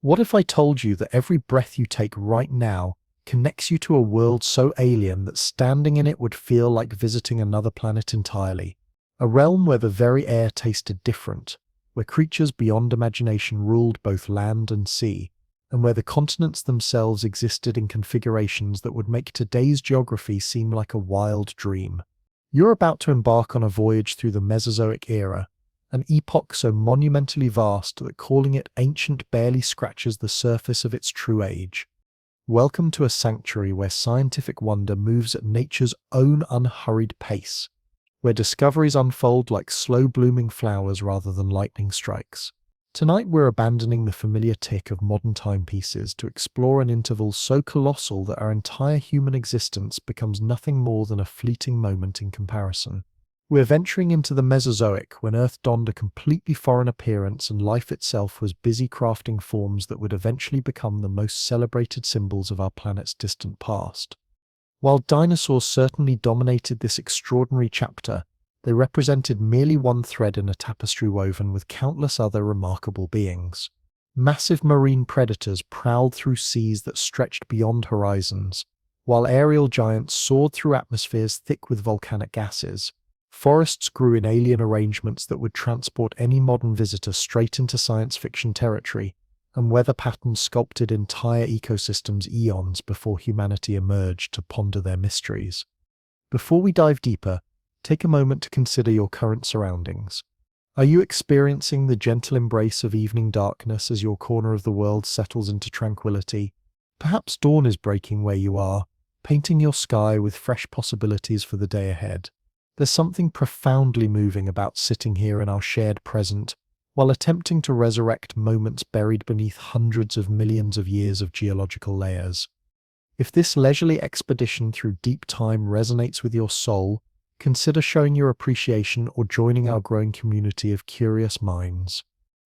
What if I told you that every breath you take right now connects you to a world so alien that standing in it would feel like visiting another planet entirely? A realm where the very air tasted different, where creatures beyond imagination ruled both land and sea, and where the continents themselves existed in configurations that would make today's geography seem like a wild dream. You're about to embark on a voyage through the Mesozoic era, an epoch so monumentally vast that calling it ancient barely scratches the surface of its true age. Welcome to a sanctuary where scientific wonder moves at nature's own unhurried pace, where discoveries unfold like slow-blooming flowers rather than lightning strikes. Tonight we're abandoning the familiar tick of modern timepieces to explore an interval so colossal that our entire human existence becomes nothing more than a fleeting moment in comparison. We're venturing into the Mesozoic, when Earth donned a completely foreign appearance and life itself was busy crafting forms that would eventually become the most celebrated symbols of our planet's distant past. While dinosaurs certainly dominated this extraordinary chapter, they represented merely one thread in a tapestry woven with countless other remarkable beings. Massive marine predators prowled through seas that stretched beyond horizons, while aerial giants soared through atmospheres thick with volcanic gases. Forests grew in alien arrangements that would transport any modern visitor straight into science fiction territory, and weather patterns sculpted entire ecosystems eons before humanity emerged to ponder their mysteries. Before we dive deeper, take a moment to consider your current surroundings. Are you experiencing the gentle embrace of evening darkness as your corner of the world settles into tranquility? Perhaps dawn is breaking where you are, painting your sky with fresh possibilities for the day ahead. There's something profoundly moving about sitting here in our shared present, while attempting to resurrect moments buried beneath hundreds of millions of years of geological layers. If this leisurely expedition through deep time resonates with your soul, consider showing your appreciation or joining our growing community of curious minds.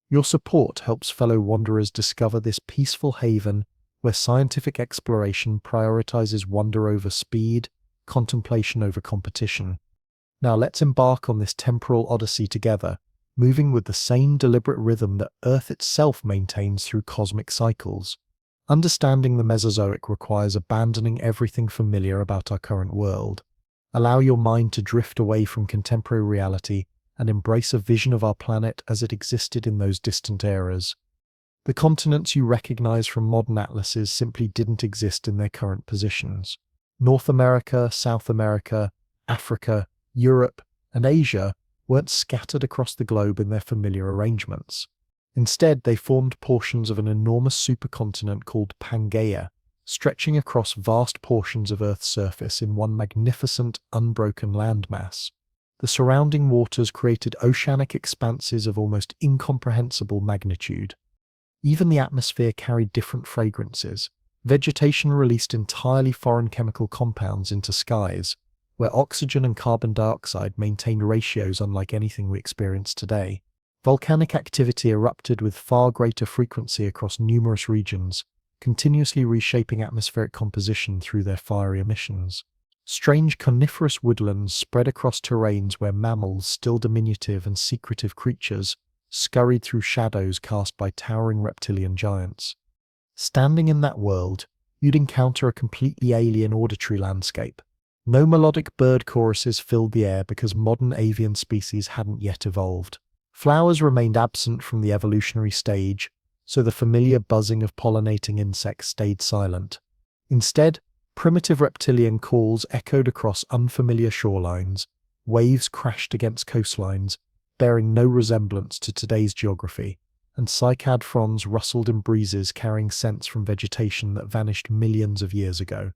Your support helps fellow wanderers discover this peaceful haven where scientific exploration prioritizes wonder over speed, contemplation over competition. Now let's embark on this temporal odyssey together, moving with the same deliberate rhythm that Earth itself maintains through cosmic cycles. Understanding the Mesozoic requires abandoning everything familiar about our current world. Allow your mind to drift away from contemporary reality and embrace a vision of our planet as it existed in those distant eras. The continents you recognize from modern atlases simply didn't exist in their current positions. North America, South America, Africa, Europe, and Asia weren't scattered across the globe in their familiar arrangements. Instead, they formed portions of an enormous supercontinent called Pangaea, stretching across vast portions of Earth's surface in one magnificent, unbroken landmass. The surrounding waters created oceanic expanses of almost incomprehensible magnitude. Even the atmosphere carried different fragrances. Vegetation released entirely foreign chemical compounds into skies, where oxygen and carbon dioxide maintained ratios unlike anything we experience today. Volcanic activity erupted with far greater frequency across numerous regions, continuously reshaping atmospheric composition through their fiery emissions. Strange coniferous woodlands spread across terrains where mammals, still diminutive and secretive creatures, scurried through shadows cast by towering reptilian giants. Standing in that world, you'd encounter a completely alien auditory landscape. No melodic bird choruses filled the air because modern avian species hadn't yet evolved. Flowers remained absent from the evolutionary stage, so the familiar buzzing of pollinating insects stayed silent. Instead, primitive reptilian calls echoed across unfamiliar shorelines, waves crashed against coastlines, bearing no resemblance to today's geography, and cycad fronds rustled in breezes carrying scents from vegetation that vanished millions of years ago.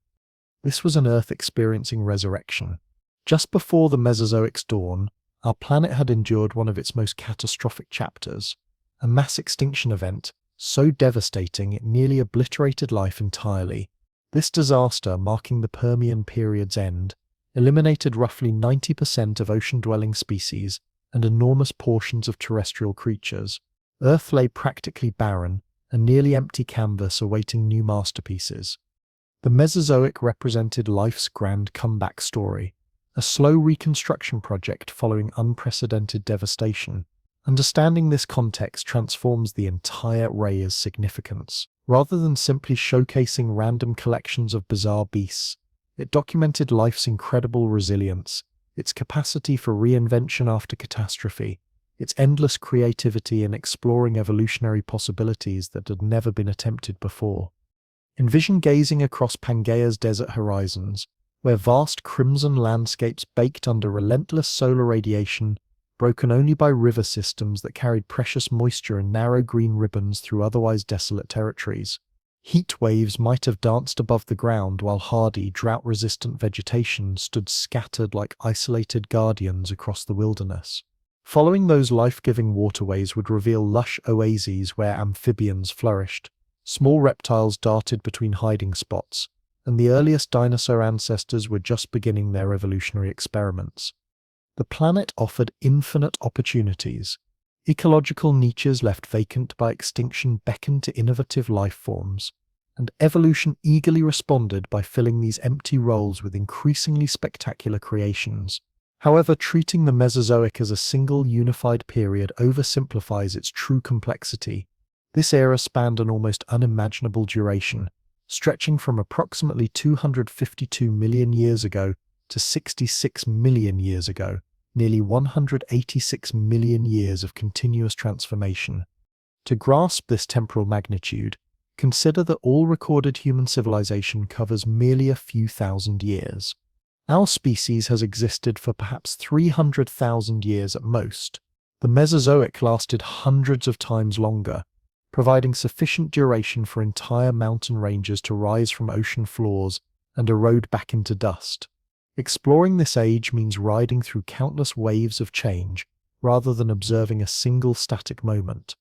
This was an Earth experiencing resurrection. Just before the Mesozoic's dawn, our planet had endured one of its most catastrophic chapters, a mass extinction event so devastating it nearly obliterated life entirely. This disaster, marking the Permian period's end, eliminated roughly 90% of ocean-dwelling species and enormous portions of terrestrial creatures. Earth lay practically barren, a nearly empty canvas awaiting new masterpieces. The Mesozoic represented life's grand comeback story, a slow reconstruction project following unprecedented devastation, Understanding this context transforms the entire Raya's significance. Rather than simply showcasing random collections of bizarre beasts, it documented life's incredible resilience, its capacity for reinvention after catastrophe, its endless creativity in exploring evolutionary possibilities that had never been attempted before. Envision gazing across Pangaea's desert horizons, where vast crimson landscapes baked under relentless solar radiation, broken only by river systems that carried precious moisture in narrow green ribbons through otherwise desolate territories. Heat waves might have danced above the ground while hardy, drought-resistant vegetation stood scattered like isolated guardians across the wilderness. Following those life-giving waterways would reveal lush oases where amphibians flourished, small reptiles darted between hiding spots, and the earliest dinosaur ancestors were just beginning their evolutionary experiments. The planet offered infinite opportunities. Ecological niches left vacant by extinction beckoned to innovative life forms, and evolution eagerly responded by filling these empty roles with increasingly spectacular creations. However, treating the Mesozoic as a single unified period oversimplifies its true complexity. This era spanned an almost unimaginable duration, stretching from approximately 252 million years ago to 66 million years ago, nearly 186 million years of continuous transformation. To grasp this temporal magnitude, consider that all recorded human civilization covers merely a few thousand years. Our species has existed for perhaps 300,000 years at most. The Mesozoic lasted hundreds of times longer, providing sufficient duration for entire mountain ranges to rise from ocean floors and erode back into dust. Exploring this age means riding through countless waves of change, rather than observing a single static moment.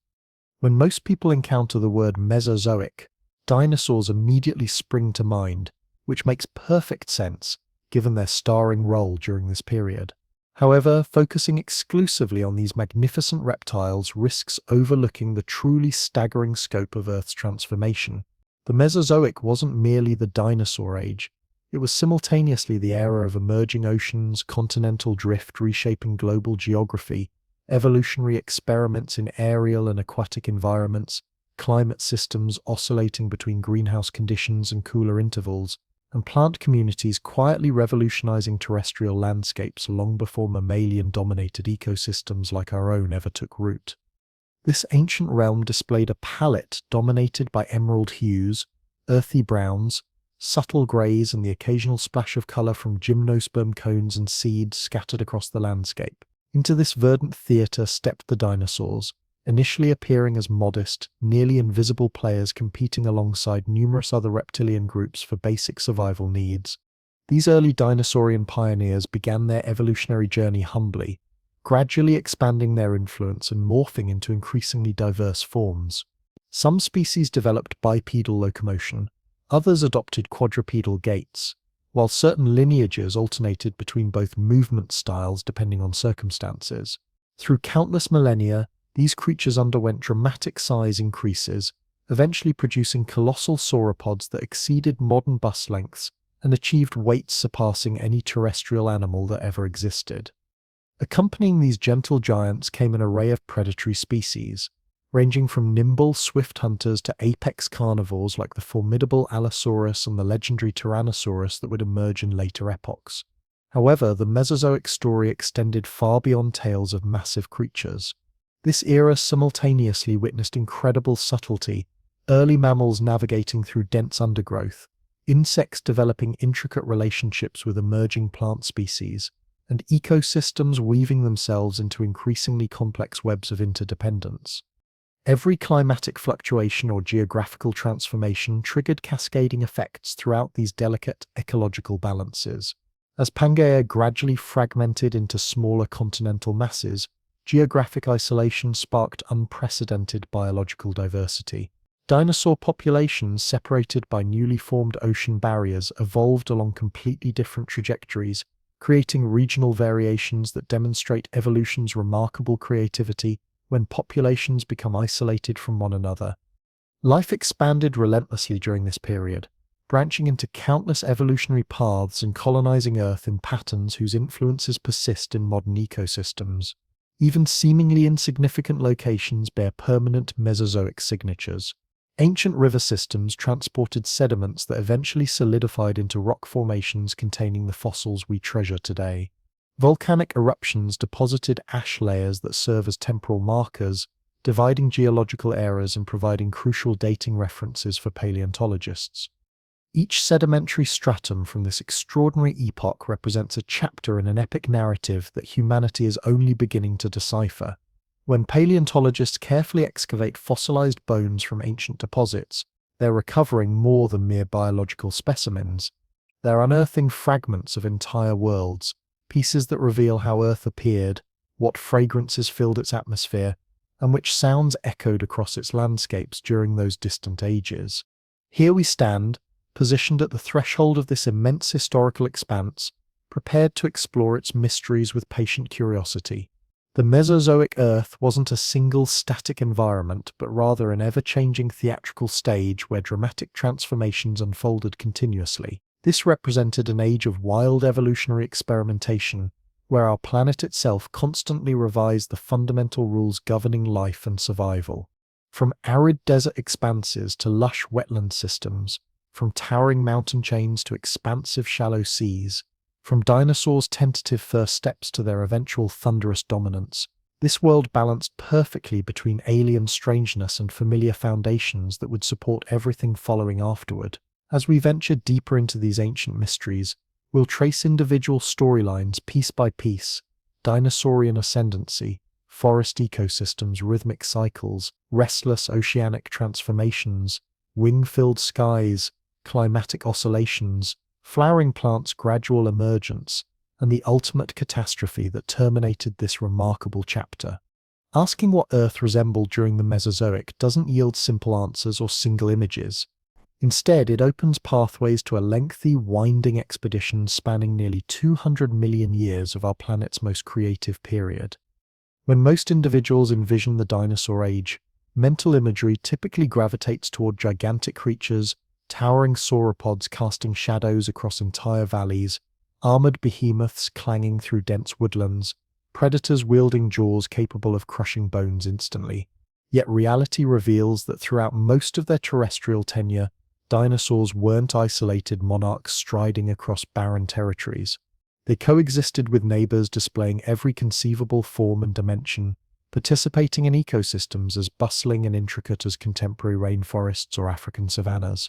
When most people encounter the word Mesozoic, dinosaurs immediately spring to mind, which makes perfect sense, given their starring role during this period. However, focusing exclusively on these magnificent reptiles risks overlooking the truly staggering scope of Earth's transformation. The Mesozoic wasn't merely the dinosaur age. It was simultaneously the era of emerging oceans, continental drift reshaping global geography, evolutionary experiments in aerial and aquatic environments, climate systems oscillating between greenhouse conditions and cooler intervals, and plant communities quietly revolutionizing terrestrial landscapes long before mammalian-dominated ecosystems like our own ever took root. This ancient realm displayed a palette dominated by emerald hues, earthy browns, subtle greys, and the occasional splash of color from gymnosperm cones and seeds scattered across the landscape. Into this verdant theater stepped the dinosaurs, initially appearing as modest, nearly invisible players competing alongside numerous other reptilian groups for basic survival needs. These early dinosaurian pioneers began their evolutionary journey humbly, gradually expanding their influence and morphing into increasingly diverse forms. Some species developed bipedal locomotion, others adopted quadrupedal gaits, while certain lineages alternated between both movement styles depending on circumstances. Through countless millennia, these creatures underwent dramatic size increases, eventually producing colossal sauropods that exceeded modern bus lengths and achieved weights surpassing any terrestrial animal that ever existed. Accompanying these gentle giants came an array of predatory species, ranging from nimble, swift hunters to apex carnivores like the formidable Allosaurus and the legendary Tyrannosaurus that would emerge in later epochs. However, the Mesozoic story extended far beyond tales of massive creatures. This era simultaneously witnessed incredible subtlety, early mammals navigating through dense undergrowth, insects developing intricate relationships with emerging plant species, and ecosystems weaving themselves into increasingly complex webs of interdependence. Every climatic fluctuation or geographical transformation triggered cascading effects throughout these delicate ecological balances. As Pangaea gradually fragmented into smaller continental masses, geographic isolation sparked unprecedented biological diversity. Dinosaur populations separated by newly formed ocean barriers evolved along completely different trajectories, creating regional variations that demonstrate evolution's remarkable creativity when populations become isolated from one another. Life expanded relentlessly during this period, branching into countless evolutionary paths and colonizing Earth in patterns whose influences persist in modern ecosystems. Even seemingly insignificant locations bear permanent Mesozoic signatures. Ancient river systems transported sediments that eventually solidified into rock formations containing the fossils we treasure today. Volcanic eruptions deposited ash layers that serve as temporal markers, dividing geological eras and providing crucial dating references for paleontologists. Each sedimentary stratum from this extraordinary epoch represents a chapter in an epic narrative that humanity is only beginning to decipher. When paleontologists carefully excavate fossilized bones from ancient deposits, they're recovering more than mere biological specimens. They're unearthing fragments of entire worlds, pieces that reveal how Earth appeared, what fragrances filled its atmosphere, and which sounds echoed across its landscapes during those distant ages. Here we stand, positioned at the threshold of this immense historical expanse, prepared to explore its mysteries with patient curiosity. The Mesozoic Earth wasn't a single static environment, but rather an ever-changing theatrical stage where dramatic transformations unfolded continuously. This represented an age of wild evolutionary experimentation, where our planet itself constantly revised the fundamental rules governing life and survival. From arid desert expanses to lush wetland systems, from towering mountain chains to expansive shallow seas, from dinosaurs' tentative first steps to their eventual thunderous dominance, this world balanced perfectly between alien strangeness and familiar foundations that would support everything following afterward. As we venture deeper into these ancient mysteries, we'll trace individual storylines piece by piece: dinosaurian ascendancy, forest ecosystems' rhythmic cycles, restless oceanic transformations, wing-filled skies, climatic oscillations, flowering plants' gradual emergence, and the ultimate catastrophe that terminated this remarkable chapter. Asking what Earth resembled during the Mesozoic doesn't yield simple answers or single images. Instead, it opens pathways to a lengthy, winding expedition spanning nearly 200 million years of our planet's most creative period. When most individuals envision the dinosaur age, mental imagery typically gravitates toward gigantic creatures, towering sauropods casting shadows across entire valleys, armored behemoths clanging through dense woodlands, predators wielding jaws capable of crushing bones instantly. Yet reality reveals that throughout most of their terrestrial tenure, dinosaurs weren't isolated monarchs striding across barren territories. They coexisted with neighbors displaying every conceivable form and dimension, participating in ecosystems as bustling and intricate as contemporary rainforests or African savannas.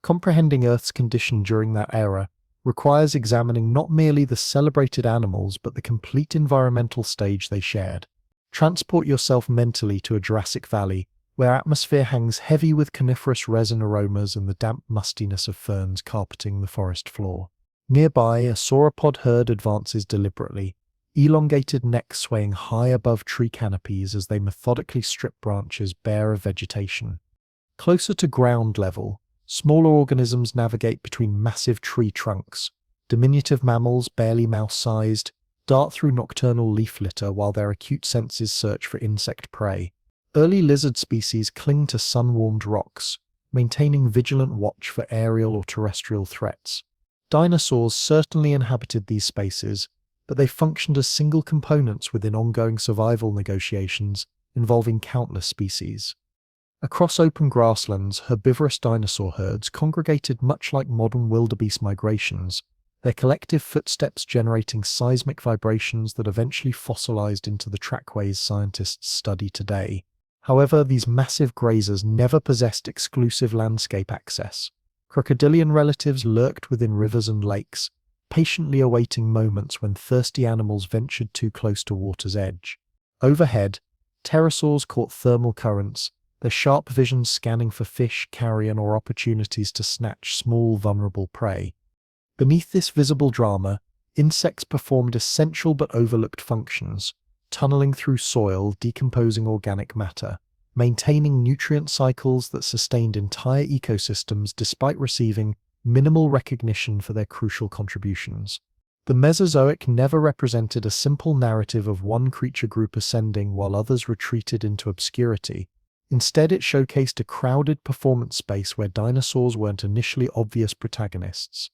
Comprehending Earth's condition during that era requires examining not merely the celebrated animals but the complete environmental stage they shared. Transport yourself mentally to a Jurassic Valley, where atmosphere hangs heavy with coniferous resin aromas and the damp mustiness of ferns carpeting the forest floor. Nearby, a sauropod herd advances deliberately, elongated necks swaying high above tree canopies as they methodically strip branches bare of vegetation. Closer to ground level, smaller organisms navigate between massive tree trunks. Diminutive mammals, barely mouse-sized, dart through nocturnal leaf litter while their acute senses search for insect prey. Early lizard species cling to sun-warmed rocks, maintaining vigilant watch for aerial or terrestrial threats. Dinosaurs certainly inhabited these spaces, but they functioned as single components within ongoing survival negotiations involving countless species. Across open grasslands, herbivorous dinosaur herds congregated much like modern wildebeest migrations, their collective footsteps generating seismic vibrations that eventually fossilized into the trackways scientists study today. However, these massive grazers never possessed exclusive landscape access. Crocodilian relatives lurked within rivers and lakes, patiently awaiting moments when thirsty animals ventured too close to water's edge. Overhead, pterosaurs caught thermal currents, their sharp vision scanning for fish, carrion, or opportunities to snatch small, vulnerable prey. Beneath this visible drama, insects performed essential but overlooked functions, tunneling through soil, decomposing organic matter, maintaining nutrient cycles that sustained entire ecosystems despite receiving minimal recognition for their crucial contributions. The Mesozoic never represented a simple narrative of one creature group ascending while others retreated into obscurity. Instead, it showcased a crowded performance space where dinosaurs weren't initially obvious protagonists.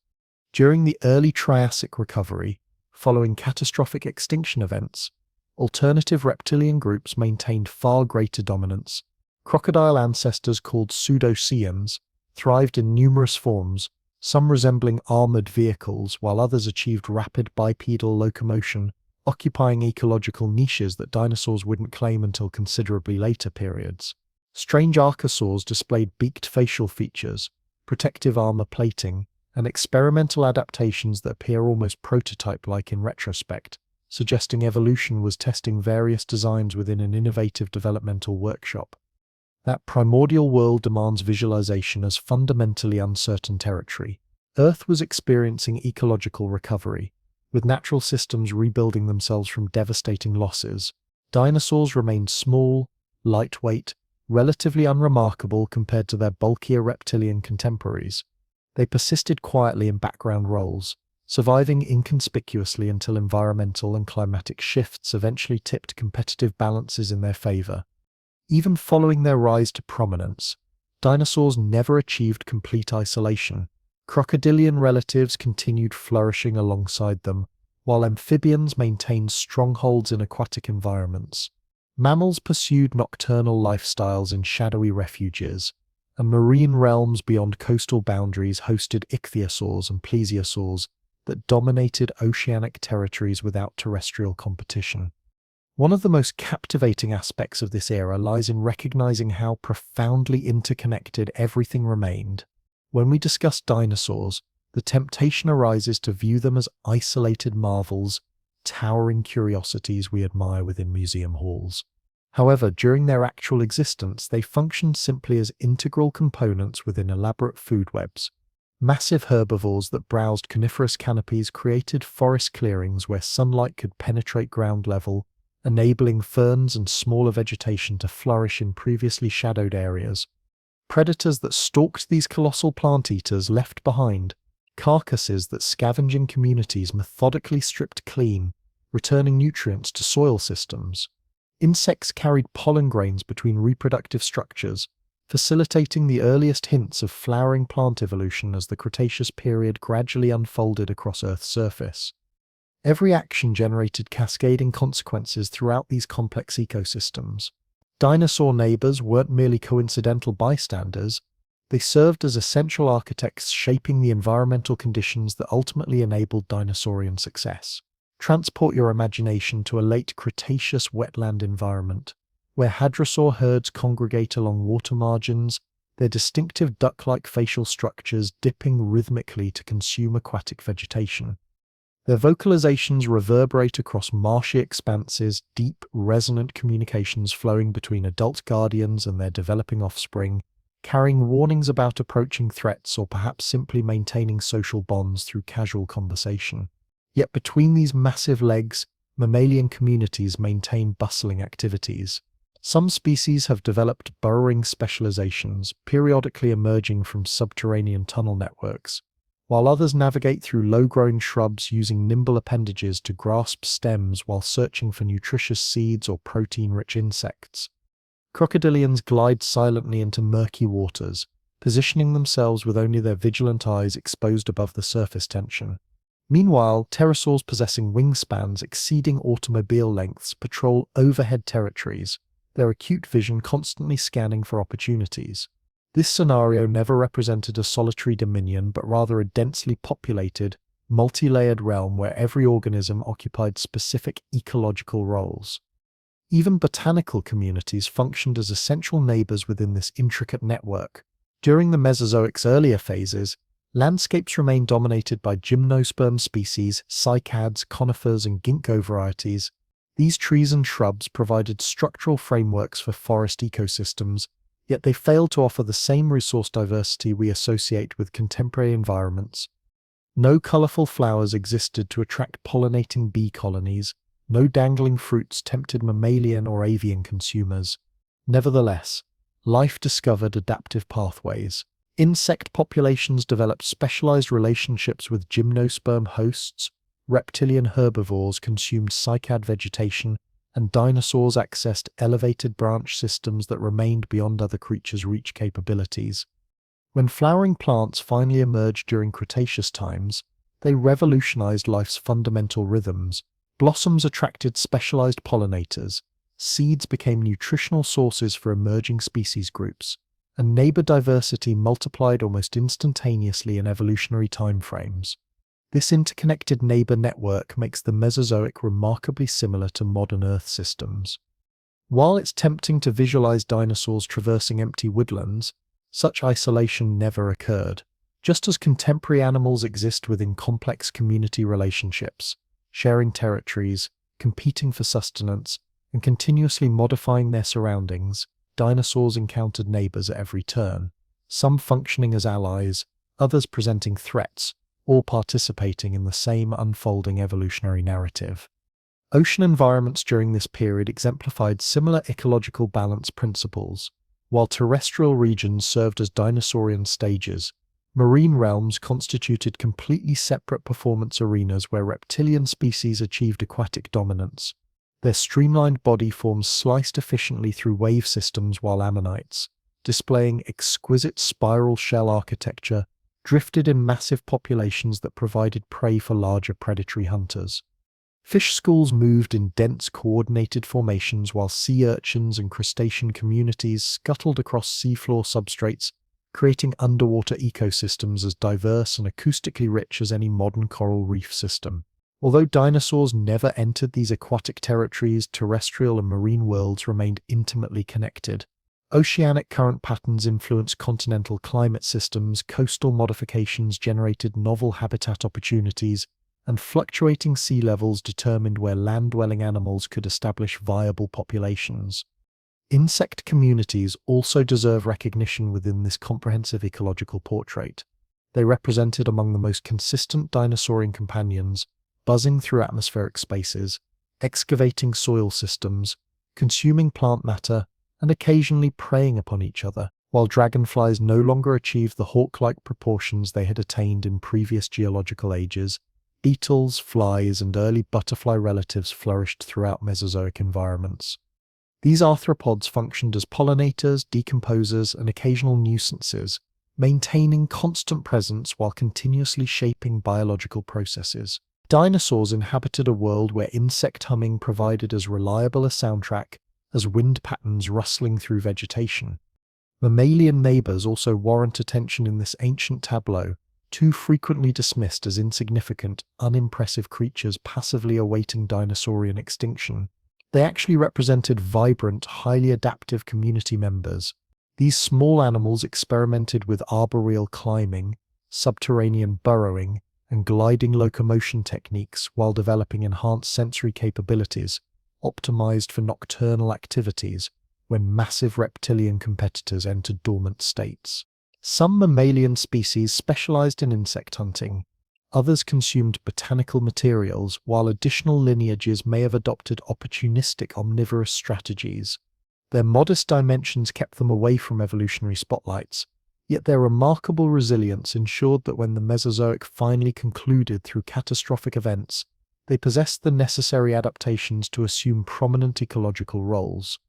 During the early Triassic recovery, following catastrophic extinction events, alternative reptilian groups maintained far greater dominance. Crocodile ancestors called pseudoceans thrived in numerous forms, some resembling armored vehicles, while others achieved rapid bipedal locomotion, occupying ecological niches that dinosaurs wouldn't claim until considerably later periods. Strange archosaurs displayed beaked facial features, protective armor plating, and experimental adaptations that appear almost prototype-like in retrospect, suggesting evolution was testing various designs within an innovative developmental workshop. That primordial world demands visualization as fundamentally uncertain territory. Earth was experiencing ecological recovery, with natural systems rebuilding themselves from devastating losses. Dinosaurs remained small, lightweight, relatively unremarkable compared to their bulkier reptilian contemporaries. They persisted quietly in background roles, surviving inconspicuously until environmental and climatic shifts eventually tipped competitive balances in their favor. Even following their rise to prominence, dinosaurs never achieved complete isolation. Crocodilian relatives continued flourishing alongside them, while amphibians maintained strongholds in aquatic environments. Mammals pursued nocturnal lifestyles in shadowy refuges, and marine realms beyond coastal boundaries hosted ichthyosaurs and plesiosaurs that dominated oceanic territories without terrestrial competition. One of the most captivating aspects of this era lies in recognizing how profoundly interconnected everything remained. When we discuss dinosaurs, the temptation arises to view them as isolated marvels, towering curiosities we admire within museum halls. However, during their actual existence, they functioned simply as integral components within elaborate food webs. Massive herbivores that browsed coniferous canopies created forest clearings where sunlight could penetrate ground level, enabling ferns and smaller vegetation to flourish in previously shadowed areas. Predators that stalked these colossal plant eaters left behind carcasses that scavenging communities methodically stripped clean, returning nutrients to soil systems. Insects carried pollen grains between reproductive structures, facilitating the earliest hints of flowering plant evolution as the Cretaceous period gradually unfolded across Earth's surface. Every action generated cascading consequences throughout these complex ecosystems. Dinosaur neighbors weren't merely coincidental bystanders, they served as essential architects shaping the environmental conditions that ultimately enabled dinosaurian success. Transport your imagination to a late Cretaceous wetland environment, where hadrosaur herds congregate along water margins, their distinctive duck-like facial structures dipping rhythmically to consume aquatic vegetation. Their vocalizations reverberate across marshy expanses, deep, resonant communications flowing between adult guardians and their developing offspring, carrying warnings about approaching threats or perhaps simply maintaining social bonds through casual conversation. Yet between these massive legs, mammalian communities maintain bustling activities. Some species have developed burrowing specializations, periodically emerging from subterranean tunnel networks, while others navigate through low-growing shrubs using nimble appendages to grasp stems while searching for nutritious seeds or protein-rich insects. Crocodilians glide silently into murky waters, positioning themselves with only their vigilant eyes exposed above the surface tension. Meanwhile, pterosaurs possessing wingspans exceeding automobile lengths patrol overhead territories, their acute vision constantly scanning for opportunities. This scenario never represented a solitary dominion, but rather a densely populated, multi-layered realm where every organism occupied specific ecological roles. Even botanical communities functioned as essential neighbors within this intricate network. During the Mesozoic's earlier phases, landscapes remained dominated by gymnosperm species, cycads, conifers, and ginkgo varieties. These trees and shrubs provided structural frameworks for forest ecosystems, yet they failed to offer the same resource diversity we associate with contemporary environments. No colorful flowers existed to attract pollinating bee colonies, no dangling fruits tempted mammalian or avian consumers. Nevertheless, life discovered adaptive pathways. Insect populations developed specialized relationships with gymnosperm hosts, reptilian herbivores consumed cycad vegetation, and dinosaurs accessed elevated branch systems that remained beyond other creatures' reach capabilities. When flowering plants finally emerged during Cretaceous times, they revolutionized life's fundamental rhythms, Blossoms attracted specialized pollinators, seeds became nutritional sources for emerging species groups, and neighbor diversity multiplied almost instantaneously in evolutionary timeframes. This interconnected neighbor network makes the Mesozoic remarkably similar to modern Earth systems. While it's tempting to visualize dinosaurs traversing empty woodlands, such isolation never occurred. Just as contemporary animals exist within complex community relationships, sharing territories, competing for sustenance, and continuously modifying their surroundings, dinosaurs encountered neighbors at every turn, some functioning as allies, others presenting threats, all participating in the same unfolding evolutionary narrative. Ocean environments during this period exemplified similar ecological balance principles. While terrestrial regions served as dinosaurian stages, marine realms constituted completely separate performance arenas where reptilian species achieved aquatic dominance. Their streamlined body forms sliced efficiently through wave systems while ammonites, displaying exquisite spiral shell architecture, drifted in massive populations that provided prey for larger predatory hunters. Fish schools moved in dense coordinated formations while sea urchins and crustacean communities scuttled across seafloor substrates, creating underwater ecosystems as diverse and acoustically rich as any modern coral reef system. Although dinosaurs never entered these aquatic territories, terrestrial and marine worlds remained intimately connected. Oceanic current patterns influenced continental climate systems, coastal modifications generated novel habitat opportunities, and fluctuating sea levels determined where land-dwelling animals could establish viable populations. Insect communities also deserve recognition within this comprehensive ecological portrait. They represented among the most consistent dinosaurian companions, buzzing through atmospheric spaces, excavating soil systems, consuming plant matter, and occasionally preying upon each other. While dragonflies no longer achieved the hawk-like proportions they had attained in previous geological ages, beetles, flies, and early butterfly relatives flourished throughout Mesozoic environments. These arthropods functioned as pollinators, decomposers, and occasional nuisances, maintaining constant presence while continuously shaping biological processes. Dinosaurs inhabited a world where insect humming provided as reliable a soundtrack as wind patterns rustling through vegetation. Mammalian neighbors also warrant attention in this ancient tableau, too frequently dismissed as insignificant, unimpressive creatures passively awaiting dinosaurian extinction. They actually represented vibrant, highly adaptive community members. These small animals experimented with arboreal climbing, subterranean burrowing, and gliding locomotion techniques while developing enhanced sensory capabilities, optimized for nocturnal activities when massive reptilian competitors entered dormant states. Some mammalian species specialized in insect hunting. Others consumed botanical materials, while additional lineages may have adopted opportunistic omnivorous strategies. Their modest dimensions kept them away from evolutionary spotlights, yet their remarkable resilience ensured that when the Mesozoic finally concluded through catastrophic events, they possessed the necessary adaptations to assume prominent ecological roles.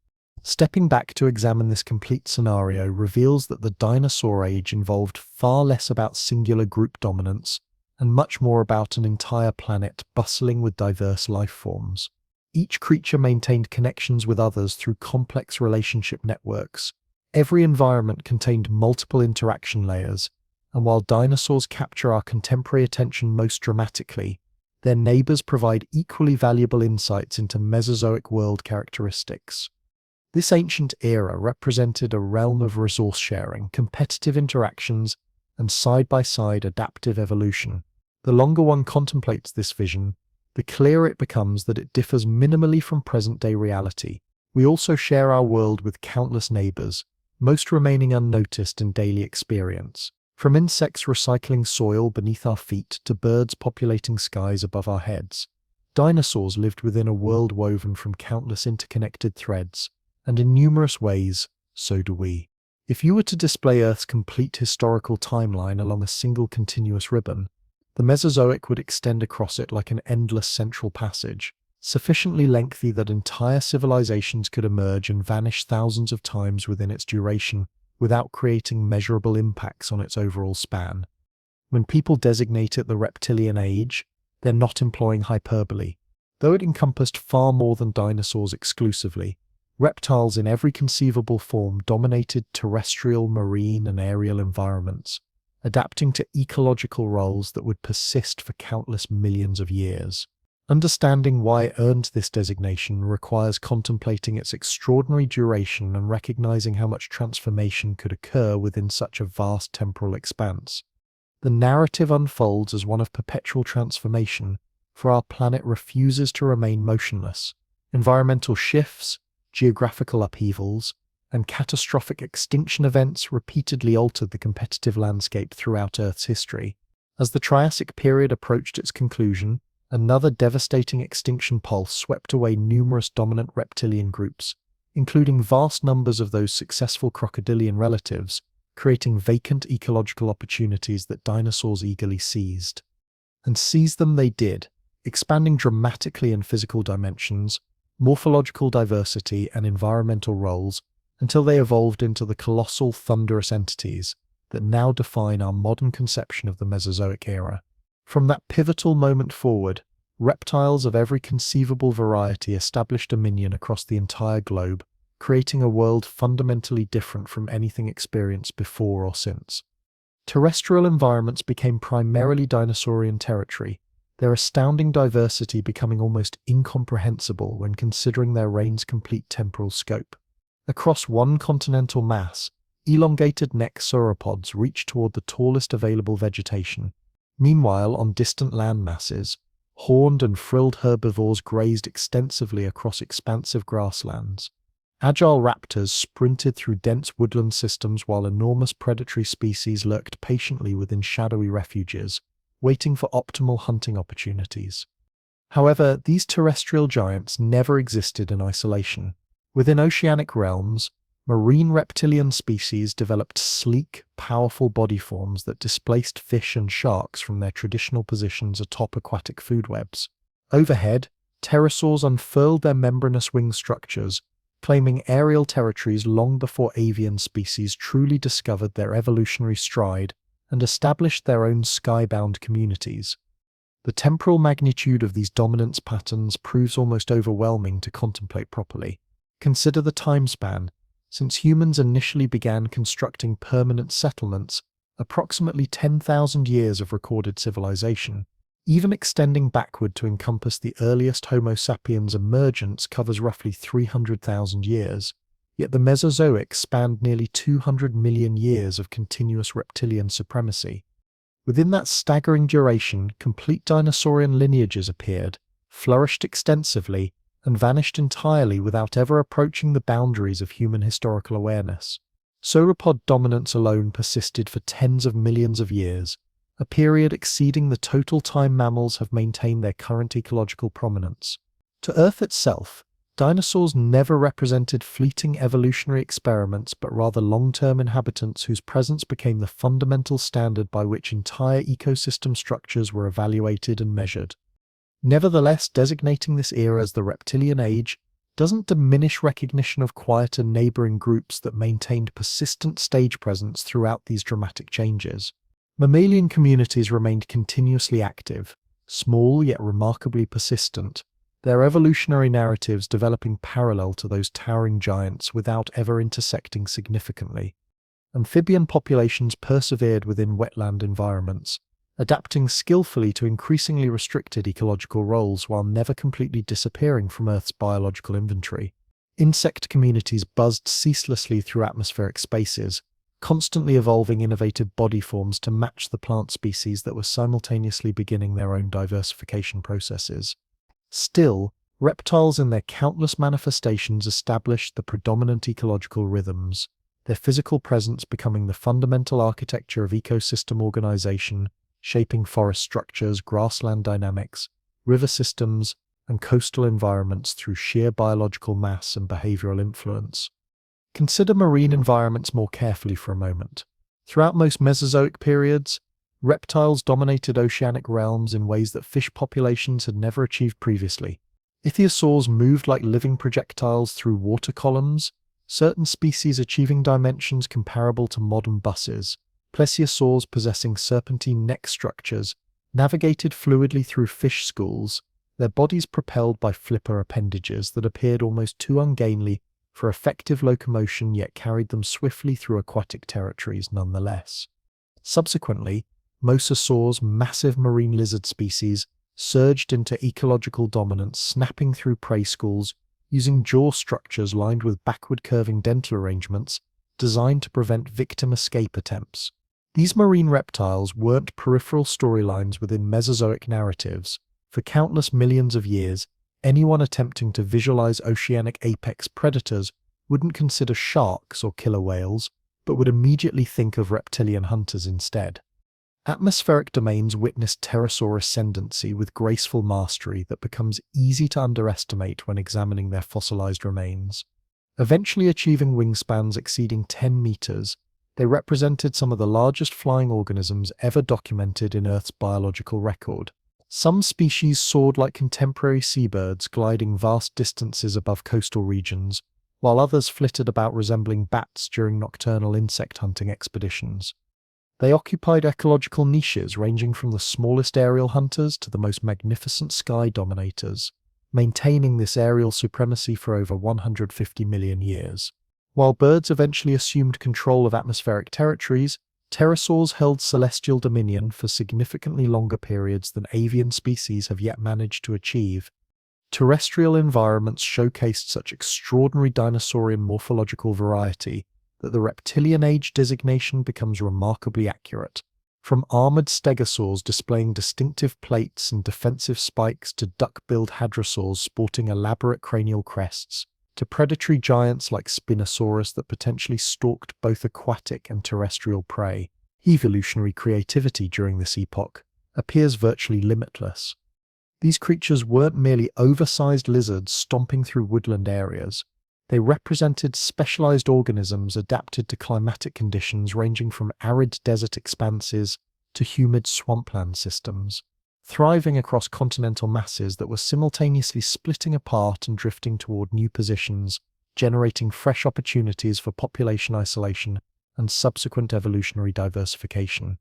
Stepping back to examine this complete scenario reveals that the dinosaur age involved far less about singular group dominance and much more about an entire planet bustling with diverse life forms. Each creature maintained connections with others through complex relationship networks. Every environment contained multiple interaction layers, and while dinosaurs capture our contemporary attention most dramatically, their neighbors provide equally valuable insights into Mesozoic world characteristics. This ancient era represented a realm of resource sharing, competitive interactions, and side-by-side adaptive evolution. The longer one contemplates this vision, the clearer it becomes that it differs minimally from present-day reality. We also share our world with countless neighbors, most remaining unnoticed in daily experience. From insects recycling soil beneath our feet to birds populating skies above our heads, dinosaurs lived within a world woven from countless interconnected threads, and in numerous ways, so do we. If you were to display Earth's complete historical timeline along a single continuous ribbon, the Mesozoic would extend across it like an endless central passage, sufficiently lengthy that entire civilizations could emerge and vanish thousands of times within its duration, without creating measurable impacts on its overall span. When people designate it the reptilian age, they're not employing hyperbole. Though it encompassed far more than dinosaurs exclusively, reptiles in every conceivable form dominated terrestrial, marine, and aerial environments, adapting to ecological roles that would persist for countless millions of years. Understanding why it earned this designation requires contemplating its extraordinary duration and recognizing how much transformation could occur within such a vast temporal expanse. The narrative unfolds as one of perpetual transformation, for our planet refuses to remain motionless. Environmental shifts, geographical upheavals, and catastrophic extinction events repeatedly altered the competitive landscape throughout Earth's history. As the Triassic period approached its conclusion, another devastating extinction pulse swept away numerous dominant reptilian groups, including vast numbers of those successful crocodilian relatives, creating vacant ecological opportunities that dinosaurs eagerly seized. And seize them they did, expanding dramatically in physical dimensions, morphological diversity, and environmental roles, until they evolved into the colossal, thunderous entities that now define our modern conception of the Mesozoic era. From that pivotal moment forward, reptiles of every conceivable variety established dominion across the entire globe, creating a world fundamentally different from anything experienced before or since. Terrestrial environments became primarily dinosaurian territory, their astounding diversity becoming almost incomprehensible when considering their reign's complete temporal scope. Across one continental mass, elongated-neck sauropods reached toward the tallest available vegetation. Meanwhile, on distant land masses, horned and frilled herbivores grazed extensively across expansive grasslands. Agile raptors sprinted through dense woodland systems while enormous predatory species lurked patiently within shadowy refuges, waiting for optimal hunting opportunities. However, these terrestrial giants never existed in isolation. Within oceanic realms, marine reptilian species developed sleek, powerful body forms that displaced fish and sharks from their traditional positions atop aquatic food webs. Overhead, pterosaurs unfurled their membranous wing structures, claiming aerial territories long before avian species truly discovered their evolutionary stride and established their own skybound communities. The temporal magnitude of these dominance patterns proves almost overwhelming to contemplate properly. Consider the time span. Since humans initially began constructing permanent settlements, approximately 10,000 years of recorded civilization. Even extending backward to encompass the earliest Homo sapiens emergence covers roughly 300,000 years, yet the Mesozoic spanned nearly 200 million years of continuous reptilian supremacy. Within that staggering duration, complete dinosaurian lineages appeared, flourished extensively, and vanished entirely without ever approaching the boundaries of human historical awareness. Sauropod dominance alone persisted for tens of millions of years, a period exceeding the total time mammals have maintained their current ecological prominence. To Earth itself, dinosaurs never represented fleeting evolutionary experiments but rather long-term inhabitants whose presence became the fundamental standard by which entire ecosystem structures were evaluated and measured. Nevertheless, designating this era as the Reptilian Age doesn't diminish recognition of quieter neighboring groups that maintained persistent stage presence throughout these dramatic changes. Mammalian communities remained continuously active, small yet remarkably persistent, their evolutionary narratives developing parallel to those towering giants without ever intersecting significantly. Amphibian populations persevered within wetland environments, adapting skillfully to increasingly restricted ecological roles while never completely disappearing from Earth's biological inventory. Insect communities buzzed ceaselessly through atmospheric spaces, constantly evolving innovative body forms to match the plant species that were simultaneously beginning their own diversification processes. Still, reptiles in their countless manifestations established the predominant ecological rhythms, their physical presence becoming the fundamental architecture of ecosystem organization, shaping forest structures, grassland dynamics, river systems, and coastal environments through sheer biological mass and behavioral influence. Consider marine environments more carefully for a moment. Throughout most Mesozoic periods, reptiles dominated oceanic realms in ways that fish populations had never achieved previously. Ichthyosaurs moved like living projectiles through water columns, certain species achieving dimensions comparable to modern buses. Plesiosaurs possessing serpentine neck structures navigated fluidly through fish schools, their bodies propelled by flipper appendages that appeared almost too ungainly for effective locomotion yet carried them swiftly through aquatic territories nonetheless. Subsequently, mosasaurs, massive marine lizard species, surged into ecological dominance, snapping through prey schools, using jaw structures lined with backward-curving dental arrangements designed to prevent victim escape attempts. These marine reptiles weren't peripheral storylines within Mesozoic narratives. For countless millions of years, anyone attempting to visualize oceanic apex predators wouldn't consider sharks or killer whales, but would immediately think of reptilian hunters instead. Atmospheric domains witness pterosaur ascendancy with graceful mastery that becomes easy to underestimate when examining their fossilized remains. Eventually achieving wingspans exceeding 10 meters, they represented some of the largest flying organisms ever documented in Earth's biological record. Some species soared like contemporary seabirds, gliding vast distances above coastal regions, while others flitted about resembling bats during nocturnal insect hunting expeditions. They occupied ecological niches ranging from the smallest aerial hunters to the most magnificent sky dominators, maintaining this aerial supremacy for over 150 million years. While birds eventually assumed control of atmospheric territories, pterosaurs held celestial dominion for significantly longer periods than avian species have yet managed to achieve. Terrestrial environments showcased such extraordinary dinosaurian morphological variety that the reptilian age designation becomes remarkably accurate. From armored stegosaurs displaying distinctive plates and defensive spikes to duck-billed hadrosaurs sporting elaborate cranial crests, to predatory giants like Spinosaurus that potentially stalked both aquatic and terrestrial prey, evolutionary creativity during this epoch appears virtually limitless. These creatures weren't merely oversized lizards stomping through woodland areas. They represented specialized organisms adapted to climatic conditions ranging from arid desert expanses to humid swampland systems, thriving across continental masses that were simultaneously splitting apart and drifting toward new positions, generating fresh opportunities for population isolation and subsequent evolutionary diversification.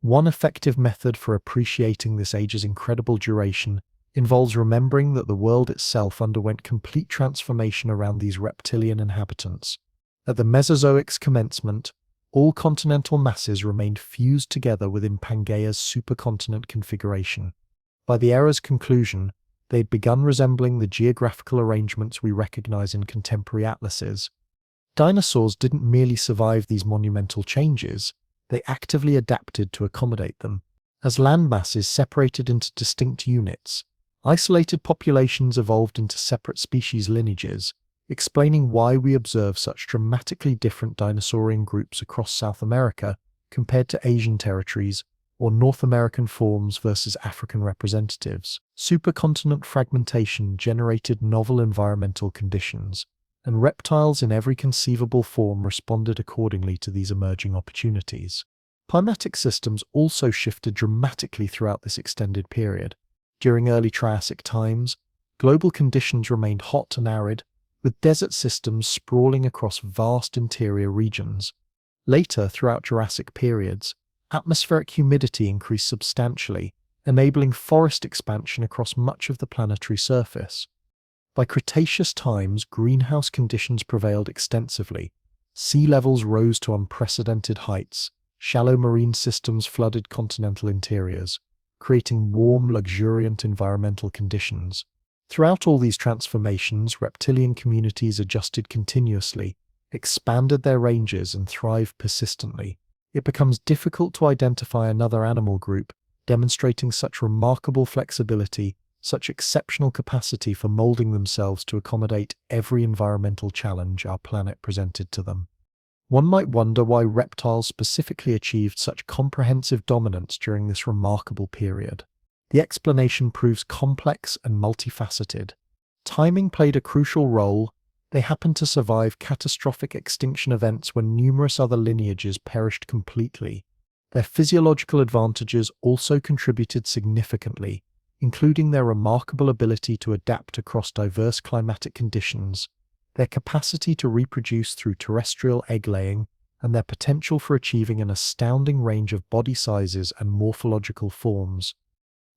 One effective method for appreciating this age's incredible duration involves remembering that the world itself underwent complete transformation around these reptilian inhabitants. At the Mesozoic's commencement, all continental masses remained fused together within Pangaea's supercontinent configuration. By the era's conclusion, they had begun resembling the geographical arrangements we recognize in contemporary atlases. Dinosaurs didn't merely survive these monumental changes, they actively adapted to accommodate them. As landmasses separated into distinct units, isolated populations evolved into separate species lineages, explaining why we observe such dramatically different dinosaurian groups across South America compared to Asian territories or North American forms versus African representatives. Supercontinent fragmentation generated novel environmental conditions, and reptiles in every conceivable form responded accordingly to these emerging opportunities. Climatic systems also shifted dramatically throughout this extended period. During early Triassic times, global conditions remained hot and arid, with desert systems sprawling across vast interior regions. Later, throughout Jurassic periods, atmospheric humidity increased substantially, enabling forest expansion across much of the planetary surface. By Cretaceous times, greenhouse conditions prevailed extensively. Sea levels rose to unprecedented heights, shallow marine systems flooded continental interiors, creating warm, luxuriant environmental conditions. Throughout all these transformations, reptilian communities adjusted continuously, expanded their ranges, and thrived persistently. It becomes difficult to identify another animal group demonstrating such remarkable flexibility, such exceptional capacity for molding themselves to accommodate every environmental challenge our planet presented to them. One might wonder why reptiles specifically achieved such comprehensive dominance during this remarkable period. The explanation proves complex and multifaceted. Timing played a crucial role. They happened to survive catastrophic extinction events when numerous other lineages perished completely. Their physiological advantages also contributed significantly, including their remarkable ability to adapt across diverse climatic conditions, their capacity to reproduce through terrestrial egg-laying, and their potential for achieving an astounding range of body sizes and morphological forms.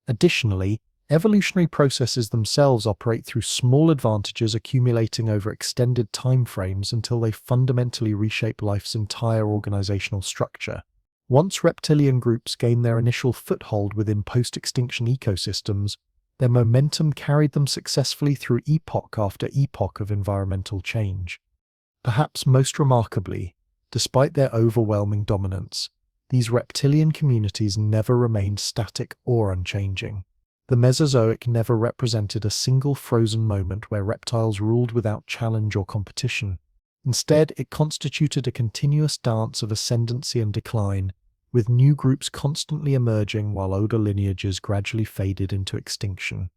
Additionally, Evolutionary processes themselves operate through small advantages accumulating over extended time frames until they fundamentally reshape life's entire organizational structure. Once reptilian groups gained their initial foothold within post-extinction ecosystems, their momentum carried them successfully through epoch after epoch of environmental change. Perhaps most remarkably, despite their overwhelming dominance, these reptilian communities never remained static or unchanging. The Mesozoic never represented a single frozen moment where reptiles ruled without challenge or competition. Instead, it constituted a continuous dance of ascendancy and decline, with new groups constantly emerging while older lineages gradually faded into extinction.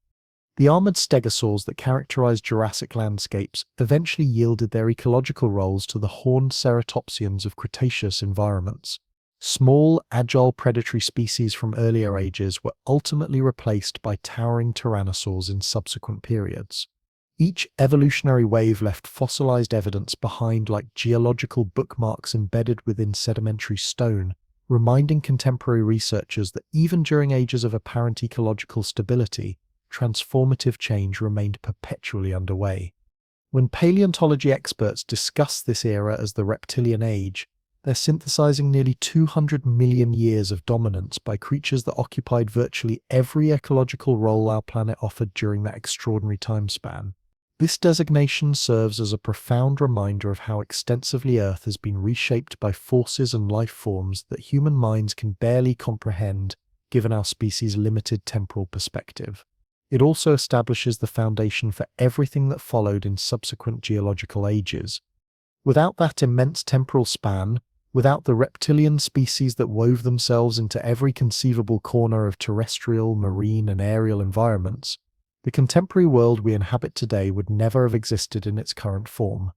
The armored stegosaurs that characterized Jurassic landscapes eventually yielded their ecological roles to the horned ceratopsians of Cretaceous environments. Small, agile predatory species from earlier ages were ultimately replaced by towering tyrannosaurs in subsequent periods. Each evolutionary wave left fossilized evidence behind like geological bookmarks embedded within sedimentary stone, reminding contemporary researchers that even during ages of apparent ecological stability, transformative change remained perpetually underway. When paleontology experts discuss this era as the Reptilian Age, they're synthesizing nearly 200 million years of dominance by creatures that occupied virtually every ecological role our planet offered during that extraordinary time span. This designation serves as a profound reminder of how extensively Earth has been reshaped by forces and life forms that human minds can barely comprehend, given our species' limited temporal perspective. It also establishes the foundation for everything that followed in subsequent geological ages. Without that immense temporal span, without the reptilian species that wove themselves into every conceivable corner of terrestrial, marine, and aerial environments, the contemporary world we inhabit today would never have existed in its current form.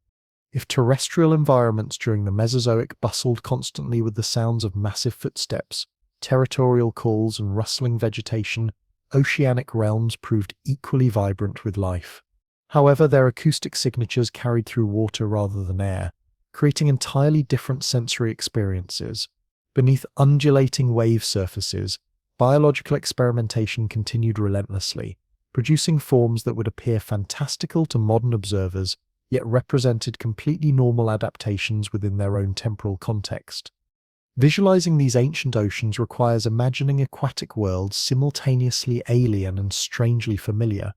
If terrestrial environments during the Mesozoic bustled constantly with the sounds of massive footsteps, territorial calls, and rustling vegetation, oceanic realms proved equally vibrant with life. However, their acoustic signatures carried through water rather than air, creating entirely different sensory experiences. Beneath undulating wave surfaces, biological experimentation continued relentlessly, producing forms that would appear fantastical to modern observers, yet represented completely normal adaptations within their own temporal context. Visualizing these ancient oceans requires imagining aquatic worlds simultaneously alien and strangely familiar,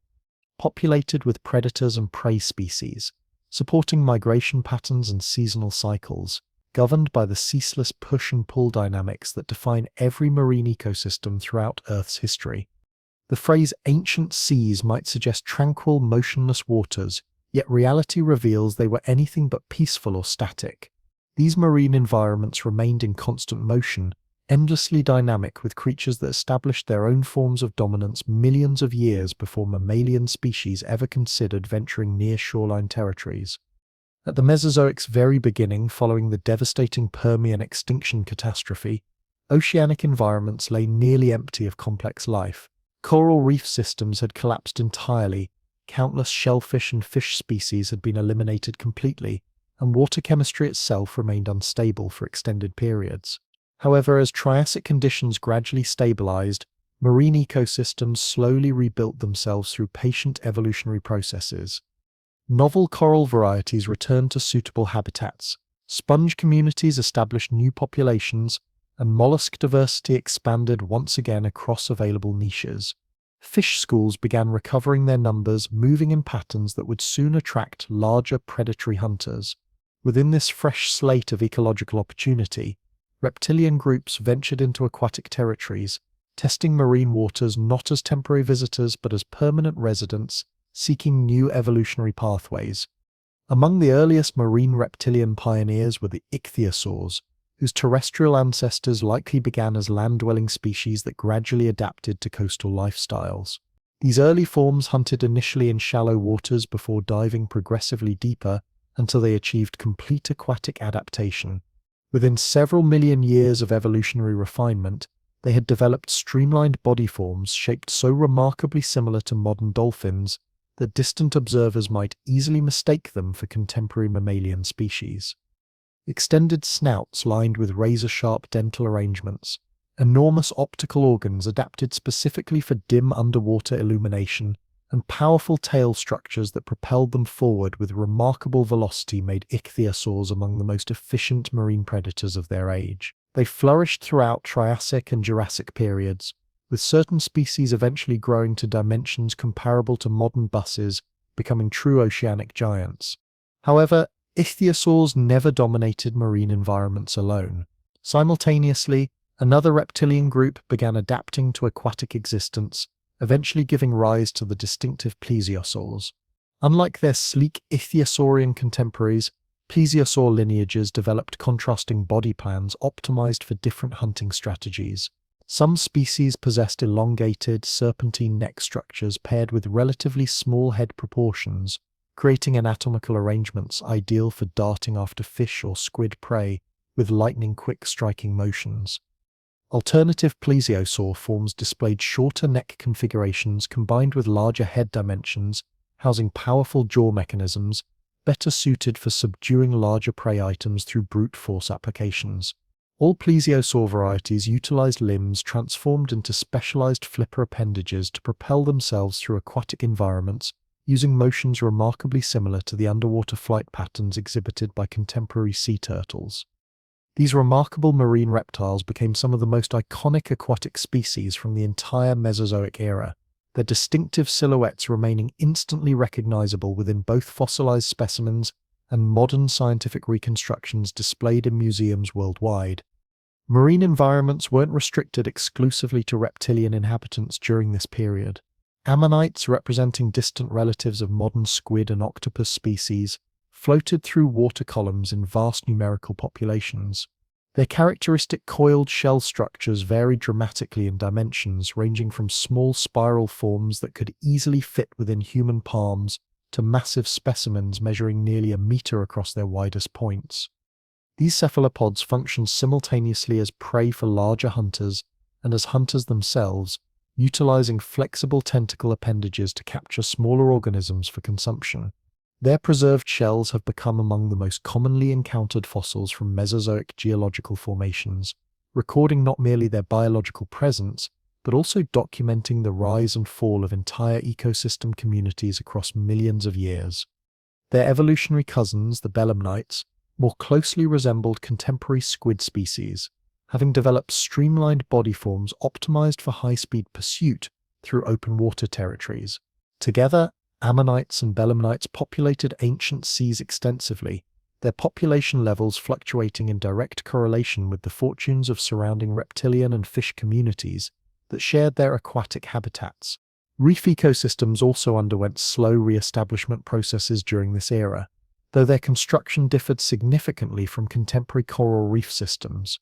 populated with predators and prey species, supporting migration patterns and seasonal cycles, governed by the ceaseless push and pull dynamics that define every marine ecosystem throughout Earth's history. The phrase ancient seas might suggest tranquil, motionless waters, yet reality reveals they were anything but peaceful or static. These marine environments remained in constant motion, endlessly dynamic, with creatures that established their own forms of dominance millions of years before mammalian species ever considered venturing near shoreline territories. At the Mesozoic's very beginning, following the devastating Permian extinction catastrophe, oceanic environments lay nearly empty of complex life. Coral reef systems had collapsed entirely, countless shellfish and fish species had been eliminated completely, and water chemistry itself remained unstable for extended periods. However, as Triassic conditions gradually stabilized, marine ecosystems slowly rebuilt themselves through patient evolutionary processes. Novel coral varieties returned to suitable habitats, sponge communities established new populations, and mollusk diversity expanded once again across available niches. Fish schools began recovering their numbers, moving in patterns that would soon attract larger predatory hunters. Within this fresh slate of ecological opportunity, reptilian groups ventured into aquatic territories, testing marine waters not as temporary visitors but as permanent residents, seeking new evolutionary pathways. Among the earliest marine reptilian pioneers were the ichthyosaurs, whose terrestrial ancestors likely began as land-dwelling species that gradually adapted to coastal lifestyles. These early forms hunted initially in shallow waters before diving progressively deeper until they achieved complete aquatic adaptation. Within several million years of evolutionary refinement, they had developed streamlined body forms shaped so remarkably similar to modern dolphins that distant observers might easily mistake them for contemporary mammalian species. Extended snouts lined with razor-sharp dental arrangements, enormous optical organs adapted specifically for dim underwater illumination, and powerful tail structures that propelled them forward with remarkable velocity made ichthyosaurs among the most efficient marine predators of their age. They flourished throughout Triassic and Jurassic periods, with certain species eventually growing to dimensions comparable to modern buses, becoming true oceanic giants. However, ichthyosaurs never dominated marine environments alone. Simultaneously, another reptilian group began adapting to aquatic existence, eventually giving rise to the distinctive plesiosaurs. Unlike their sleek ichthyosaurian contemporaries, plesiosaur lineages developed contrasting body plans optimized for different hunting strategies. Some species possessed elongated, serpentine neck structures paired with relatively small head proportions, creating anatomical arrangements ideal for darting after fish or squid prey with lightning-quick striking motions. Alternative plesiosaur forms displayed shorter neck configurations combined with larger head dimensions, housing powerful jaw mechanisms, better suited for subduing larger prey items through brute force applications. All plesiosaur varieties utilized limbs transformed into specialized flipper appendages to propel themselves through aquatic environments, using motions remarkably similar to the underwater flight patterns exhibited by contemporary sea turtles. These remarkable marine reptiles became some of the most iconic aquatic species from the entire Mesozoic era, their distinctive silhouettes remaining instantly recognizable within both fossilized specimens and modern scientific reconstructions displayed in museums worldwide. Marine environments weren't restricted exclusively to reptilian inhabitants during this period. Ammonites, representing distant relatives of modern squid and octopus species, floated through water columns in vast numerical populations. Their characteristic coiled shell structures varied dramatically in dimensions, ranging from small spiral forms that could easily fit within human palms to massive specimens measuring nearly a meter across their widest points. These cephalopods functioned simultaneously as prey for larger hunters and as hunters themselves, utilizing flexible tentacle appendages to capture smaller organisms for consumption. Their preserved shells have become among the most commonly encountered fossils from Mesozoic geological formations, recording not merely their biological presence, but also documenting the rise and fall of entire ecosystem communities across millions of years. Their evolutionary cousins, the belemnites, more closely resembled contemporary squid species, having developed streamlined body forms optimized for high-speed pursuit through open water territories. Together, ammonites and belemnites populated ancient seas extensively, their population levels fluctuating in direct correlation with the fortunes of surrounding reptilian and fish communities that shared their aquatic habitats. Reef ecosystems also underwent slow re-establishment processes during this era, though their construction differed significantly from contemporary coral reef systems.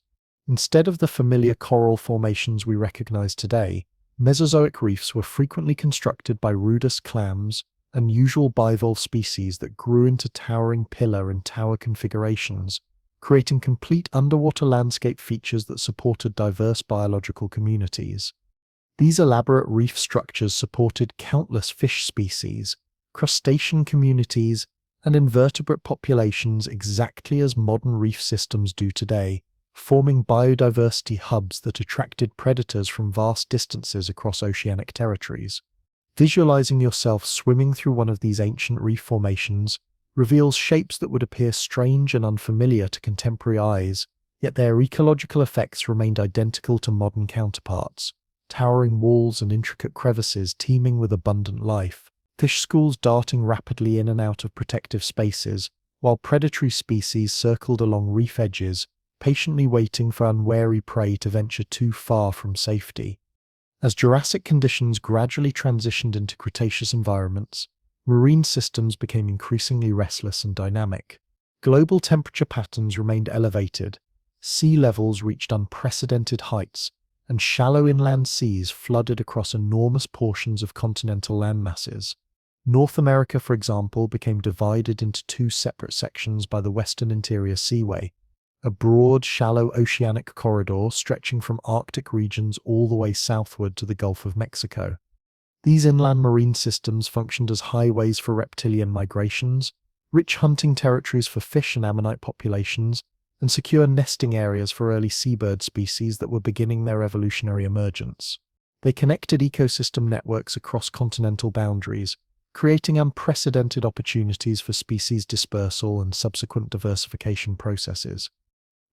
Instead of the familiar coral formations we recognize today, Mesozoic reefs were frequently constructed by rudous clams, unusual bivalve species that grew into towering pillar and tower configurations, creating complete underwater landscape features that supported diverse biological communities. These elaborate reef structures supported countless fish species, crustacean communities, and invertebrate populations exactly as modern reef systems do today, forming biodiversity hubs that attracted predators from vast distances across oceanic territories. Visualizing yourself swimming through one of these ancient reef formations reveals shapes that would appear strange and unfamiliar to contemporary eyes, yet their ecological effects remained identical to modern counterparts, towering walls and intricate crevices teeming with abundant life, fish schools darting rapidly in and out of protective spaces, while predatory species circled along reef edges, patiently waiting for unwary prey to venture too far from safety. As Jurassic conditions gradually transitioned into Cretaceous environments, marine systems became increasingly restless and dynamic. Global temperature patterns remained elevated, sea levels reached unprecedented heights, and shallow inland seas flooded across enormous portions of continental landmasses. North America, for example, became divided into two separate sections by the Western Interior Seaway, a broad, shallow oceanic corridor stretching from Arctic regions all the way southward to the Gulf of Mexico. These inland marine systems functioned as highways for reptilian migrations, rich hunting territories for fish and ammonite populations, and secure nesting areas for early seabird species that were beginning their evolutionary emergence. They connected ecosystem networks across continental boundaries, creating unprecedented opportunities for species dispersal and subsequent diversification processes.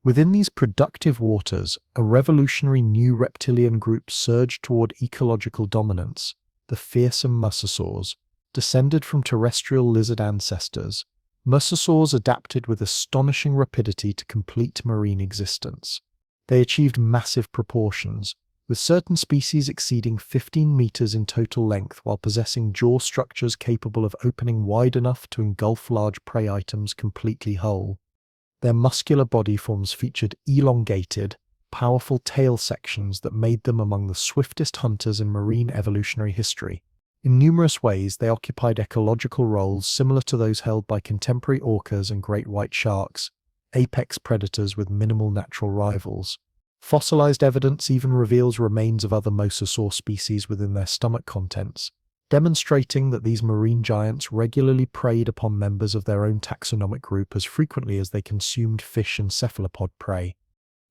Within these productive waters, a revolutionary new reptilian group surged toward ecological dominance, the fearsome mosasaurs. Descended from terrestrial lizard ancestors, mosasaurs adapted with astonishing rapidity to complete marine existence. They achieved massive proportions, with certain species exceeding 15 meters in total length while possessing jaw structures capable of opening wide enough to engulf large prey items completely whole. Their muscular body forms featured elongated, powerful tail sections that made them among the swiftest hunters in marine evolutionary history. In numerous ways, they occupied ecological roles similar to those held by contemporary orcas and great white sharks, apex predators with minimal natural rivals. Fossilized evidence even reveals remains of other mosasaur species within their stomach contents, demonstrating that these marine giants regularly preyed upon members of their own taxonomic group as frequently as they consumed fish and cephalopod prey.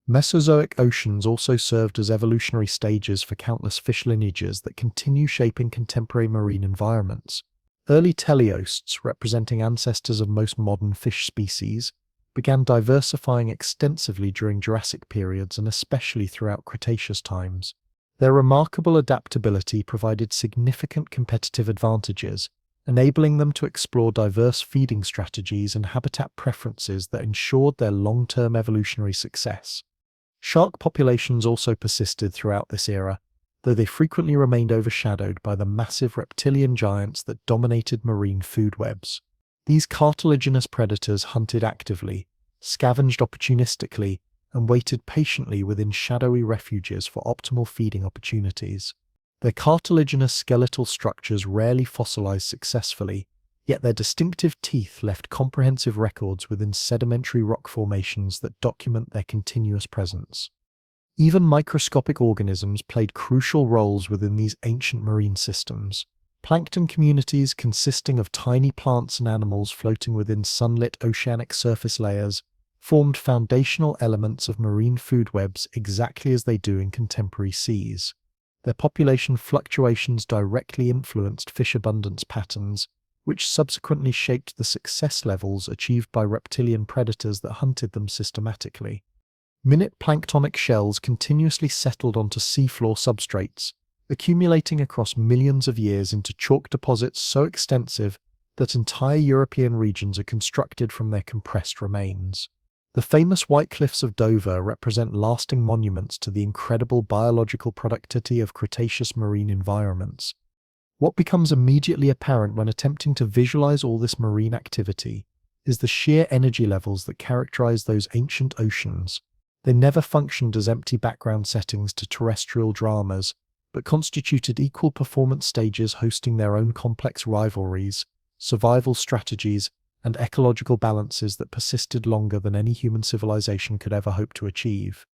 Mesozoic oceans also served as evolutionary stages for countless fish lineages that continue shaping contemporary marine environments. Early teleosts, representing ancestors of most modern fish species, began diversifying extensively during Jurassic periods and especially throughout Cretaceous times. Their remarkable adaptability provided significant competitive advantages, enabling them to explore diverse feeding strategies and habitat preferences that ensured their long-term evolutionary success. Shark populations also persisted throughout this era, though they frequently remained overshadowed by the massive reptilian giants that dominated marine food webs. These cartilaginous predators hunted actively, scavenged opportunistically, and waited patiently within shadowy refuges for optimal feeding opportunities. Their cartilaginous skeletal structures rarely fossilized successfully, yet their distinctive teeth left comprehensive records within sedimentary rock formations that document their continuous presence. Even microscopic organisms played crucial roles within these ancient marine systems. Plankton communities consisting of tiny plants and animals floating within sunlit oceanic surface layers formed foundational elements of marine food webs exactly as they do in contemporary seas. Their population fluctuations directly influenced fish abundance patterns, which subsequently shaped the success levels achieved by reptilian predators that hunted them systematically. Minute planktonic shells continuously settled onto seafloor substrates, accumulating across millions of years into chalk deposits so extensive that entire European regions are constructed from their compressed remains. The famous White Cliffs of Dover represent lasting monuments to the incredible biological productivity of Cretaceous marine environments. What becomes immediately apparent when attempting to visualize all this marine activity is the sheer energy levels that characterize those ancient oceans. They never functioned as empty background settings to terrestrial dramas, but constituted equal performance stages hosting their own complex rivalries, survival strategies, and ecological balances that persisted longer than any human civilization could ever hope to achieve.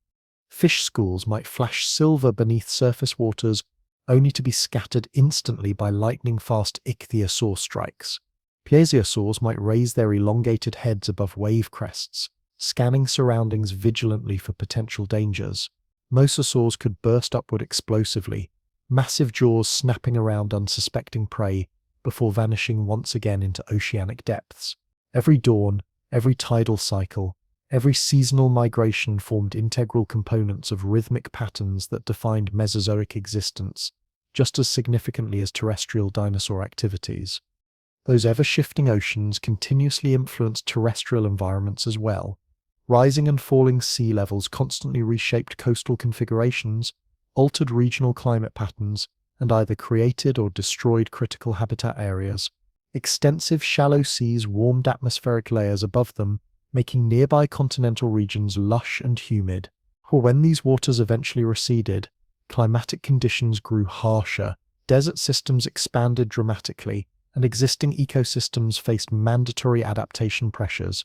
Fish schools might flash silver beneath surface waters, only to be scattered instantly by lightning-fast ichthyosaur strikes. Plesiosaurs might raise their elongated heads above wave crests, scanning surroundings vigilantly for potential dangers. Mosasaurs could burst upward explosively, massive jaws snapping around unsuspecting prey before vanishing once again into oceanic depths. Every dawn, every tidal cycle, every seasonal migration formed integral components of rhythmic patterns that defined Mesozoic existence, just as significantly as terrestrial dinosaur activities. Those ever-shifting oceans continuously influenced terrestrial environments as well. Rising and falling sea levels constantly reshaped coastal configurations, altered regional climate patterns, and either created or destroyed critical habitat areas. Extensive shallow seas warmed atmospheric layers above them, making nearby continental regions lush and humid. For when these waters eventually receded, climatic conditions grew harsher, desert systems expanded dramatically, and existing ecosystems faced mandatory adaptation pressures.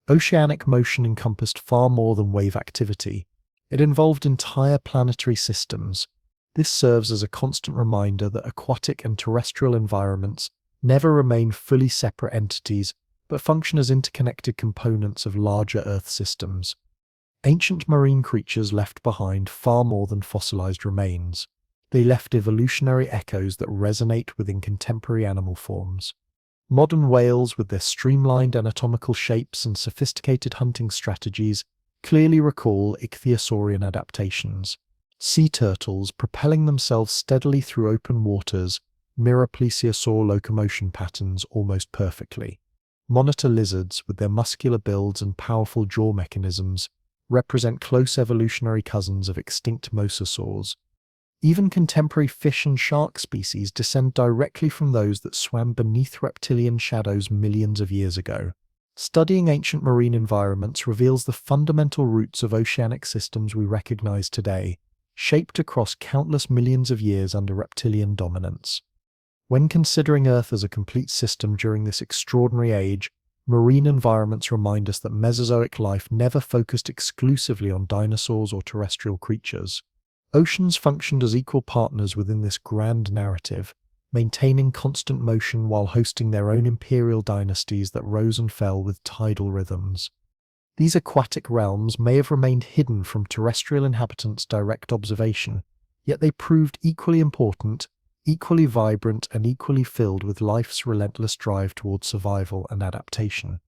Oceanic motion encompassed far more than wave activity. It involved entire planetary systems. This serves as a constant reminder that aquatic and terrestrial environments never remain fully separate entities, but function as interconnected components of larger Earth systems. Ancient marine creatures left behind far more than fossilized remains. They left evolutionary echoes that resonate within contemporary animal forms. Modern whales, with their streamlined anatomical shapes and sophisticated hunting strategies, clearly recall ichthyosaurian adaptations. Sea turtles, propelling themselves steadily through open waters, mirror plesiosaur locomotion patterns almost perfectly. Monitor lizards, with their muscular builds and powerful jaw mechanisms, represent close evolutionary cousins of extinct mosasaurs. Even contemporary fish and shark species descend directly from those that swam beneath reptilian shadows millions of years ago. Studying ancient marine environments reveals the fundamental roots of oceanic systems we recognize today, shaped across countless millions of years under reptilian dominance. When considering Earth as a complete system during this extraordinary age, marine environments remind us that Mesozoic life never focused exclusively on dinosaurs or terrestrial creatures. Oceans functioned as equal partners within this grand narrative, maintaining constant motion while hosting their own imperial dynasties that rose and fell with tidal rhythms. These aquatic realms may have remained hidden from terrestrial inhabitants' direct observation, yet they proved equally important, equally vibrant, and equally filled with life's relentless drive towards survival and adaptation.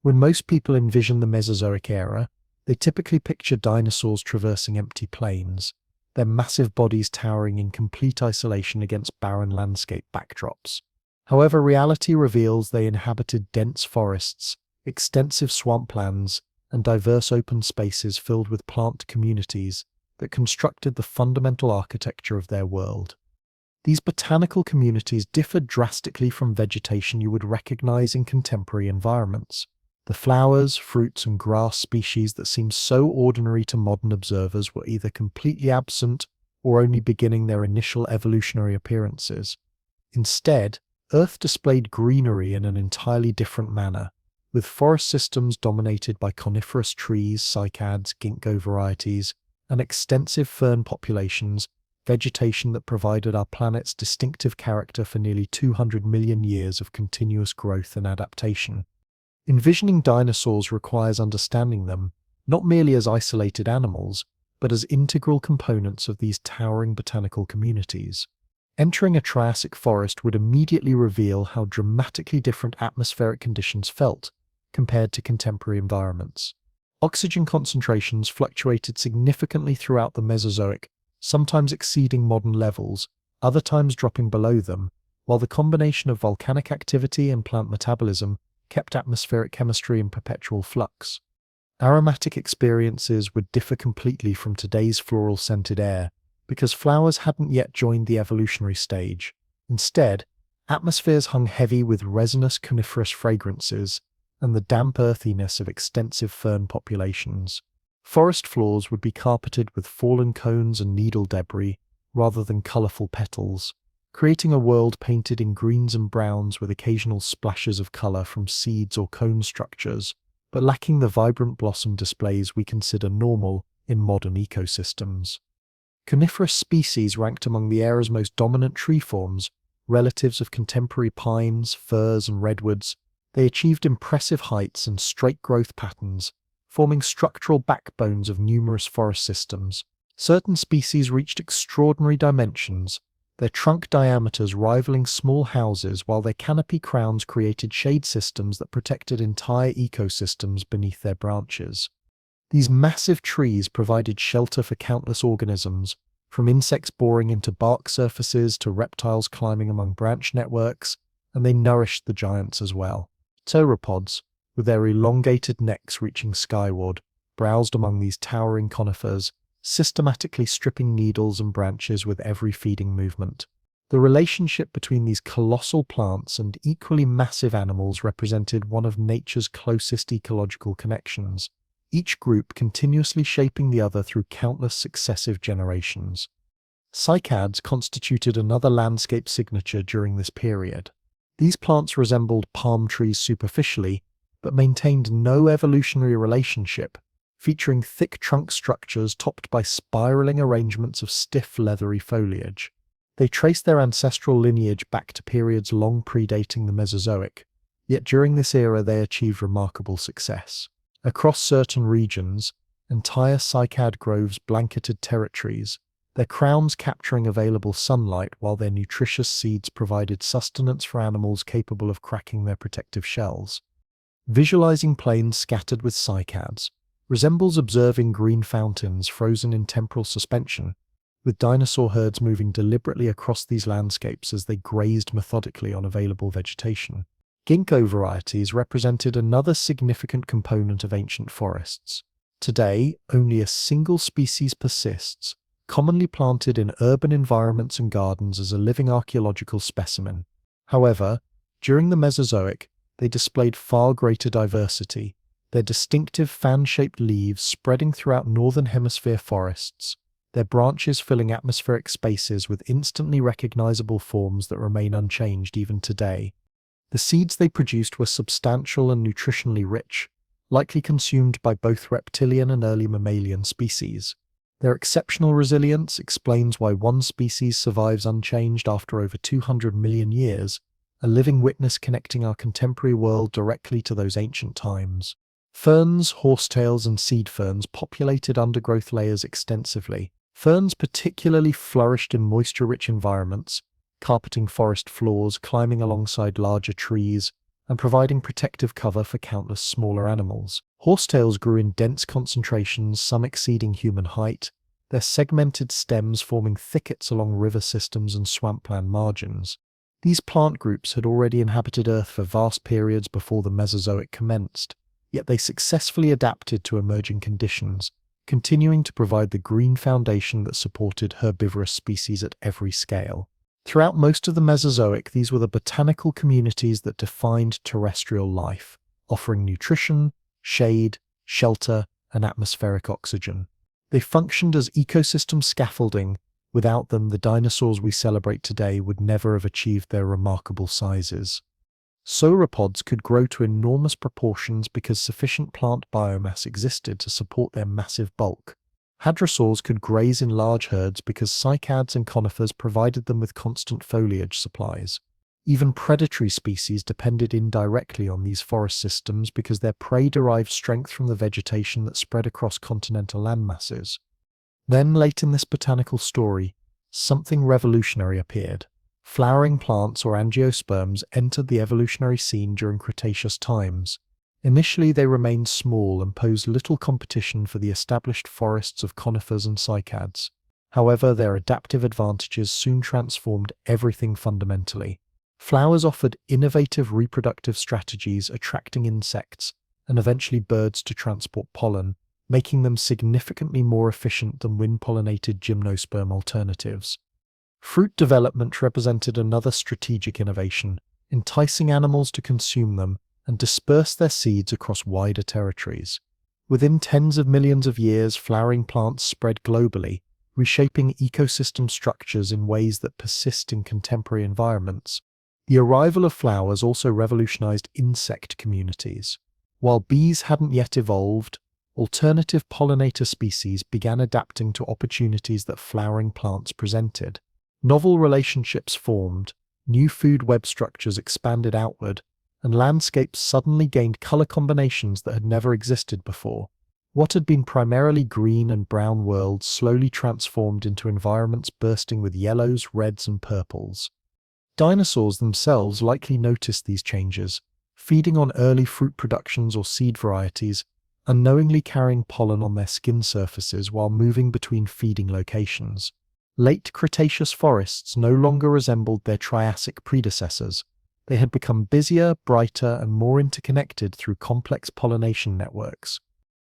When most people envision the Mesozoic era, they typically picture dinosaurs traversing empty plains, their massive bodies towering in complete isolation against barren landscape backdrops. However, reality reveals they inhabited dense forests, extensive swamplands, and diverse open spaces filled with plant communities that constructed the fundamental architecture of their world. These botanical communities differed drastically from vegetation you would recognize in contemporary environments. The flowers, fruits, and grass species that seem so ordinary to modern observers were either completely absent or only beginning their initial evolutionary appearances. Instead, Earth displayed greenery in an entirely different manner, with forest systems dominated by coniferous trees, cycads, ginkgo varieties, and extensive fern populations, vegetation that provided our planet's distinctive character for nearly 200 million years of continuous growth and adaptation. Envisioning dinosaurs requires understanding them, not merely as isolated animals, but as integral components of these towering botanical communities. Entering a Triassic forest would immediately reveal how dramatically different atmospheric conditions felt compared to contemporary environments. Oxygen concentrations fluctuated significantly throughout the Mesozoic, sometimes exceeding modern levels, other times dropping below them, while the combination of volcanic activity and plant metabolism kept atmospheric chemistry in perpetual flux. Aromatic experiences would differ completely from today's floral-scented air, because flowers hadn't yet joined the evolutionary stage. Instead, atmospheres hung heavy with resinous coniferous fragrances and the damp earthiness of extensive fern populations. Forest floors would be carpeted with fallen cones and needle debris rather than colorful petals, creating a world painted in greens and browns with occasional splashes of color from seeds or cone structures, but lacking the vibrant blossom displays we consider normal in modern ecosystems. Coniferous species ranked among the era's most dominant tree forms, relatives of contemporary pines, firs, and redwoods. They achieved impressive heights and straight growth patterns, forming structural backbones of numerous forest systems. Certain species reached extraordinary dimensions, their trunk diameters rivaling small houses, while their canopy crowns created shade systems that protected entire ecosystems beneath their branches. These massive trees provided shelter for countless organisms, from insects boring into bark surfaces to reptiles climbing among branch networks, and they nourished the giants as well. Sauropods, with their elongated necks reaching skyward, browsed among these towering conifers, systematically stripping needles and branches with every feeding movement. The relationship between these colossal plants and equally massive animals represented one of nature's closest ecological connections, each group continuously shaping the other through countless successive generations. Cycads constituted another landscape signature during this period. These plants resembled palm trees superficially, but maintained no evolutionary relationship, featuring thick trunk structures topped by spiraling arrangements of stiff, leathery foliage. They traced their ancestral lineage back to periods long predating the Mesozoic, Yet during this era they achieved remarkable success. Across certain regions, entire cycad groves blanketed territories, their crowns capturing available sunlight while their nutritious seeds provided sustenance for animals capable of cracking their protective shells. Visualizing plains scattered with cycads resembles observing green fountains frozen in temporal suspension, with dinosaur herds moving deliberately across these landscapes as they grazed methodically on available vegetation. Ginkgo varieties represented another significant component of ancient forests. Today, only a single species persists, commonly planted in urban environments and gardens as a living archaeological specimen. However, during the Mesozoic, they displayed far greater diversity, their distinctive fan-shaped leaves spreading throughout northern hemisphere forests, their branches filling atmospheric spaces with instantly recognizable forms that remain unchanged even today. The seeds they produced were substantial and nutritionally rich, likely consumed by both reptilian and early mammalian species. Their exceptional resilience explains why one species survives unchanged after over 200 million years, a living witness connecting our contemporary world directly to those ancient times. Ferns, horsetails, and seed ferns populated undergrowth layers extensively. Ferns particularly flourished in moisture-rich environments, carpeting forest floors, climbing alongside larger trees, and providing protective cover for countless smaller animals. Horsetails grew in dense concentrations, some exceeding human height, their segmented stems forming thickets along river systems and swampland margins. These plant groups had already inhabited Earth for vast periods before the Mesozoic commenced, yet they successfully adapted to emerging conditions, continuing to provide the green foundation that supported herbivorous species at every scale. Throughout most of the Mesozoic, these were the botanical communities that defined terrestrial life, offering nutrition, shade, shelter, and atmospheric oxygen. They functioned as ecosystem scaffolding. Without them, the dinosaurs we celebrate today would never have achieved their remarkable sizes. Sauropods could grow to enormous proportions because sufficient plant biomass existed to support their massive bulk. Hadrosaurs could graze in large herds because cycads and conifers provided them with constant foliage supplies. Even predatory species depended indirectly on these forest systems because their prey derived strength from the vegetation that spread across continental landmasses. Then, late in this botanical story, something revolutionary appeared. Flowering plants or angiosperms entered the evolutionary scene during Cretaceous times. Initially, they remained small and posed little competition for the established forests of conifers and cycads. However, their adaptive advantages soon transformed everything fundamentally. Flowers offered innovative reproductive strategies, attracting insects and eventually birds to transport pollen, making them significantly more efficient than wind-pollinated gymnosperm alternatives. Fruit development represented another strategic innovation, enticing animals to consume them and disperse their seeds across wider territories. Within tens of millions of years, flowering plants spread globally, reshaping ecosystem structures in ways that persist in contemporary environments. The arrival of flowers also revolutionized insect communities. While bees hadn't yet evolved, alternative pollinator species began adapting to opportunities that flowering plants presented. Novel relationships formed, new food web structures expanded outward, and landscapes suddenly gained color combinations that had never existed before. What had been primarily green and brown worlds slowly transformed into environments bursting with yellows, reds, and purples. Dinosaurs themselves likely noticed these changes, feeding on early fruit productions or seed varieties, unknowingly carrying pollen on their skin surfaces while moving between feeding locations. Late Cretaceous forests no longer resembled their Triassic predecessors. They had become busier, brighter, and more interconnected through complex pollination networks.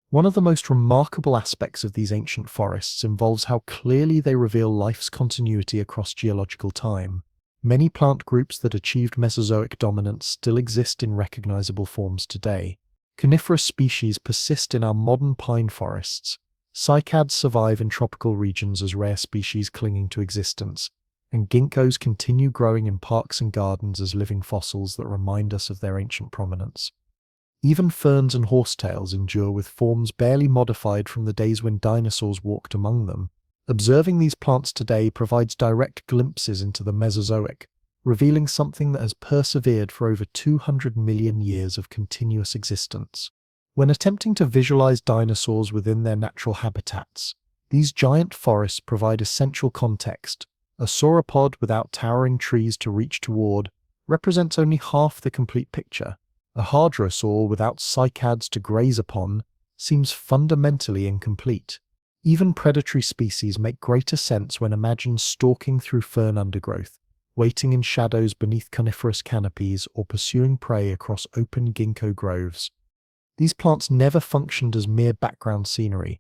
One of the most remarkable aspects of these ancient forests involves how clearly they reveal life's continuity across geological time. Many plant groups that achieved Mesozoic dominance still exist in recognizable forms today. Coniferous species persist in our modern pine forests. Cycads survive in tropical regions as rare species clinging to existence, and ginkgos continue growing in parks and gardens as living fossils that remind us of their ancient prominence. Even ferns and horsetails endure with forms barely modified from the days when dinosaurs walked among them. Observing these plants today provides direct glimpses into the Mesozoic, revealing something that has persevered for over 200 million years of continuous existence. When attempting to visualize dinosaurs within their natural habitats, these giant forests provide essential context. A sauropod without towering trees to reach toward represents only half the complete picture. A hadrosaur without cycads to graze upon seems fundamentally incomplete. Even predatory species make greater sense when imagined stalking through fern undergrowth, waiting in shadows beneath coniferous canopies, or pursuing prey across open ginkgo groves. These plants never functioned as mere background scenery.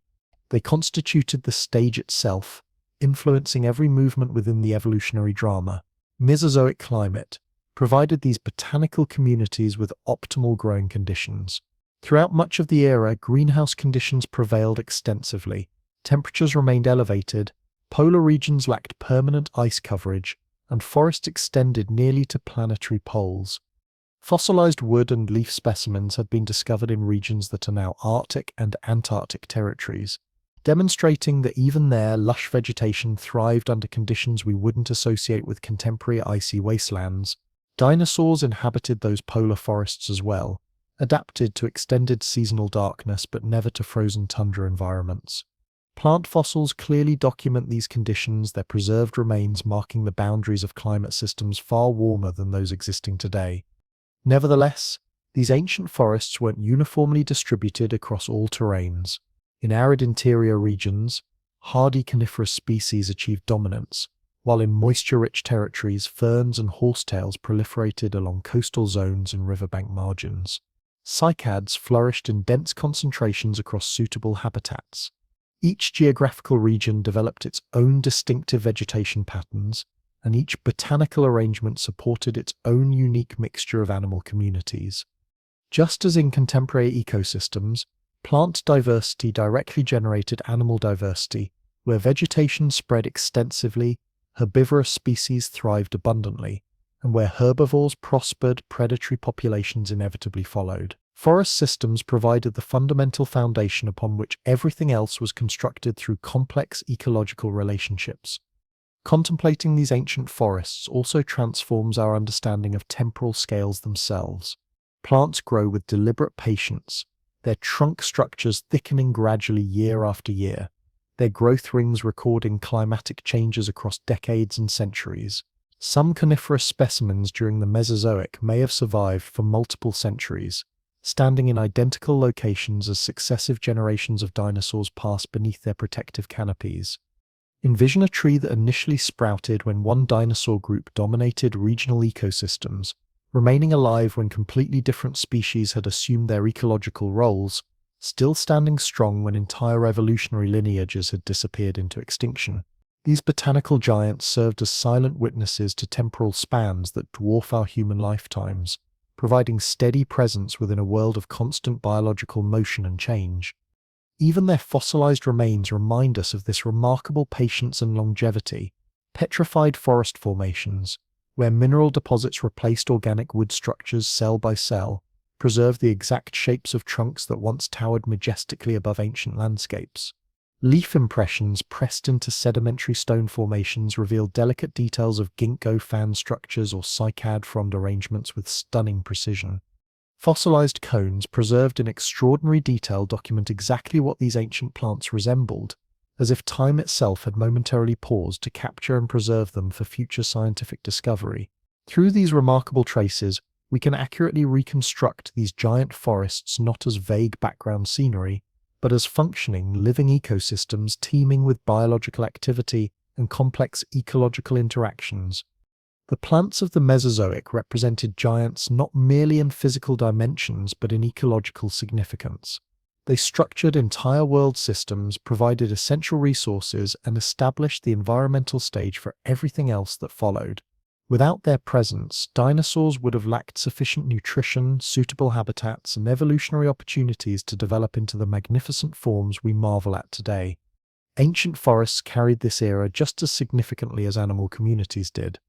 They constituted the stage itself, influencing every movement within the evolutionary drama. Mesozoic climate provided these botanical communities with optimal growing conditions. Throughout much of the era, greenhouse conditions prevailed extensively. Temperatures remained elevated, polar regions lacked permanent ice coverage, and forests extended nearly to planetary poles. Fossilized wood and leaf specimens have been discovered in regions that are now Arctic and Antarctic territories, demonstrating that even there, lush vegetation thrived under conditions we wouldn't associate with contemporary icy wastelands. Dinosaurs inhabited those polar forests as well, adapted to extended seasonal darkness but never to frozen tundra environments. Plant fossils clearly document these conditions, their preserved remains marking the boundaries of climate systems far warmer than those existing today. Nevertheless, these ancient forests weren't uniformly distributed across all terrains. In arid interior regions, hardy coniferous species achieved dominance, while in moisture-rich territories, ferns and horsetails proliferated along coastal zones and riverbank margins. Cycads flourished in dense concentrations across suitable habitats. Each geographical region developed its own distinctive vegetation patterns, and each botanical arrangement supported its own unique mixture of animal communities. Just as in contemporary ecosystems, plant diversity directly generated animal diversity, where vegetation spread extensively, herbivorous species thrived abundantly, and where herbivores prospered, predatory populations inevitably followed. Forest systems provided the fundamental foundation upon which everything else was constructed through complex ecological relationships. Contemplating these ancient forests also transforms our understanding of temporal scales themselves. Plants grow with deliberate patience, their trunk structures thickening gradually year after year, their growth rings recording climatic changes across decades and centuries. Some coniferous specimens during the Mesozoic may have survived for multiple centuries, standing in identical locations as successive generations of dinosaurs passed beneath their protective canopies. Envision a tree that initially sprouted when one dinosaur group dominated regional ecosystems, remaining alive when completely different species had assumed their ecological roles, still standing strong when entire evolutionary lineages had disappeared into extinction. These botanical giants served as silent witnesses to temporal spans that dwarf our human lifetimes, providing steady presence within a world of constant biological motion and change. Even their fossilized remains remind us of this remarkable patience and longevity. Petrified forest formations, where mineral deposits replaced organic wood structures cell by cell, preserve the exact shapes of trunks that once towered majestically above ancient landscapes. Leaf impressions pressed into sedimentary stone formations reveal delicate details of ginkgo fan structures or cycad frond arrangements with stunning precision. Fossilized cones preserved in extraordinary detail document exactly what these ancient plants resembled, as if time itself had momentarily paused to capture and preserve them for future scientific discovery. Through these remarkable traces, we can accurately reconstruct these giant forests not as vague background scenery, but as functioning, living ecosystems teeming with biological activity and complex ecological interactions. The plants of the Mesozoic represented giants not merely in physical dimensions but in ecological significance. They structured entire world systems, provided essential resources, and established the environmental stage for everything else that followed. Without their presence, dinosaurs would have lacked sufficient nutrition, suitable habitats, and evolutionary opportunities to develop into the magnificent forms we marvel at today. Ancient forests carried this era just as significantly as animal communities did,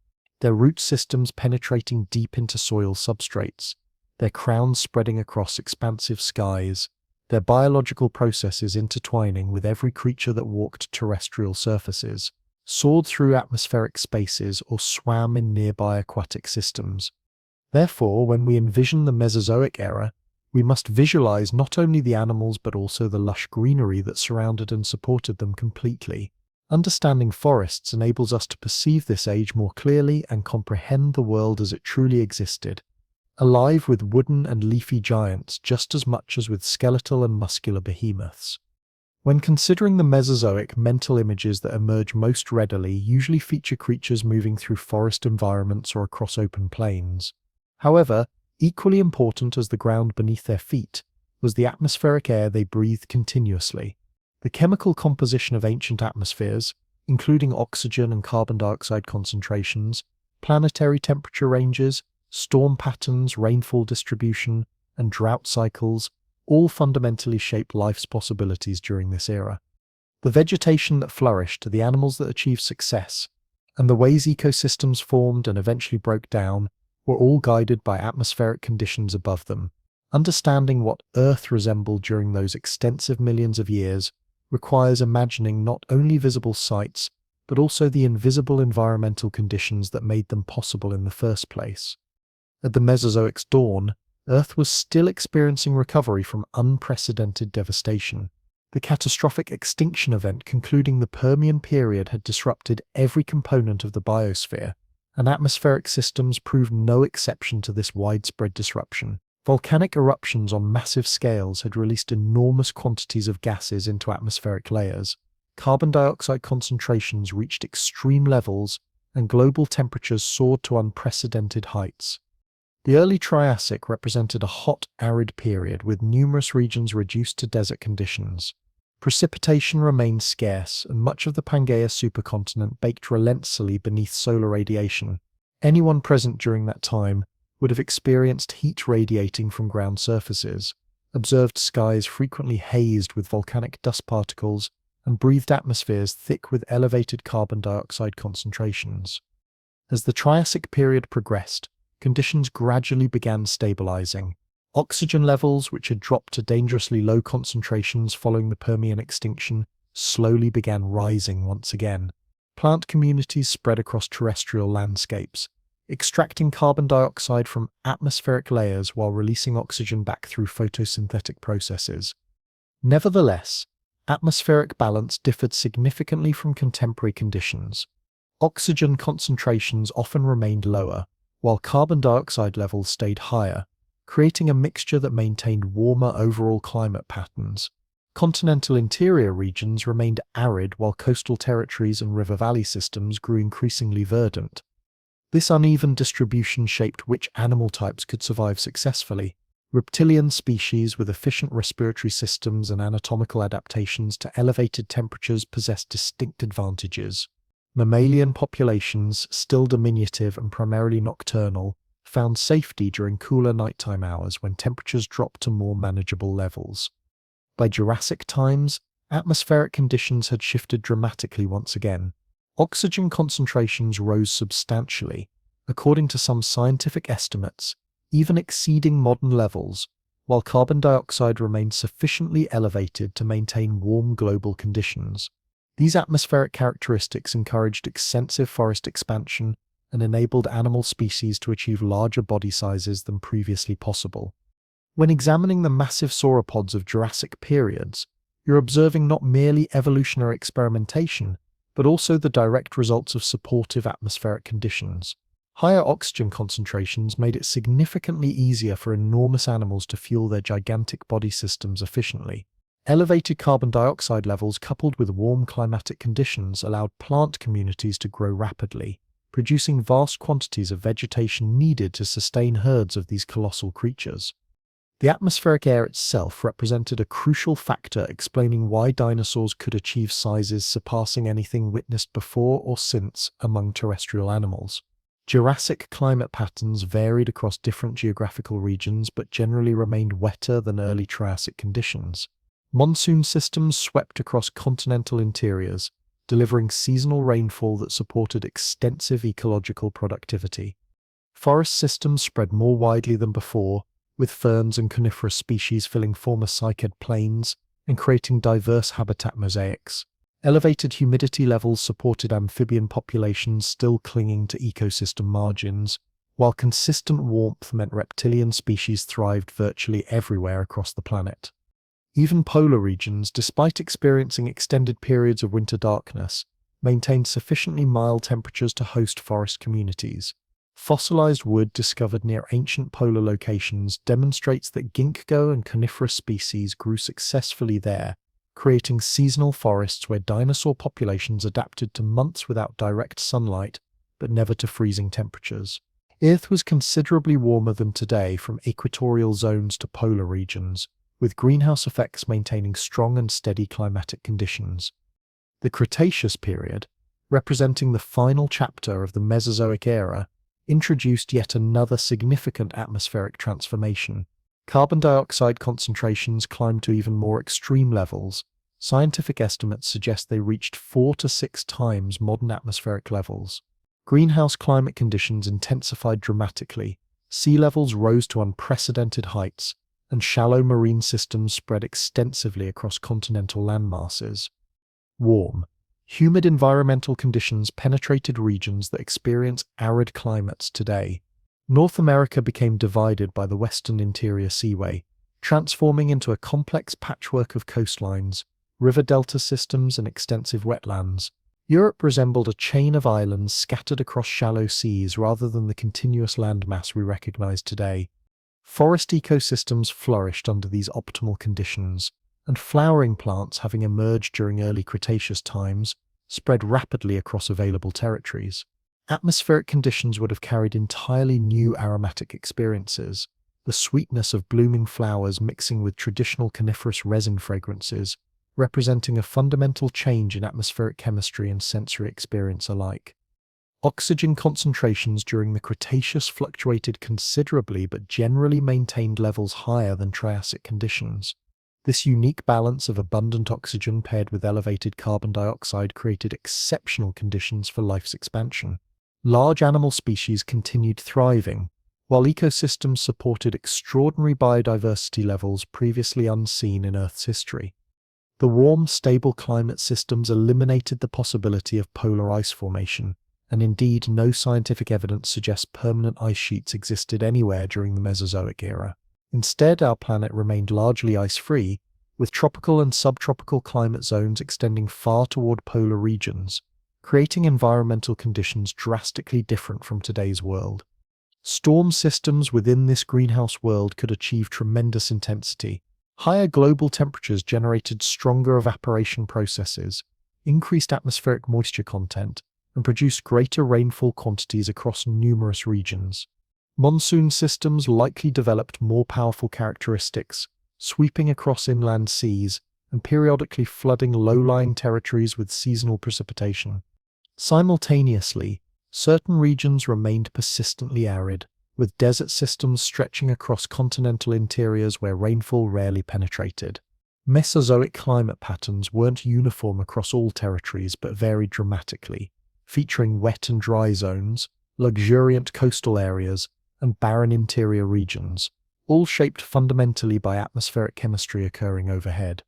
their root systems penetrating deep into soil substrates, their crowns spreading across expansive skies, their biological processes intertwining with every creature that walked terrestrial surfaces. soared through atmospheric spaces, or swam in nearby aquatic systems. Therefore, when we envision the Mesozoic era, we must visualize not only the animals but also the lush greenery that surrounded and supported them completely. Understanding forests enables us to perceive this age more clearly and comprehend the world as it truly existed, alive with wooden and leafy giants just as much as with skeletal and muscular behemoths. When considering the Mesozoic, mental images that emerge most readily usually feature creatures moving through forest environments or across open plains. However, equally important as the ground beneath their feet was the atmospheric air they breathed continuously. The chemical composition of ancient atmospheres, including oxygen and carbon dioxide concentrations, planetary temperature ranges, storm patterns, rainfall distribution, and drought cycles, all fundamentally shaped life's possibilities during this era. The vegetation that flourished, the animals that achieved success, and the ways ecosystems formed and eventually broke down were all guided by atmospheric conditions above them. Understanding what Earth resembled during those extensive millions of years requires imagining not only visible sights, but also the invisible environmental conditions that made them possible in the first place. At the Mesozoic's dawn, Earth was still experiencing recovery from unprecedented devastation. The catastrophic extinction event concluding the Permian period had disrupted every component of the biosphere, and atmospheric systems proved no exception to this widespread disruption. Volcanic eruptions on massive scales had released enormous quantities of gases into atmospheric layers. Carbon dioxide concentrations reached extreme levels, and global temperatures soared to unprecedented heights. The early Triassic represented a hot, arid period with numerous regions reduced to desert conditions. Precipitation remained scarce, and much of the Pangaea supercontinent baked relentlessly beneath solar radiation. Anyone present during that time would have experienced heat radiating from ground surfaces, observed skies frequently hazed with volcanic dust particles, and breathed atmospheres thick with elevated carbon dioxide concentrations. As the Triassic period progressed, conditions gradually began stabilizing. Oxygen levels, which had dropped to dangerously low concentrations following the Permian extinction, slowly began rising once again. Plant communities spread across terrestrial landscapes, extracting carbon dioxide from atmospheric layers while releasing oxygen back through photosynthetic processes. Nevertheless, atmospheric balance differed significantly from contemporary conditions. Oxygen concentrations often remained lower, while carbon dioxide levels stayed higher, creating a mixture that maintained warmer overall climate patterns. Continental interior regions remained arid while coastal territories and river valley systems grew increasingly verdant. This uneven distribution shaped which animal types could survive successfully. Reptilian species with efficient respiratory systems and anatomical adaptations to elevated temperatures possessed distinct advantages. Mammalian populations, still diminutive and primarily nocturnal, found safety during cooler nighttime hours when temperatures dropped to more manageable levels. By Jurassic times, atmospheric conditions had shifted dramatically once again. Oxygen concentrations rose substantially, according to some scientific estimates, even exceeding modern levels, while carbon dioxide remained sufficiently elevated to maintain warm global conditions. These atmospheric characteristics encouraged extensive forest expansion and enabled animal species to achieve larger body sizes than previously possible. When examining the massive sauropods of Jurassic periods, you're observing not merely evolutionary experimentation, but also the direct results of supportive atmospheric conditions. Higher oxygen concentrations made it significantly easier for enormous animals to fuel their gigantic body systems efficiently. Elevated carbon dioxide levels coupled with warm climatic conditions allowed plant communities to grow rapidly, producing vast quantities of vegetation needed to sustain herds of these colossal creatures. The atmospheric air itself represented a crucial factor explaining why dinosaurs could achieve sizes surpassing anything witnessed before or since among terrestrial animals. Jurassic climate patterns varied across different geographical regions but generally remained wetter than early Triassic conditions. Monsoon systems swept across continental interiors, delivering seasonal rainfall that supported extensive ecological productivity. Forest systems spread more widely than before, with ferns and coniferous species filling former cycad plains and creating diverse habitat mosaics. Elevated humidity levels supported amphibian populations still clinging to ecosystem margins, while consistent warmth meant reptilian species thrived virtually everywhere across the planet. Even polar regions, despite experiencing extended periods of winter darkness, maintained sufficiently mild temperatures to host forest communities. Fossilized wood discovered near ancient polar locations demonstrates that ginkgo and coniferous species grew successfully there, creating seasonal forests where dinosaur populations adapted to months without direct sunlight, but never to freezing temperatures. Earth was considerably warmer than today from equatorial zones to polar regions, with greenhouse effects maintaining strong and steady climatic conditions. The Cretaceous period, representing the final chapter of the Mesozoic era, introduced yet another significant atmospheric transformation. Carbon dioxide concentrations climbed to even more extreme levels. Scientific estimates suggest they reached 4 to 6 times modern atmospheric levels. Greenhouse climate conditions intensified dramatically, sea levels rose to unprecedented heights, and shallow marine systems spread extensively across continental landmasses. Warm, humid environmental conditions penetrated regions that experience arid climates today. North America became divided by the western interior seaway, transforming into a complex patchwork of coastlines, river delta systems, and extensive wetlands. Europe resembled a chain of islands scattered across shallow seas rather than the continuous landmass we recognize today. Forest ecosystems flourished under these optimal conditions, and flowering plants, having emerged during early Cretaceous times, spread rapidly across available territories. Atmospheric conditions would have carried entirely new aromatic experiences, the sweetness of blooming flowers mixing with traditional coniferous resin fragrances, representing a fundamental change in atmospheric chemistry and sensory experience alike. Oxygen concentrations during the Cretaceous fluctuated considerably but generally maintained levels higher than Triassic conditions. This unique balance of abundant oxygen paired with elevated carbon dioxide created exceptional conditions for life's expansion. Large animal species continued thriving, while ecosystems supported extraordinary biodiversity levels previously unseen in Earth's history. The warm, stable climate systems eliminated the possibility of polar ice formation, and indeed no scientific evidence suggests permanent ice sheets existed anywhere during the Mesozoic era. Instead, our planet remained largely ice-free, with tropical and subtropical climate zones extending far toward polar regions, creating environmental conditions drastically different from today's world. Storm systems within this greenhouse world could achieve tremendous intensity. Higher global temperatures generated stronger evaporation processes, increased atmospheric moisture content, and produced greater rainfall quantities across numerous regions. Monsoon systems likely developed more powerful characteristics, sweeping across inland seas and periodically flooding low-lying territories with seasonal precipitation. Simultaneously, certain regions remained persistently arid, with desert systems stretching across continental interiors where rainfall rarely penetrated. Mesozoic climate patterns weren't uniform across all territories but varied dramatically, featuring wet and dry zones, luxuriant coastal areas, and barren interior regions, all shaped fundamentally by atmospheric chemistry occurring overhead.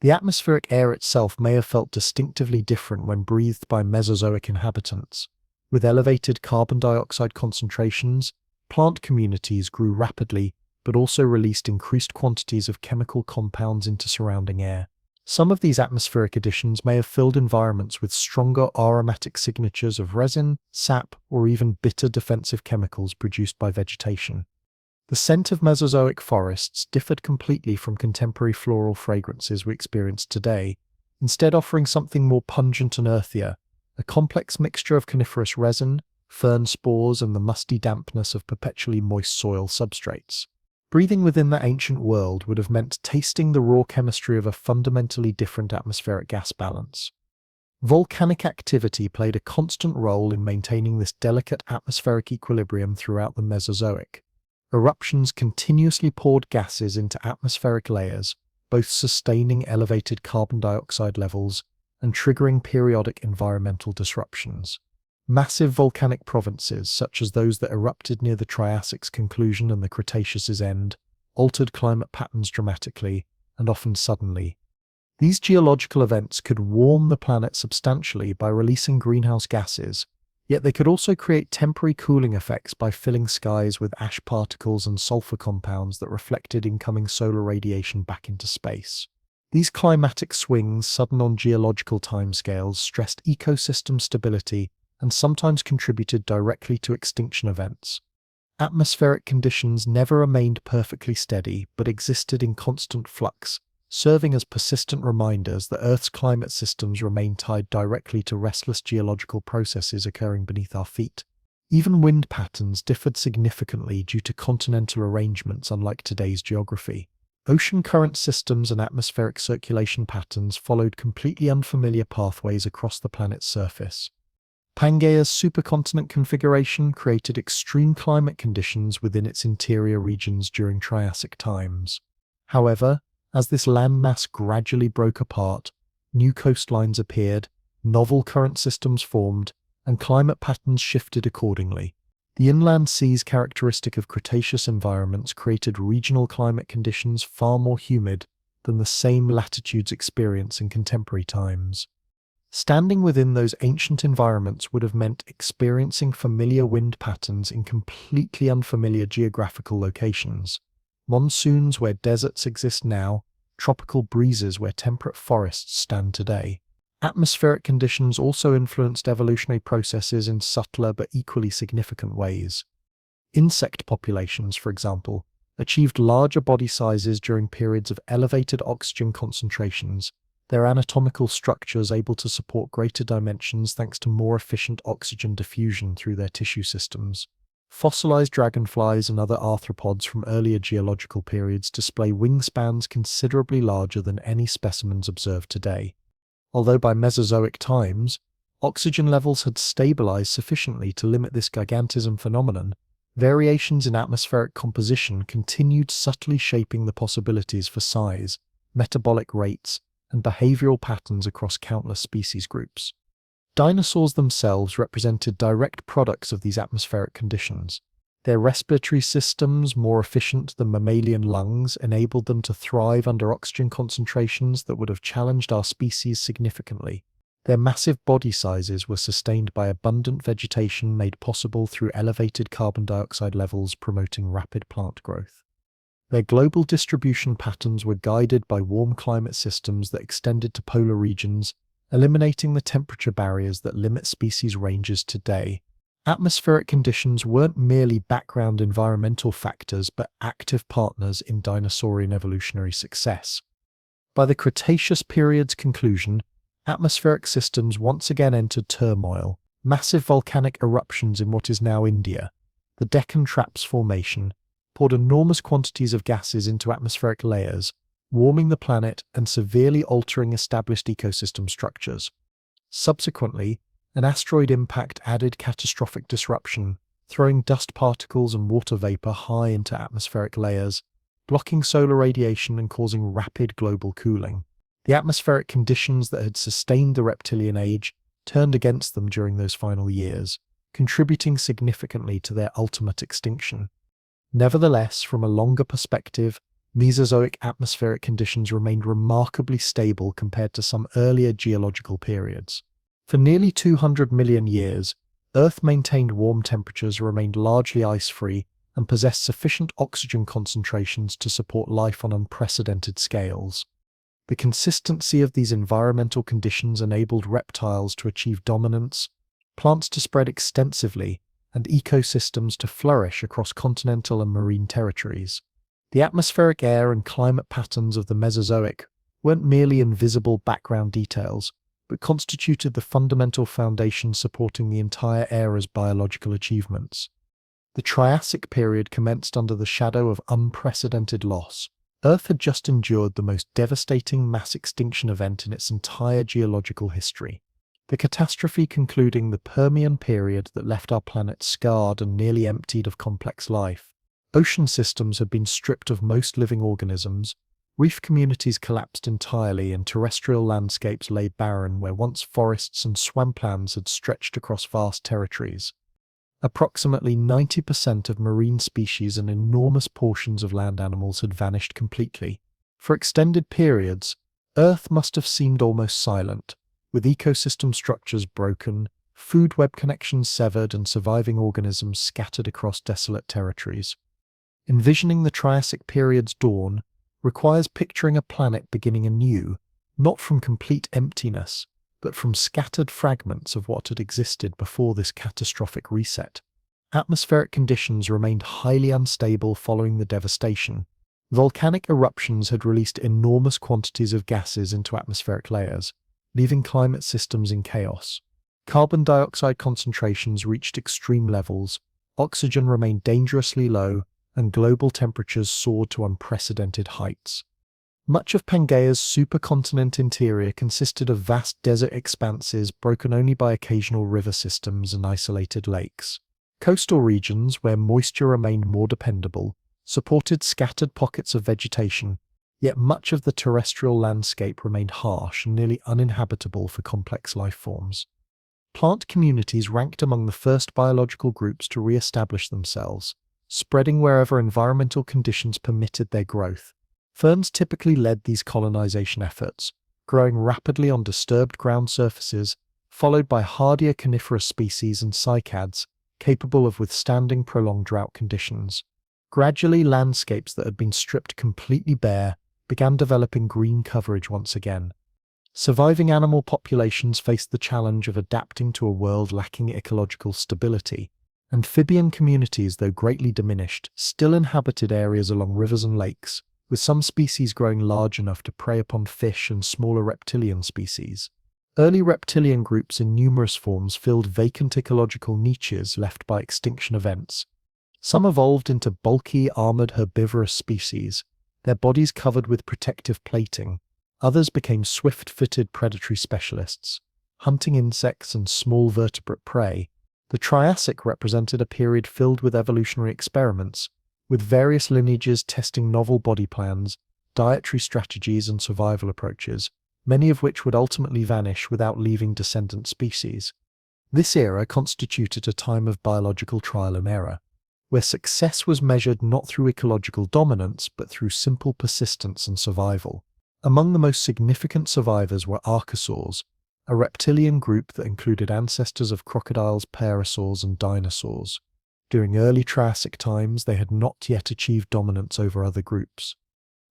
The atmospheric air itself may have felt distinctively different when breathed by Mesozoic inhabitants. With elevated carbon dioxide concentrations, plant communities grew rapidly but also released increased quantities of chemical compounds into surrounding air. Some of these atmospheric additions may have filled environments with stronger aromatic signatures of resin, sap, or even bitter defensive chemicals produced by vegetation. The scent of Mesozoic forests differed completely from contemporary floral fragrances we experience today, instead offering something more pungent and earthier, a complex mixture of coniferous resin, fern spores, and the musty dampness of perpetually moist soil substrates. Breathing within that ancient world would have meant tasting the raw chemistry of a fundamentally different atmospheric gas balance. Volcanic activity played a constant role in maintaining this delicate atmospheric equilibrium throughout the Mesozoic. Eruptions continuously poured gases into atmospheric layers, both sustaining elevated carbon dioxide levels and triggering periodic environmental disruptions. Massive volcanic provinces, such as those that erupted near the Triassic's conclusion and the Cretaceous's end, altered climate patterns dramatically and often suddenly. These geological events could warm the planet substantially by releasing greenhouse gases, yet they could also create temporary cooling effects by filling skies with ash particles and sulfur compounds that reflected incoming solar radiation back into space. These climatic swings, sudden on geological timescales, stressed ecosystem stability and sometimes contributed directly to extinction events. Atmospheric conditions never remained perfectly steady, but existed in constant flux, serving as persistent reminders that Earth's climate systems remain tied directly to restless geological processes occurring beneath our feet. Even wind patterns differed significantly due to continental arrangements unlike today's geography. Ocean current systems and atmospheric circulation patterns followed completely unfamiliar pathways across the planet's surface. Pangaea's supercontinent configuration created extreme climate conditions within its interior regions during Triassic times. However, as this landmass gradually broke apart, new coastlines appeared, novel current systems formed, and climate patterns shifted accordingly. The inland seas characteristic of Cretaceous environments created regional climate conditions far more humid than the same latitudes experience in contemporary times. Standing within those ancient environments would have meant experiencing familiar wind patterns in completely unfamiliar geographical locations. Monsoons where deserts exist now, tropical breezes where temperate forests stand today. Atmospheric conditions also influenced evolutionary processes in subtler but equally significant ways. Insect populations, for example, achieved larger body sizes during periods of elevated oxygen concentrations, their anatomical structures able to support greater dimensions thanks to more efficient oxygen diffusion through their tissue systems. Fossilized dragonflies and other arthropods from earlier geological periods display wingspans considerably larger than any specimens observed today. Although by Mesozoic times, oxygen levels had stabilized sufficiently to limit this gigantism phenomenon, variations in atmospheric composition continued subtly shaping the possibilities for size, metabolic rates, and behavioral patterns across countless species groups. Dinosaurs themselves represented direct products of these atmospheric conditions. Their respiratory systems, more efficient than mammalian lungs, enabled them to thrive under oxygen concentrations that would have challenged our species significantly. Their massive body sizes were sustained by abundant vegetation made possible through elevated carbon dioxide levels promoting rapid plant growth. Their global distribution patterns were guided by warm climate systems that extended to polar regions, eliminating the temperature barriers that limit species ranges today. Atmospheric conditions weren't merely background environmental factors but active partners in dinosaurian evolutionary success. By the Cretaceous period's conclusion, atmospheric systems once again entered turmoil. Massive volcanic eruptions in what is now India, the Deccan Traps Formation, poured enormous quantities of gases into atmospheric layers, warming the planet and severely altering established ecosystem structures. Subsequently, an asteroid impact added catastrophic disruption, throwing dust particles and water vapor high into atmospheric layers, blocking solar radiation and causing rapid global cooling. The atmospheric conditions that had sustained the reptilian age turned against them during those final years, contributing significantly to their ultimate extinction. Nevertheless, from a longer perspective, Mesozoic atmospheric conditions remained remarkably stable compared to some earlier geological periods. For nearly 200 million years, Earth maintained warm temperatures, remained largely ice-free, and possessed sufficient oxygen concentrations to support life on unprecedented scales. The consistency of these environmental conditions enabled reptiles to achieve dominance, plants to spread extensively, and ecosystems to flourish across continental and marine territories. The atmospheric air and climate patterns of the Mesozoic weren't merely invisible background details, but constituted the fundamental foundation supporting the entire era's biological achievements. The Triassic period commenced under the shadow of unprecedented loss. Earth had just endured the most devastating mass extinction event in its entire geological history. The catastrophe concluding the Permian period that left our planet scarred and nearly emptied of complex life. Ocean systems had been stripped of most living organisms, reef communities collapsed entirely, and terrestrial landscapes lay barren where once forests and swamplands had stretched across vast territories. Approximately 90% of marine species and enormous portions of land animals had vanished completely. For extended periods, Earth must have seemed almost silent, with ecosystem structures broken, food web connections severed, and surviving organisms scattered across desolate territories. Envisioning the Triassic period's dawn requires picturing a planet beginning anew, not from complete emptiness, but from scattered fragments of what had existed before this catastrophic reset. Atmospheric conditions remained highly unstable following the devastation. Volcanic eruptions had released enormous quantities of gases into atmospheric layers, leaving climate systems in chaos. Carbon dioxide concentrations reached extreme levels, oxygen remained dangerously low, and global temperatures soared to unprecedented heights. Much of Pangaea's supercontinent interior consisted of vast desert expanses broken only by occasional river systems and isolated lakes. Coastal regions, where moisture remained more dependable, supported scattered pockets of vegetation, yet much of the terrestrial landscape remained harsh and nearly uninhabitable for complex life forms. Plant communities ranked among the first biological groups to re-establish themselves, spreading wherever environmental conditions permitted their growth. Ferns typically led these colonization efforts, growing rapidly on disturbed ground surfaces, followed by hardier coniferous species and cycads capable of withstanding prolonged drought conditions. Gradually, landscapes that had been stripped completely bare began developing green coverage once again. Surviving animal populations faced the challenge of adapting to a world lacking ecological stability. Amphibian communities, though greatly diminished, still inhabited areas along rivers and lakes, with some species growing large enough to prey upon fish and smaller reptilian species. Early reptilian groups in numerous forms filled vacant ecological niches left by extinction events. Some evolved into bulky, armored herbivorous species, their bodies covered with protective plating. Others became swift-footed predatory specialists, hunting insects and small vertebrate prey. The Triassic represented a period filled with evolutionary experiments, with various lineages testing novel body plans, dietary strategies, and survival approaches, many of which would ultimately vanish without leaving descendant species. This era constituted a time of biological trial and error, where success was measured not through ecological dominance but through simple persistence and survival. Among the most significant survivors were archosaurs, a reptilian group that included ancestors of crocodiles, parasaurs, and dinosaurs. During early Triassic times, they had not yet achieved dominance over other groups.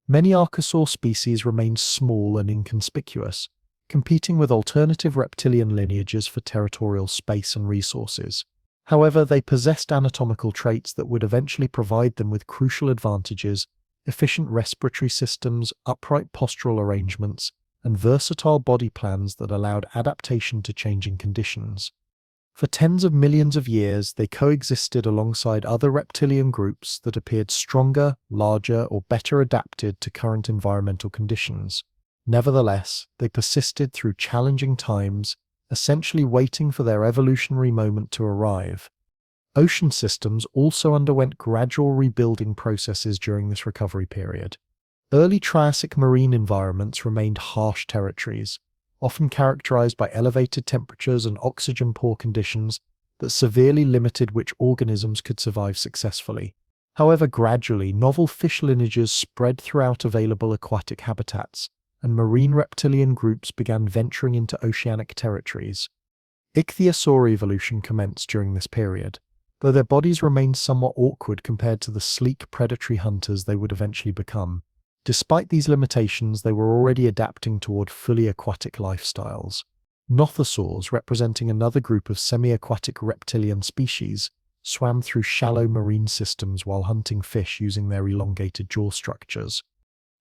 Many archosaur species remained small and inconspicuous, competing with alternative reptilian lineages for territorial space and resources. However, they possessed anatomical traits that would eventually provide them with crucial advantages: efficient respiratory systems, upright postural arrangements, and versatile body plans that allowed adaptation to changing conditions. For tens of millions of years, they coexisted alongside other reptilian groups that appeared stronger, larger, or better adapted to current environmental conditions. Nevertheless, they persisted through challenging times, essentially waiting for their evolutionary moment to arrive. Ocean systems also underwent gradual rebuilding processes during this recovery period. Early Triassic marine environments remained harsh territories, often characterized by elevated temperatures and oxygen-poor conditions that severely limited which organisms could survive successfully. However, gradually, novel fish lineages spread throughout available aquatic habitats, and marine reptilian groups began venturing into oceanic territories. Ichthyosaur evolution commenced during this period, though their bodies remained somewhat awkward compared to the sleek predatory hunters they would eventually become. Despite these limitations, they were already adapting toward fully aquatic lifestyles. Nothosaurs, representing another group of semi-aquatic reptilian species, swam through shallow marine systems while hunting fish using their elongated jaw structures.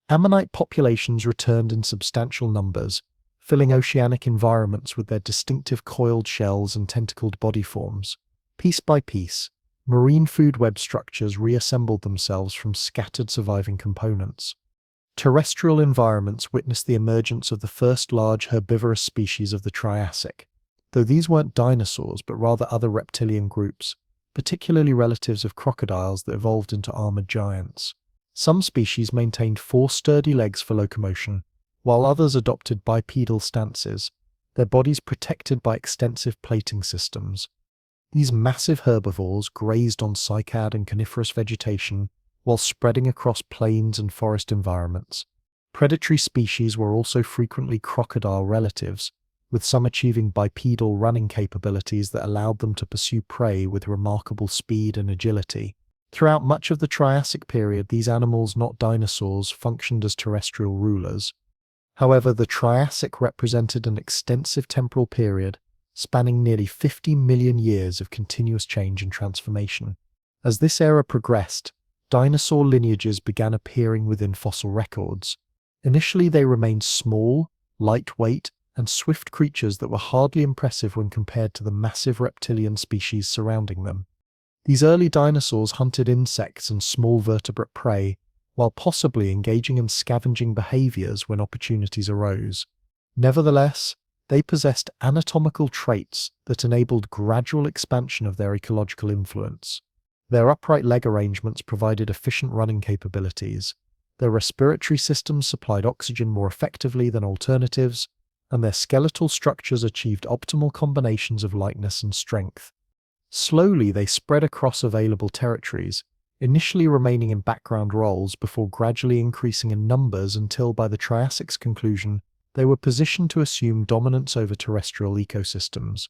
Ammonite populations returned in substantial numbers, filling oceanic environments with their distinctive coiled shells and tentacled body forms. Piece by piece, marine food web structures reassembled themselves from scattered surviving components. Terrestrial environments witnessed the emergence of the first large herbivorous species of the Triassic, though these weren't dinosaurs but rather other reptilian groups, particularly relatives of crocodiles that evolved into armored giants. Some species maintained 4 sturdy legs for locomotion, while others adopted bipedal stances, their bodies protected by extensive plating systems. These massive herbivores grazed on cycad and coniferous vegetation while spreading across plains and forest environments. Predatory species were also frequently crocodile relatives, with some achieving bipedal running capabilities that allowed them to pursue prey with remarkable speed and agility. Throughout much of the Triassic period, these animals, not dinosaurs, functioned as terrestrial rulers. However, the Triassic represented an extensive temporal period, spanning nearly 50 million years of continuous change and transformation. As this era progressed, dinosaur lineages began appearing within fossil records. Initially, they remained small, lightweight, and swift creatures that were hardly impressive when compared to the massive reptilian species surrounding them. These early dinosaurs hunted insects and small vertebrate prey, while possibly engaging in scavenging behaviors when opportunities arose. Nevertheless, they possessed anatomical traits that enabled gradual expansion of their ecological influence. Their upright leg arrangements provided efficient running capabilities, their respiratory systems supplied oxygen more effectively than alternatives, and their skeletal structures achieved optimal combinations of lightness and strength. Slowly, they spread across available territories, initially remaining in background roles before gradually increasing in numbers until, by the Triassic's conclusion, they were positioned to assume dominance over terrestrial ecosystems.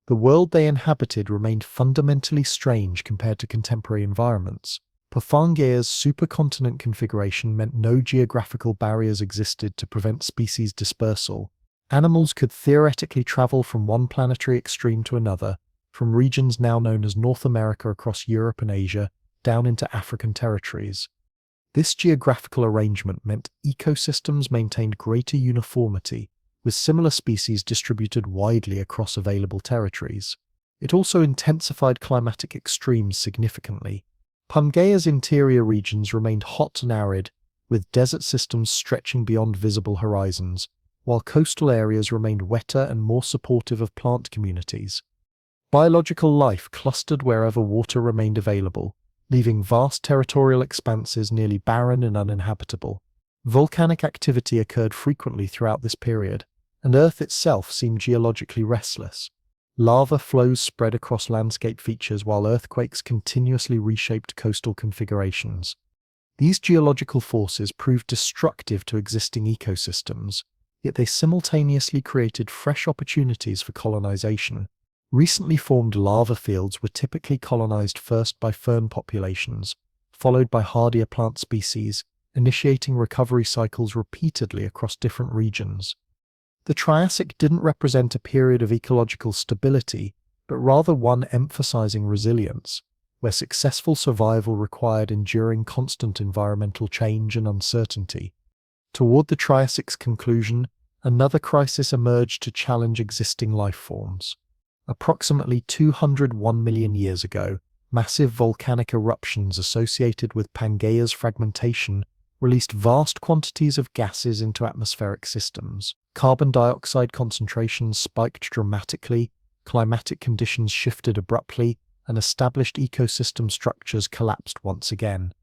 The world they inhabited remained fundamentally strange compared to contemporary environments. Pangaea's supercontinent configuration meant no geographical barriers existed to prevent species dispersal. Animals could theoretically travel from one planetary extreme to another, from regions now known as North America across Europe and Asia, down into African territories. This geographical arrangement meant ecosystems maintained greater uniformity, with similar species distributed widely across available territories. It also intensified climatic extremes significantly. Pangaea's interior regions remained hot and arid, with desert systems stretching beyond visible horizons, while coastal areas remained wetter and more supportive of plant communities. Biological life clustered wherever water remained available, leaving vast territorial expanses nearly barren and uninhabitable. Volcanic activity occurred frequently throughout this period, and Earth itself seemed geologically restless. Lava flows spread across landscape features while earthquakes continuously reshaped coastal configurations. These geological forces proved destructive to existing ecosystems, yet they simultaneously created fresh opportunities for colonization. Recently formed lava fields were typically colonized first by fern populations, followed by hardier plant species, initiating recovery cycles repeatedly across different regions. The Triassic didn't represent a period of ecological stability, but rather one emphasizing resilience, where successful survival required enduring constant environmental change and uncertainty. Toward the Triassic's conclusion, another crisis emerged to challenge existing life forms. Approximately 201 million years ago, massive volcanic eruptions associated with Pangaea's fragmentation released vast quantities of gases into atmospheric systems. Carbon dioxide concentrations spiked dramatically, climatic conditions shifted abruptly, and established ecosystem structures collapsed once again.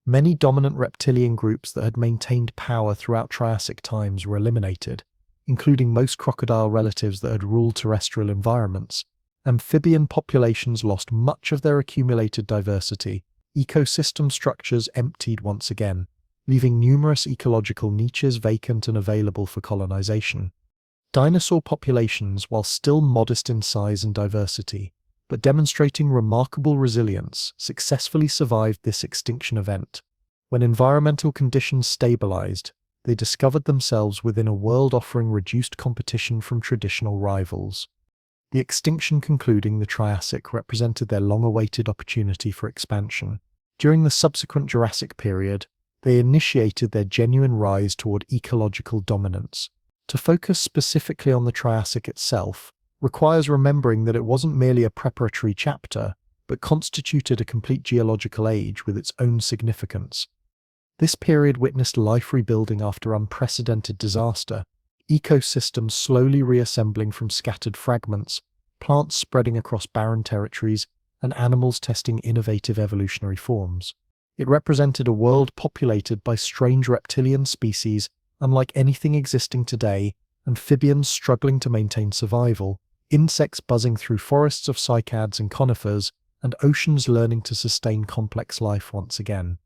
Many dominant reptilian groups that had maintained power throughout Triassic times were eliminated, including most crocodile relatives that had ruled terrestrial environments. Amphibian populations lost much of their accumulated diversity. Ecosystem structures emptied once again, leaving numerous ecological niches vacant and available for colonization. Dinosaur populations, while still modest in size and diversity, but demonstrating remarkable resilience, successfully survived this extinction event. When environmental conditions stabilized, they discovered themselves within a world offering reduced competition from traditional rivals. The extinction concluding the Triassic represented their long-awaited opportunity for expansion. During the subsequent Jurassic period, they initiated their genuine rise toward ecological dominance. To focus specifically on the Triassic itself requires remembering that it wasn't merely a preparatory chapter, but constituted a complete geological age with its own significance. This period witnessed life rebuilding after unprecedented disaster, ecosystems slowly reassembling from scattered fragments, plants spreading across barren territories, and animals testing innovative evolutionary forms. It represented a world populated by strange reptilian species unlike anything existing today, amphibians struggling to maintain survival, insects buzzing through forests of cycads and conifers, and oceans learning to sustain complex life once again.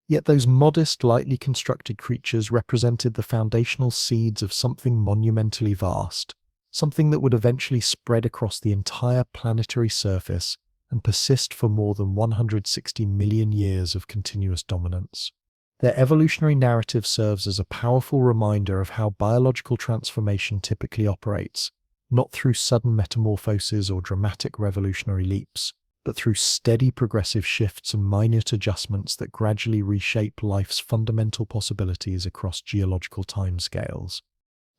Yet those modest, lightly constructed creatures represented the foundational seeds of something monumentally vast, something that would eventually spread across the entire planetary surface and persist for more than 160 million years of continuous dominance. Their evolutionary narrative serves as a powerful reminder of how biological transformation typically operates, not through sudden metamorphoses or dramatic revolutionary leaps, but through steady progressive shifts and minute adjustments that gradually reshape life's fundamental possibilities across geological timescales.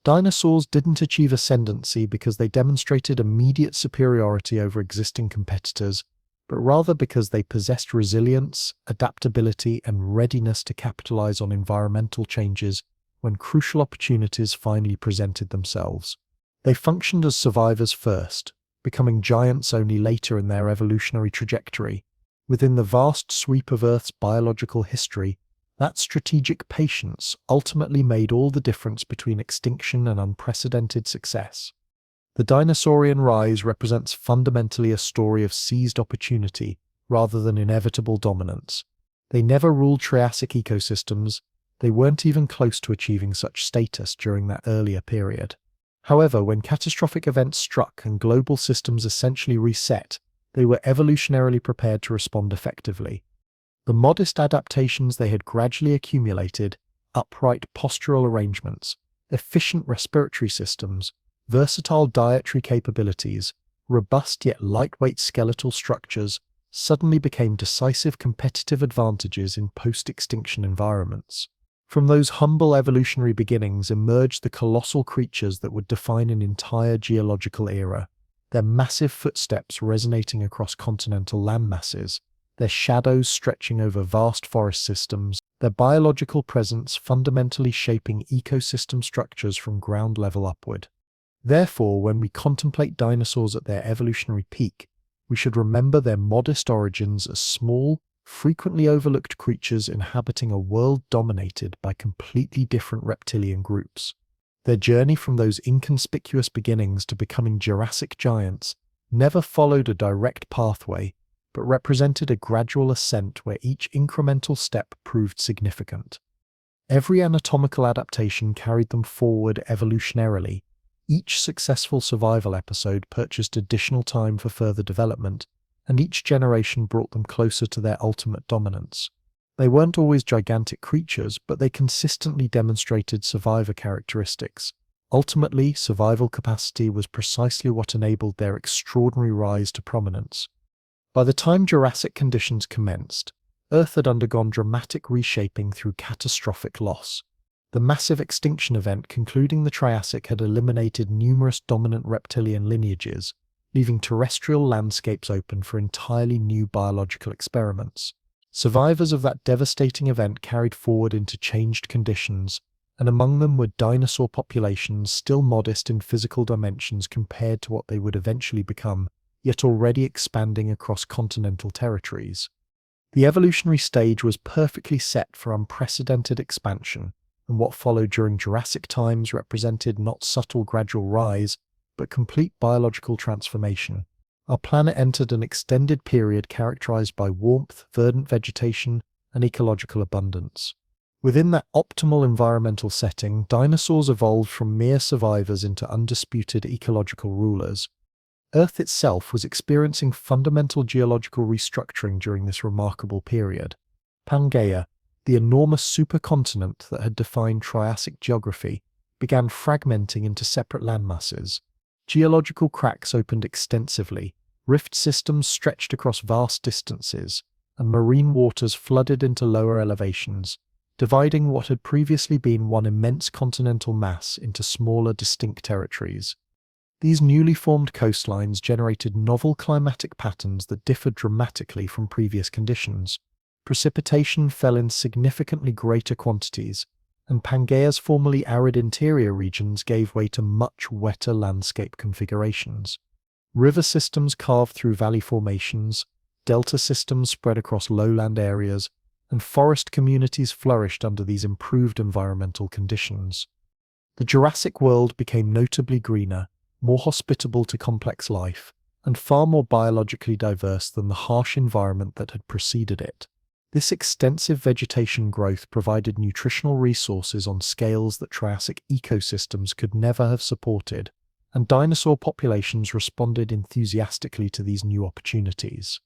Dinosaurs didn't achieve ascendancy because they demonstrated immediate superiority over existing competitors, but rather because they possessed resilience, adaptability, and readiness to capitalize on environmental changes when crucial opportunities finally presented themselves. They functioned as survivors first, becoming giants only later in their evolutionary trajectory. Within the vast sweep of Earth's biological history, that strategic patience ultimately made all the difference between extinction and unprecedented success. The dinosaurian rise represents fundamentally a story of seized opportunity rather than inevitable dominance. They never ruled Triassic ecosystems. They weren't even close to achieving such status during that earlier period. However, when catastrophic events struck and global systems essentially reset, they were evolutionarily prepared to respond effectively. The modest adaptations they had gradually accumulated, upright postural arrangements, efficient respiratory systems, versatile dietary capabilities, robust yet lightweight skeletal structures, suddenly became decisive competitive advantages in post-extinction environments. From those humble evolutionary beginnings emerged the colossal creatures that would define an entire geological era, their massive footsteps resonating across continental landmasses, their shadows stretching over vast forest systems, their biological presence fundamentally shaping ecosystem structures from ground level upward. Therefore, when we contemplate dinosaurs at their evolutionary peak, we should remember their modest origins as small, frequently overlooked creatures inhabiting a world dominated by completely different reptilian groups. Their journey from those inconspicuous beginnings to becoming Jurassic giants never followed a direct pathway, but represented a gradual ascent where each incremental step proved significant. Every anatomical adaptation carried them forward evolutionarily. Each successful survival episode purchased additional time for further development, and each generation brought them closer to their ultimate dominance. They weren't always gigantic creatures, but they consistently demonstrated survivor characteristics. Ultimately, survival capacity was precisely what enabled their extraordinary rise to prominence. By the time Jurassic conditions commenced, Earth had undergone dramatic reshaping through catastrophic loss. The massive extinction event concluding the Triassic had eliminated numerous dominant reptilian lineages, leaving terrestrial landscapes open for entirely new biological experiments. Survivors of that devastating event carried forward into changed conditions, and among them were dinosaur populations still modest in physical dimensions compared to what they would eventually become, yet already expanding across continental territories. The evolutionary stage was perfectly set for unprecedented expansion, and what followed during Jurassic times represented not subtle gradual rise, but complete biological transformation. Our planet entered an extended period characterized by warmth, verdant vegetation, and ecological abundance. Within that optimal environmental setting, dinosaurs evolved from mere survivors into undisputed ecological rulers. Earth itself was experiencing fundamental geological restructuring during this remarkable period. Pangaea, the enormous supercontinent that had defined Triassic geography, began fragmenting into separate landmasses. Geological cracks opened extensively, rift systems stretched across vast distances, and marine waters flooded into lower elevations, dividing what had previously been one immense continental mass into smaller, distinct territories. These newly formed coastlines generated novel climatic patterns that differed dramatically from previous conditions. Precipitation fell in significantly greater quantities, and Pangaea's formerly arid interior regions gave way to much wetter landscape configurations. River systems carved through valley formations, delta systems spread across lowland areas, and forest communities flourished under these improved environmental conditions. The Jurassic world became notably greener, more hospitable to complex life, and far more biologically diverse than the harsh environment that had preceded it. This extensive vegetation growth provided nutritional resources on scales that Triassic ecosystems could never have supported, and dinosaur populations responded enthusiastically to these new opportunities.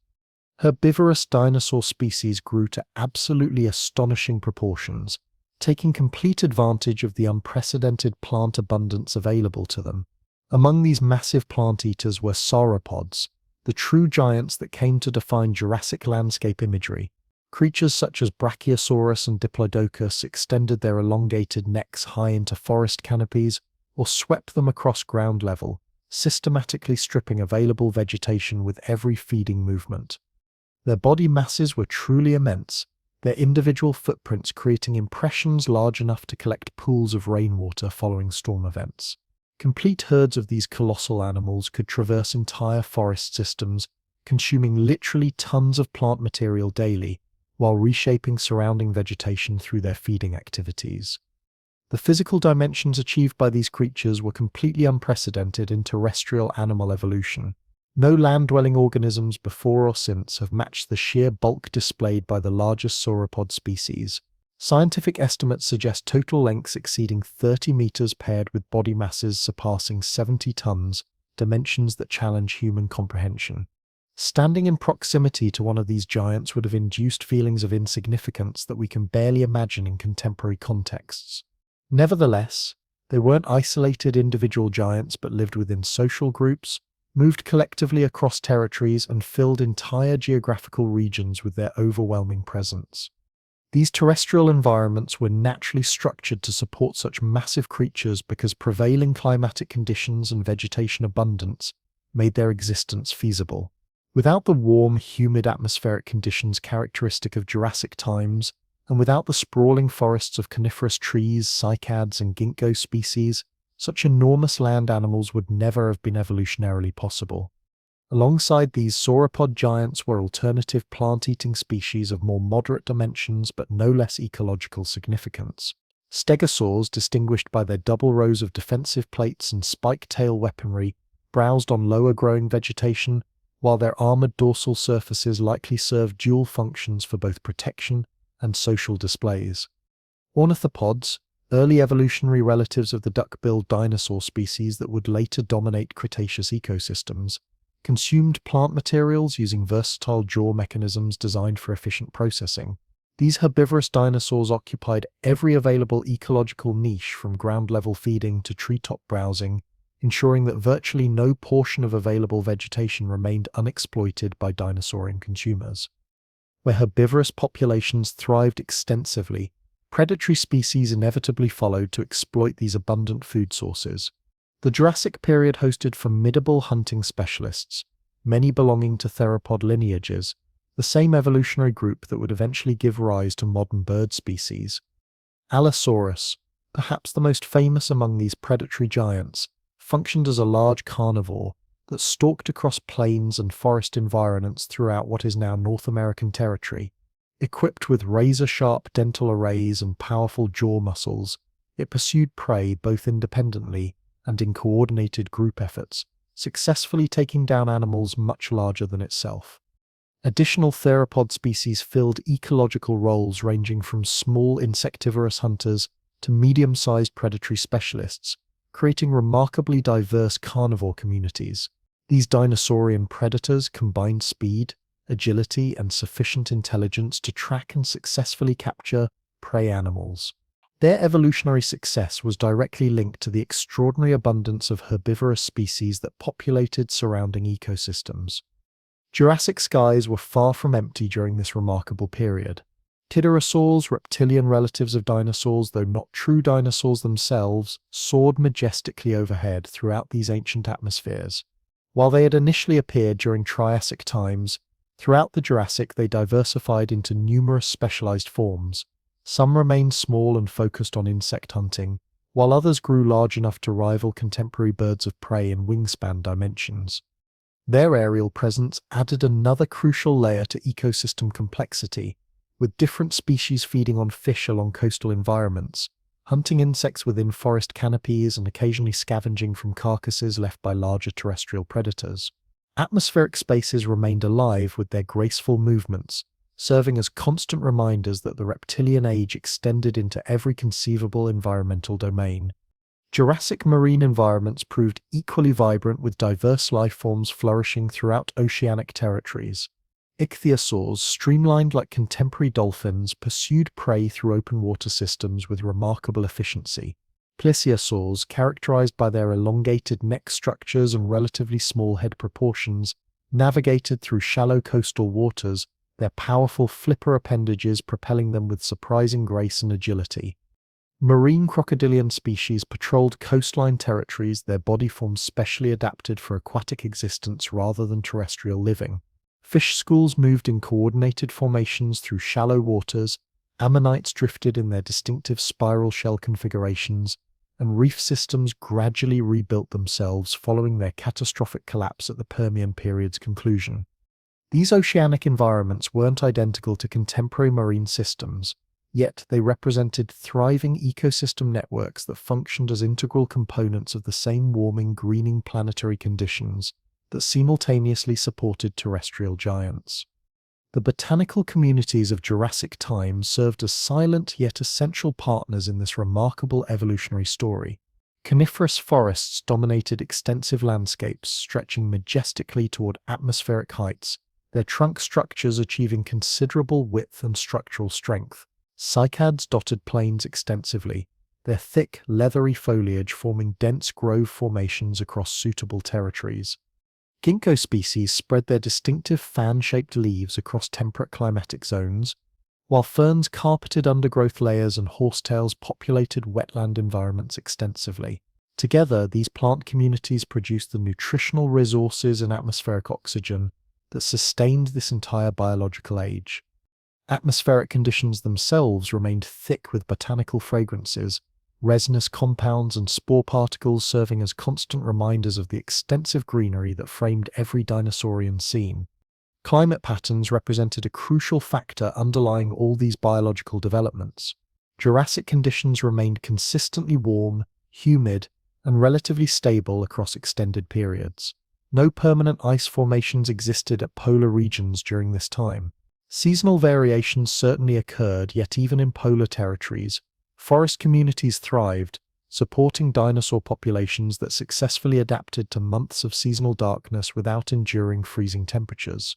Herbivorous dinosaur species grew to absolutely astonishing proportions, taking complete advantage of the unprecedented plant abundance available to them. Among these massive plant eaters were sauropods, the true giants that came to define Jurassic landscape imagery. Creatures such as Brachiosaurus and Diplodocus extended their elongated necks high into forest canopies or swept them across ground level, systematically stripping available vegetation with every feeding movement. Their body masses were truly immense, their individual footprints creating impressions large enough to collect pools of rainwater following storm events. Complete herds of these colossal animals could traverse entire forest systems, consuming literally tons of plant material daily, while reshaping surrounding vegetation through their feeding activities. The physical dimensions achieved by these creatures were completely unprecedented in terrestrial animal evolution. No land-dwelling organisms before or since have matched the sheer bulk displayed by the largest sauropod species. Scientific estimates suggest total lengths exceeding 30 meters paired with body masses surpassing 70 tons, dimensions that challenge human comprehension. Standing in proximity to one of these giants would have induced feelings of insignificance that we can barely imagine in contemporary contexts. Nevertheless, they weren't isolated individual giants but lived within social groups, moved collectively across territories, and filled entire geographical regions with their overwhelming presence. These terrestrial environments were naturally structured to support such massive creatures because prevailing climatic conditions and vegetation abundance made their existence feasible. Without the warm, humid atmospheric conditions characteristic of Jurassic times, and without the sprawling forests of coniferous trees, cycads, and ginkgo species, such enormous land animals would never have been evolutionarily possible. Alongside these sauropod giants were alternative plant-eating species of more moderate dimensions but no less ecological significance. Stegosaurs, distinguished by their double rows of defensive plates and spike-tail weaponry, browsed on lower-growing vegetation, while their armored dorsal surfaces likely served dual functions for both protection and social displays. Ornithopods, early evolutionary relatives of the duck-billed dinosaur species that would later dominate Cretaceous ecosystems, consumed plant materials using versatile jaw mechanisms designed for efficient processing. These herbivorous dinosaurs occupied every available ecological niche from ground-level feeding to treetop browsing, ensuring that virtually no portion of available vegetation remained unexploited by dinosaurian consumers. Where herbivorous populations thrived extensively, predatory species inevitably followed to exploit these abundant food sources. The Jurassic period hosted formidable hunting specialists, many belonging to theropod lineages, the same evolutionary group that would eventually give rise to modern bird species. Allosaurus, perhaps the most famous among these predatory giants, functioned as a large carnivore that stalked across plains and forest environments throughout what is now North American territory. Equipped with razor-sharp dental arrays and powerful jaw muscles, it pursued prey both independently and in coordinated group efforts, successfully taking down animals much larger than itself. Additional theropod species filled ecological roles ranging from small insectivorous hunters to medium-sized predatory specialists, creating remarkably diverse carnivore communities. These dinosaurian predators combined speed, agility, and sufficient intelligence to track and successfully capture prey animals. Their evolutionary success was directly linked to the extraordinary abundance of herbivorous species that populated surrounding ecosystems. Jurassic skies were far from empty during this remarkable period. Pterosaurs, reptilian relatives of dinosaurs though not true dinosaurs themselves, soared majestically overhead throughout these ancient atmospheres. While they had initially appeared during Triassic times, throughout the Jurassic they diversified into numerous specialized forms. Some remained small and focused on insect hunting, while others grew large enough to rival contemporary birds of prey in wingspan dimensions. Their aerial presence added another crucial layer to ecosystem complexity, with different species feeding on fish along coastal environments, hunting insects within forest canopies, and occasionally scavenging from carcasses left by larger terrestrial predators. Atmospheric spaces remained alive with their graceful movements, serving as constant reminders that the reptilian age extended into every conceivable environmental domain. Jurassic marine environments proved equally vibrant, with diverse life forms flourishing throughout oceanic territories. Ichthyosaurs, streamlined like contemporary dolphins, pursued prey through open water systems with remarkable efficiency. Plesiosaurs, characterized by their elongated neck structures and relatively small head proportions, navigated through shallow coastal waters, their powerful flipper appendages propelling them with surprising grace and agility. Marine crocodilian species patrolled coastline territories, their body forms specially adapted for aquatic existence rather than terrestrial living. Fish schools moved in coordinated formations through shallow waters, ammonites drifted in their distinctive spiral shell configurations, and reef systems gradually rebuilt themselves following their catastrophic collapse at the Permian period's conclusion. These oceanic environments weren't identical to contemporary marine systems, yet they represented thriving ecosystem networks that functioned as integral components of the same warming, greening planetary conditions that simultaneously supported terrestrial giants. The botanical communities of Jurassic time served as silent yet essential partners in this remarkable evolutionary story. Coniferous forests dominated extensive landscapes, stretching majestically toward atmospheric heights, their trunk structures achieving considerable width and structural strength. Cycads dotted plains extensively, their thick, leathery foliage forming dense grove formations across suitable territories. Ginkgo species spread their distinctive fan-shaped leaves across temperate climatic zones, while ferns carpeted undergrowth layers and horsetails populated wetland environments extensively. Together, these plant communities produced the nutritional resources and atmospheric oxygen that sustained this entire biological age. Atmospheric conditions themselves remained thick with botanical fragrances, resinous compounds and spore particles serving as constant reminders of the extensive greenery that framed every dinosaurian scene. Climate patterns represented a crucial factor underlying all these biological developments. Jurassic conditions remained consistently warm, humid, and relatively stable across extended periods. No permanent ice formations existed at polar regions during this time. Seasonal variations certainly occurred, yet even in polar territories, forest communities thrived, supporting dinosaur populations that successfully adapted to months of seasonal darkness without enduring freezing temperatures.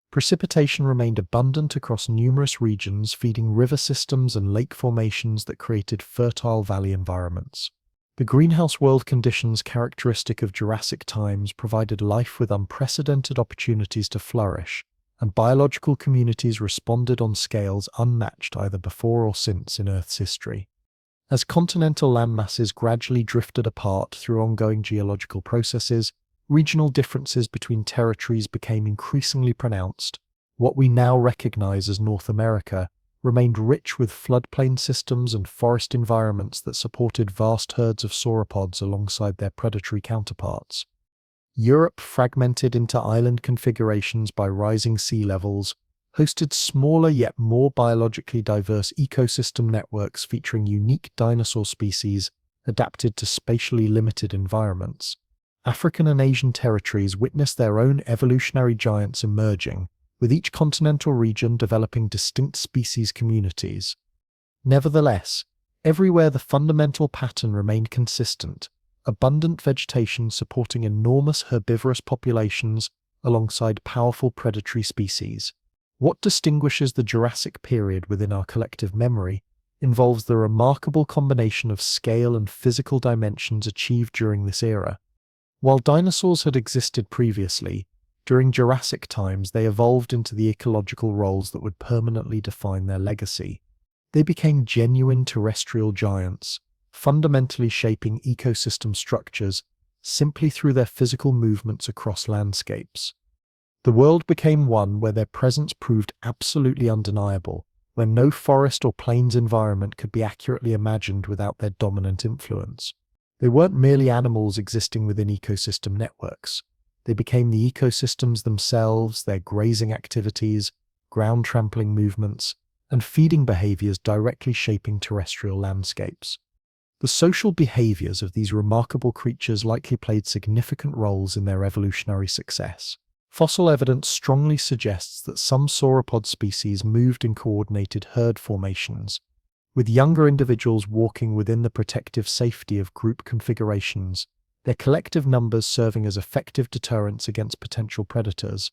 Precipitation remained abundant across numerous regions, feeding river systems and lake formations that created fertile valley environments. The greenhouse world conditions characteristic of Jurassic times provided life with unprecedented opportunities to flourish, and biological communities responded on scales unmatched either before or since in Earth's history. As continental landmasses gradually drifted apart through ongoing geological processes, regional differences between territories became increasingly pronounced. What we now recognize as North America remained rich with floodplain systems and forest environments that supported vast herds of sauropods alongside their predatory counterparts. Europe, fragmented into island configurations by rising sea levels, hosted smaller yet more biologically diverse ecosystem networks featuring unique dinosaur species adapted to spatially limited environments. African and Asian territories witnessed their own evolutionary giants emerging, with each continental region developing distinct species communities. Nevertheless, everywhere the fundamental pattern remained consistent: abundant vegetation supporting enormous herbivorous populations alongside powerful predatory species. What distinguishes the Jurassic period within our collective memory involves the remarkable combination of scale and physical dimensions achieved during this era. While dinosaurs had existed previously, during Jurassic times they evolved into the ecological roles that would permanently define their legacy. They became genuine terrestrial giants, fundamentally shaping ecosystem structures simply through their physical movements across landscapes. The world became one where their presence proved absolutely undeniable, where no forest or plains environment could be accurately imagined without their dominant influence. They weren't merely animals existing within ecosystem networks. They became the ecosystems themselves, their grazing activities, ground trampling movements, and feeding behaviors directly shaping terrestrial landscapes. The social behaviors of these remarkable creatures likely played significant roles in their evolutionary success. Fossil evidence strongly suggests that some sauropod species moved in coordinated herd formations, with younger individuals walking within the protective safety of group configurations, their collective numbers serving as effective deterrents against potential predators.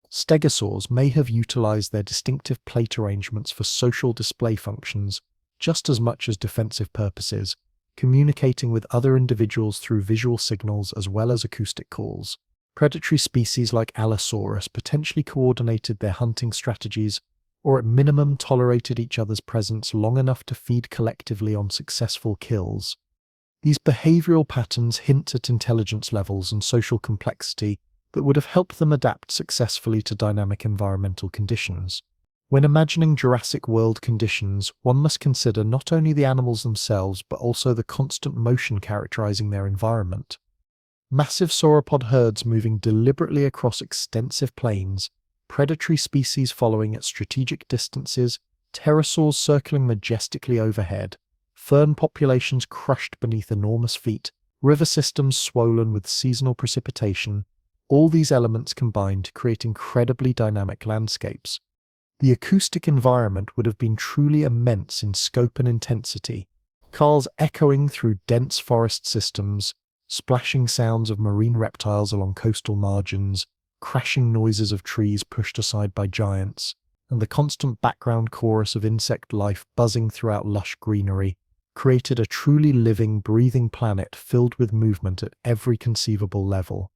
Stegosaurs may have utilized their distinctive plate arrangements for social display functions just as much as defensive purposes, communicating with other individuals through visual signals as well as acoustic calls. Predatory species like Allosaurus potentially coordinated their hunting strategies, or at minimum tolerated each other's presence long enough to feed collectively on successful kills. These behavioral patterns hint at intelligence levels and social complexity that would have helped them adapt successfully to dynamic environmental conditions. When imagining Jurassic World conditions, one must consider not only the animals themselves but also the constant motion characterizing their environment. Massive sauropod herds moving deliberately across extensive plains, predatory species following at strategic distances, pterosaurs circling majestically overhead, fern populations crushed beneath enormous feet, river systems swollen with seasonal precipitation, all these elements combined to create incredibly dynamic landscapes. The acoustic environment would have been truly immense in scope and intensity, calls echoing through dense forest systems, splashing sounds of marine reptiles along coastal margins, crashing noises of trees pushed aside by giants, and the constant background chorus of insect life buzzing throughout lush greenery created a truly living, breathing planet filled with movement at every conceivable level.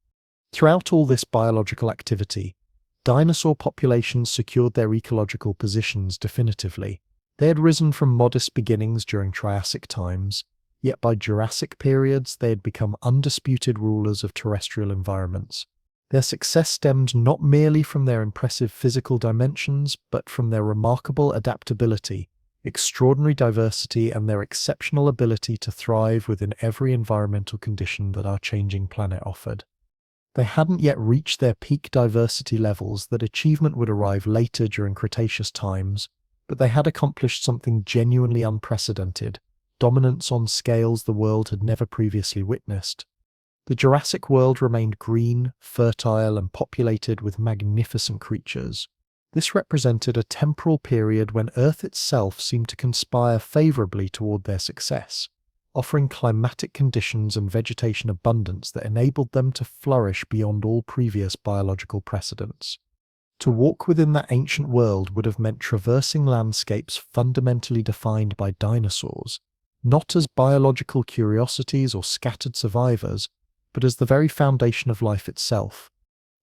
Throughout all this biological activity, dinosaur populations secured their ecological positions definitively. They had risen from modest beginnings during Triassic times, yet by Jurassic periods they had become undisputed rulers of terrestrial environments. Their success stemmed not merely from their impressive physical dimensions, but from their remarkable adaptability, extraordinary diversity, and their exceptional ability to thrive within every environmental condition that our changing planet offered. They hadn't yet reached their peak diversity levels. That achievement would arrive later during Cretaceous times, but they had accomplished something genuinely unprecedented: dominance on scales the world had never previously witnessed. The Jurassic world remained green, fertile, and populated with magnificent creatures. This represented a temporal period when Earth itself seemed to conspire favorably toward their success, offering climatic conditions and vegetation abundance that enabled them to flourish beyond all previous biological precedents. To walk within that ancient world would have meant traversing landscapes fundamentally defined by dinosaurs, not as biological curiosities or scattered survivors, but as the very foundation of life itself.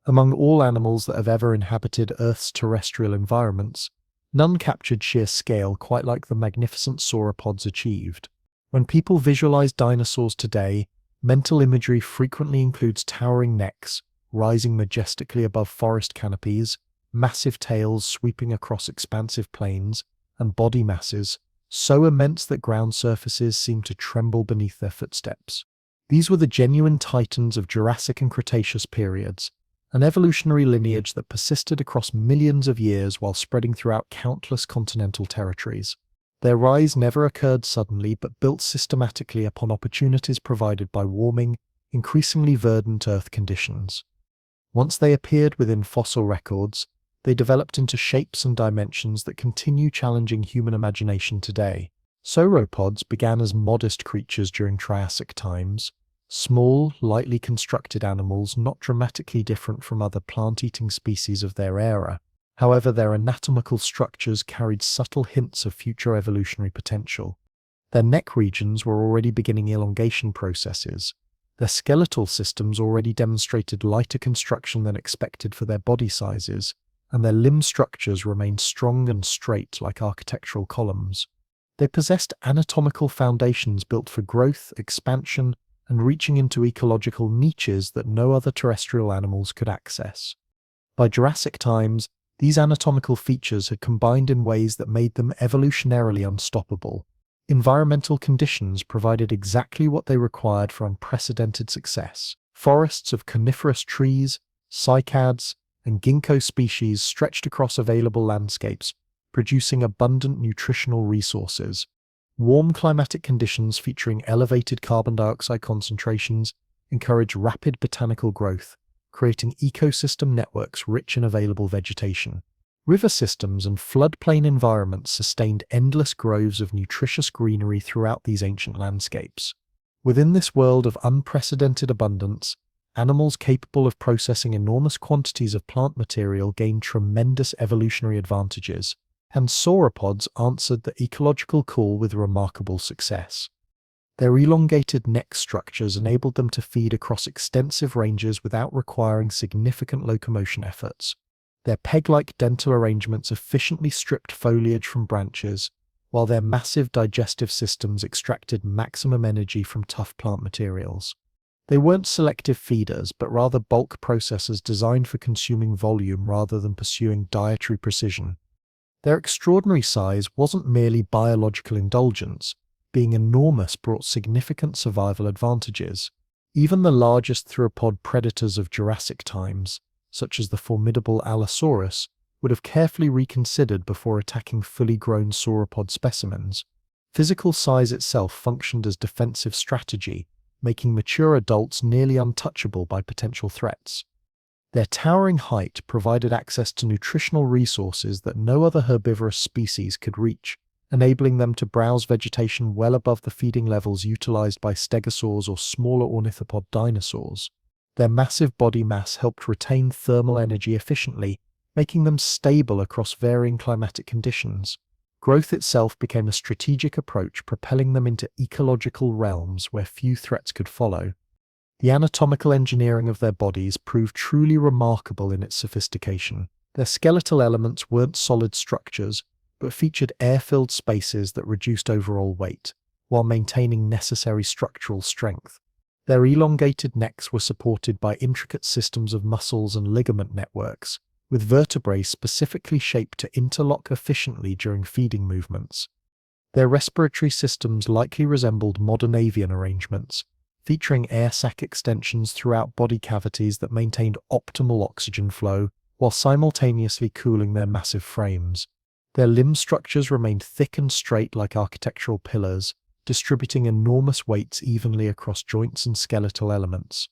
Among all animals that have ever inhabited Earth's terrestrial environments, none captured sheer scale quite like the magnificent sauropods achieved. When people visualize dinosaurs today, mental imagery frequently includes towering necks, rising majestically above forest canopies, massive tails sweeping across expansive plains, and body masses so immense that ground surfaces seem to tremble beneath their footsteps. These were the genuine titans of Jurassic and Cretaceous periods, an evolutionary lineage that persisted across millions of years while spreading throughout countless continental territories. Their rise never occurred suddenly, but built systematically upon opportunities provided by warming, increasingly verdant Earth conditions. Once they appeared within fossil records, they developed into shapes and dimensions that continue challenging human imagination today. Sauropods began as modest creatures during Triassic times, small, lightly constructed animals not dramatically different from other plant-eating species of their era. However, their anatomical structures carried subtle hints of future evolutionary potential. Their neck regions were already beginning elongation processes. Their skeletal systems already demonstrated lighter construction than expected for their body sizes, and their limb structures remained strong and straight like architectural columns. They possessed anatomical foundations built for growth, expansion, and reaching into ecological niches that no other terrestrial animals could access. By Jurassic times, these anatomical features had combined in ways that made them evolutionarily unstoppable. Environmental conditions provided exactly what they required for unprecedented success. Forests of coniferous trees, cycads, and ginkgo species stretched across available landscapes, producing abundant nutritional resources. Warm climatic conditions featuring elevated carbon dioxide concentrations encourage rapid botanical growth, creating ecosystem networks rich in available vegetation. River systems and floodplain environments sustained endless groves of nutritious greenery throughout these ancient landscapes. Within this world of unprecedented abundance, animals capable of processing enormous quantities of plant material gained tremendous evolutionary advantages, and sauropods answered the ecological call with remarkable success. Their elongated neck structures enabled them to feed across extensive ranges without requiring significant locomotion efforts. Their peg-like dental arrangements efficiently stripped foliage from branches, while their massive digestive systems extracted maximum energy from tough plant materials. They weren't selective feeders, but rather bulk processors designed for consuming volume rather than pursuing dietary precision. Their extraordinary size wasn't merely biological indulgence. Being enormous brought significant survival advantages. Even the largest theropod predators of Jurassic times, such as the formidable Allosaurus, would have carefully reconsidered before attacking fully grown sauropod specimens. Physical size itself functioned as defensive strategy, making mature adults nearly untouchable by potential threats. Their towering height provided access to nutritional resources that no other herbivorous species could reach, enabling them to browse vegetation well above the feeding levels utilized by stegosaurs or smaller ornithopod dinosaurs. Their massive body mass helped retain thermal energy efficiently, making them stable across varying climatic conditions. Growth itself became a strategic approach, propelling them into ecological realms where few threats could follow. The anatomical engineering of their bodies proved truly remarkable in its sophistication. Their skeletal elements weren't solid structures, but featured air-filled spaces that reduced overall weight, while maintaining necessary structural strength. Their elongated necks were supported by intricate systems of muscles and ligament networks, with vertebrae specifically shaped to interlock efficiently during feeding movements. Their respiratory systems likely resembled modern avian arrangements, featuring air sac extensions throughout body cavities that maintained optimal oxygen flow while simultaneously cooling their massive frames. Their limb structures remained thick and straight like architectural pillars, distributing enormous weights evenly across joints and skeletal elements.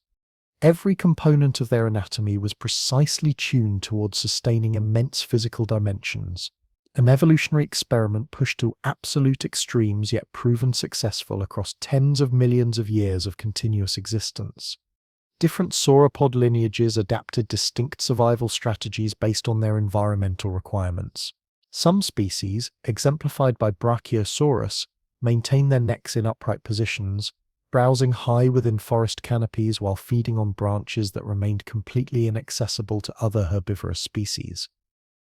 Every component of their anatomy was precisely tuned towards sustaining immense physical dimensions. An evolutionary experiment pushed to absolute extremes yet proven successful across tens of millions of years of continuous existence. Different sauropod lineages adapted distinct survival strategies based on their environmental requirements. Some species, exemplified by Brachiosaurus, maintain their necks in upright positions, browsing high within forest canopies while feeding on branches that remained completely inaccessible to other herbivorous species.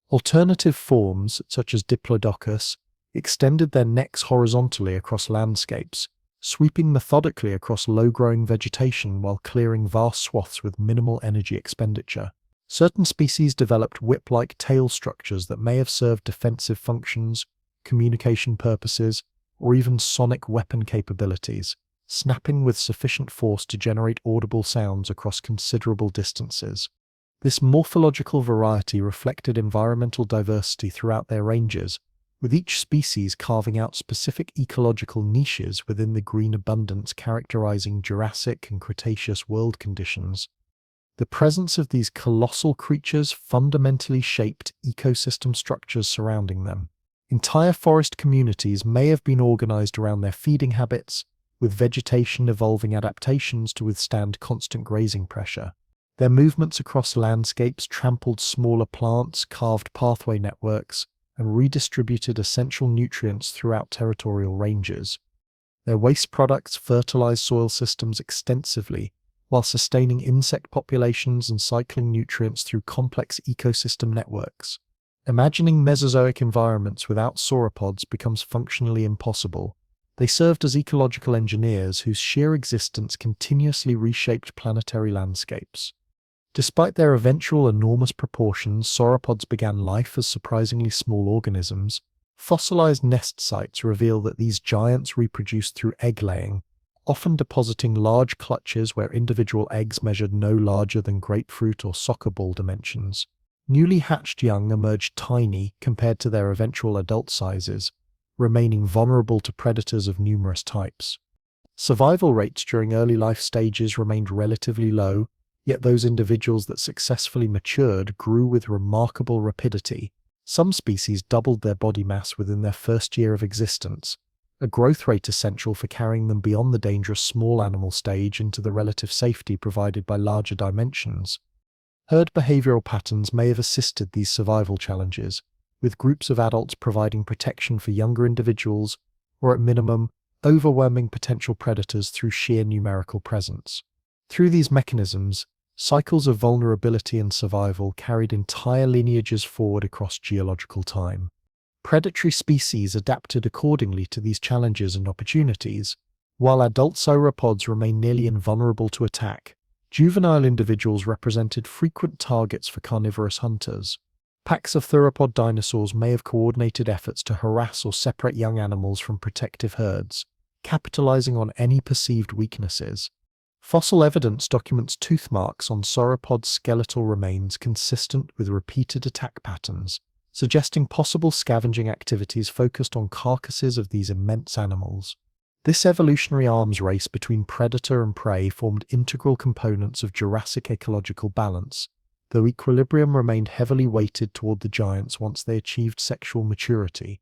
Alternative forms, such as Diplodocus, extended their necks horizontally across landscapes, sweeping methodically across low-growing vegetation while clearing vast swaths with minimal energy expenditure. Certain species developed whip-like tail structures that may have served defensive functions, communication purposes, or even sonic weapon capabilities, snapping with sufficient force to generate audible sounds across considerable distances. This morphological variety reflected environmental diversity throughout their ranges, with each species carving out specific ecological niches within the green abundance characterizing Jurassic and Cretaceous world conditions. The presence of these colossal creatures fundamentally shaped ecosystem structures surrounding them. Entire forest communities may have been organized around their feeding habits, with vegetation evolving adaptations to withstand constant grazing pressure. Their movements across landscapes trampled smaller plants, carved pathway networks, and redistributed essential nutrients throughout territorial ranges. Their waste products fertilized soil systems extensively, while sustaining insect populations and cycling nutrients through complex ecosystem networks. Imagining Mesozoic environments without sauropods becomes functionally impossible. They served as ecological engineers whose sheer existence continuously reshaped planetary landscapes. Despite their eventual enormous proportions, sauropods began life as surprisingly small organisms. Fossilized nest sites reveal that these giants reproduced through egg-laying, often depositing large clutches where individual eggs measured no larger than grapefruit or soccer ball dimensions. Newly hatched young emerged tiny compared to their eventual adult sizes, remaining vulnerable to predators of numerous types. Survival rates during early life stages remained relatively low, Yet those individuals that successfully matured grew with remarkable rapidity. Some species doubled their body mass within their first year of existence, a growth rate essential for carrying them beyond the dangerous small animal stage into the relative safety provided by larger dimensions. Herd behavioral patterns may have assisted these survival challenges, with groups of adults providing protection for younger individuals, or at minimum, overwhelming potential predators through sheer numerical presence. Through these mechanisms, cycles of vulnerability and survival carried entire lineages forward across geological time. Predatory species adapted accordingly to these challenges and opportunities, while adult sauropods remained nearly invulnerable to attack. Juvenile individuals represented frequent targets for carnivorous hunters. Packs of theropod dinosaurs may have coordinated efforts to harass or separate young animals from protective herds, capitalizing on any perceived weaknesses. Fossil evidence documents tooth marks on sauropod skeletal remains consistent with repeated attack patterns, suggesting possible scavenging activities focused on carcasses of these immense animals. This evolutionary arms race between predator and prey formed integral components of Jurassic ecological balance, though equilibrium remained heavily weighted toward the giants once they achieved sexual maturity.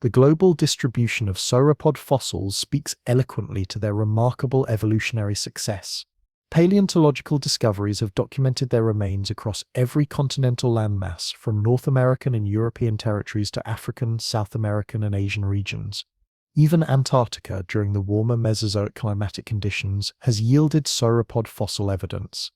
The global distribution of sauropod fossils speaks eloquently to their remarkable evolutionary success. Paleontological discoveries have documented their remains across every continental landmass, from North American and European territories to African, South American, and Asian regions. Even Antarctica, during the warmer Mesozoic climatic conditions, has yielded sauropod fossil evidence.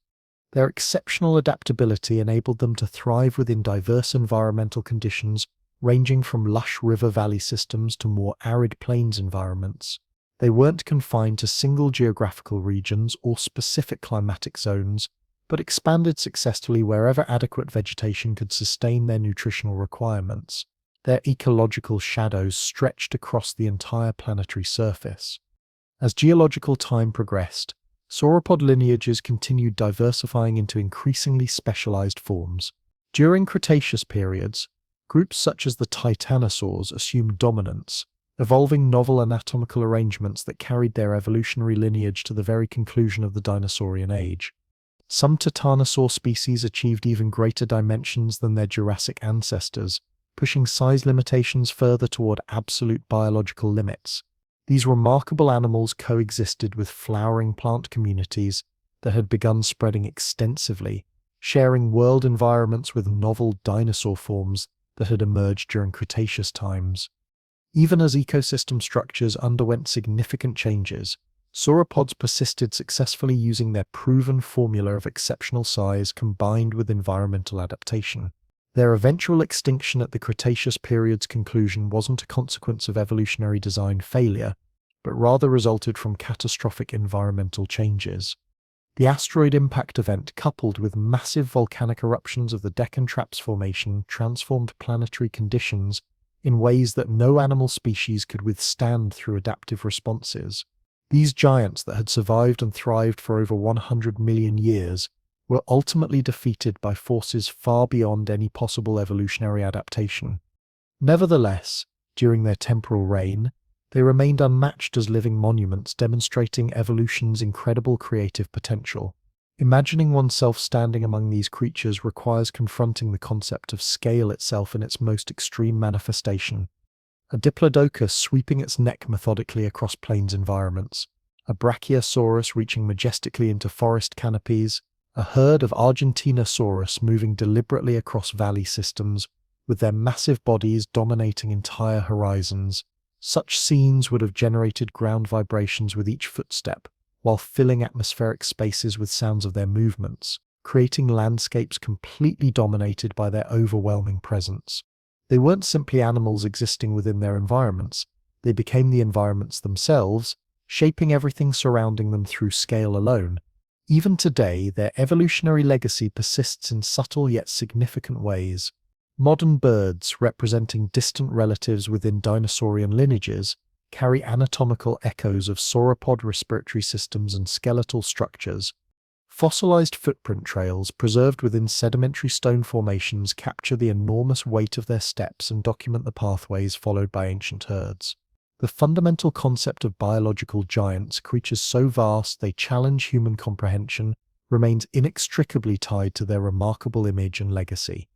Their exceptional adaptability enabled them to thrive within diverse environmental conditions, ranging from lush river valley systems to more arid plains environments. They weren't confined to single geographical regions or specific climatic zones, but expanded successfully wherever adequate vegetation could sustain their nutritional requirements. Their ecological shadows stretched across the entire planetary surface. As geological time progressed, sauropod lineages continued diversifying into increasingly specialized forms. During Cretaceous periods, groups such as the titanosaurs assumed dominance, evolving novel anatomical arrangements that carried their evolutionary lineage to the very conclusion of the dinosaurian age. Some titanosaur species achieved even greater dimensions than their Jurassic ancestors, pushing size limitations further toward absolute biological limits. These remarkable animals coexisted with flowering plant communities that had begun spreading extensively, sharing world environments with novel dinosaur forms that had emerged during Cretaceous times. Even as ecosystem structures underwent significant changes, sauropods persisted successfully using their proven formula of exceptional size combined with environmental adaptation. Their eventual extinction at the Cretaceous period's conclusion wasn't a consequence of evolutionary design failure, but rather resulted from catastrophic environmental changes. The asteroid impact event, coupled with massive volcanic eruptions of the Deccan Traps Formation, transformed planetary conditions in ways that no animal species could withstand through adaptive responses. These giants that had survived and thrived for over 100 million years were ultimately defeated by forces far beyond any possible evolutionary adaptation. Nevertheless, during their temporal reign, they remained unmatched as living monuments demonstrating evolution's incredible creative potential. Imagining oneself standing among these creatures requires confronting the concept of scale itself in its most extreme manifestation. A diplodocus sweeping its neck methodically across plains environments, a brachiosaurus reaching majestically into forest canopies, a herd of Argentinosaurus moving deliberately across valley systems, with their massive bodies dominating entire horizons. Such scenes would have generated ground vibrations with each footstep, while filling atmospheric spaces with sounds of their movements, creating landscapes completely dominated by their overwhelming presence. They weren't simply animals existing within their environments, they became the environments themselves, shaping everything surrounding them through scale alone. Even today, their evolutionary legacy persists in subtle yet significant ways. Modern birds, representing distant relatives within dinosaurian lineages, carry anatomical echoes of sauropod respiratory systems and skeletal structures. Fossilized footprint trails preserved within sedimentary stone formations capture the enormous weight of their steps and document the pathways followed by ancient herds. The fundamental concept of biological giants, creatures so vast they challenge human comprehension, remains inextricably tied to their remarkable image and legacy.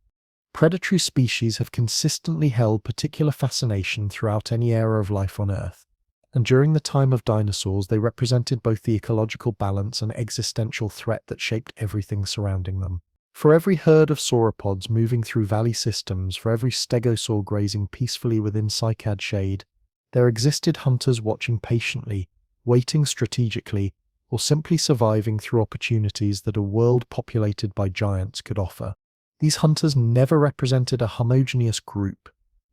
Predatory species have consistently held particular fascination throughout any era of life on Earth, and during the time of dinosaurs they represented both the ecological balance and existential threat that shaped everything surrounding them. For every herd of sauropods moving through valley systems, for every stegosaur grazing peacefully within cycad shade, there existed hunters watching patiently, waiting strategically, or simply surviving through opportunities that a world populated by giants could offer. These hunters never represented a homogeneous group.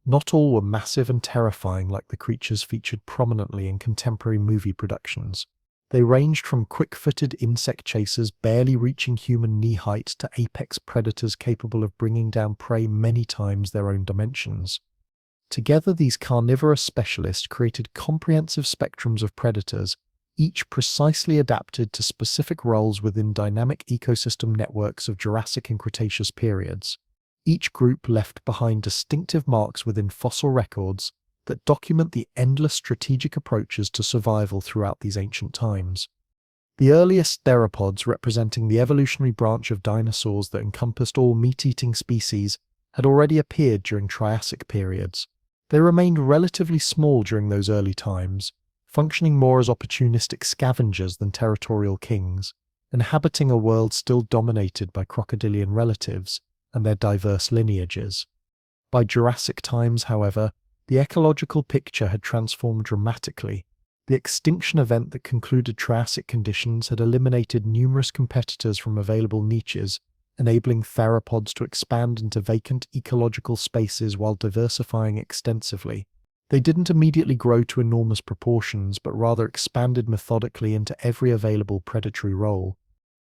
Not all were massive and terrifying like the creatures featured prominently in contemporary movie productions. They ranged from quick-footed insect chasers barely reaching human knee height to apex predators capable of bringing down prey many times their own dimensions. Together, these carnivorous specialists created comprehensive spectrums of predators, each precisely adapted to specific roles within dynamic ecosystem networks of Jurassic and Cretaceous periods. Each group left behind distinctive marks within fossil records that document the endless strategic approaches to survival throughout these ancient times. The earliest theropods, representing the evolutionary branch of dinosaurs that encompassed all meat-eating species, had already appeared during Triassic periods. They remained relatively small during those early times, functioning more as opportunistic scavengers than territorial kings, inhabiting a world still dominated by crocodilian relatives and their diverse lineages. By Jurassic times, however, the ecological picture had transformed dramatically. The extinction event that concluded Triassic conditions had eliminated numerous competitors from available niches, enabling theropods to expand into vacant ecological spaces while diversifying extensively. They didn't immediately grow to enormous proportions, but rather expanded methodically into every available predatory role.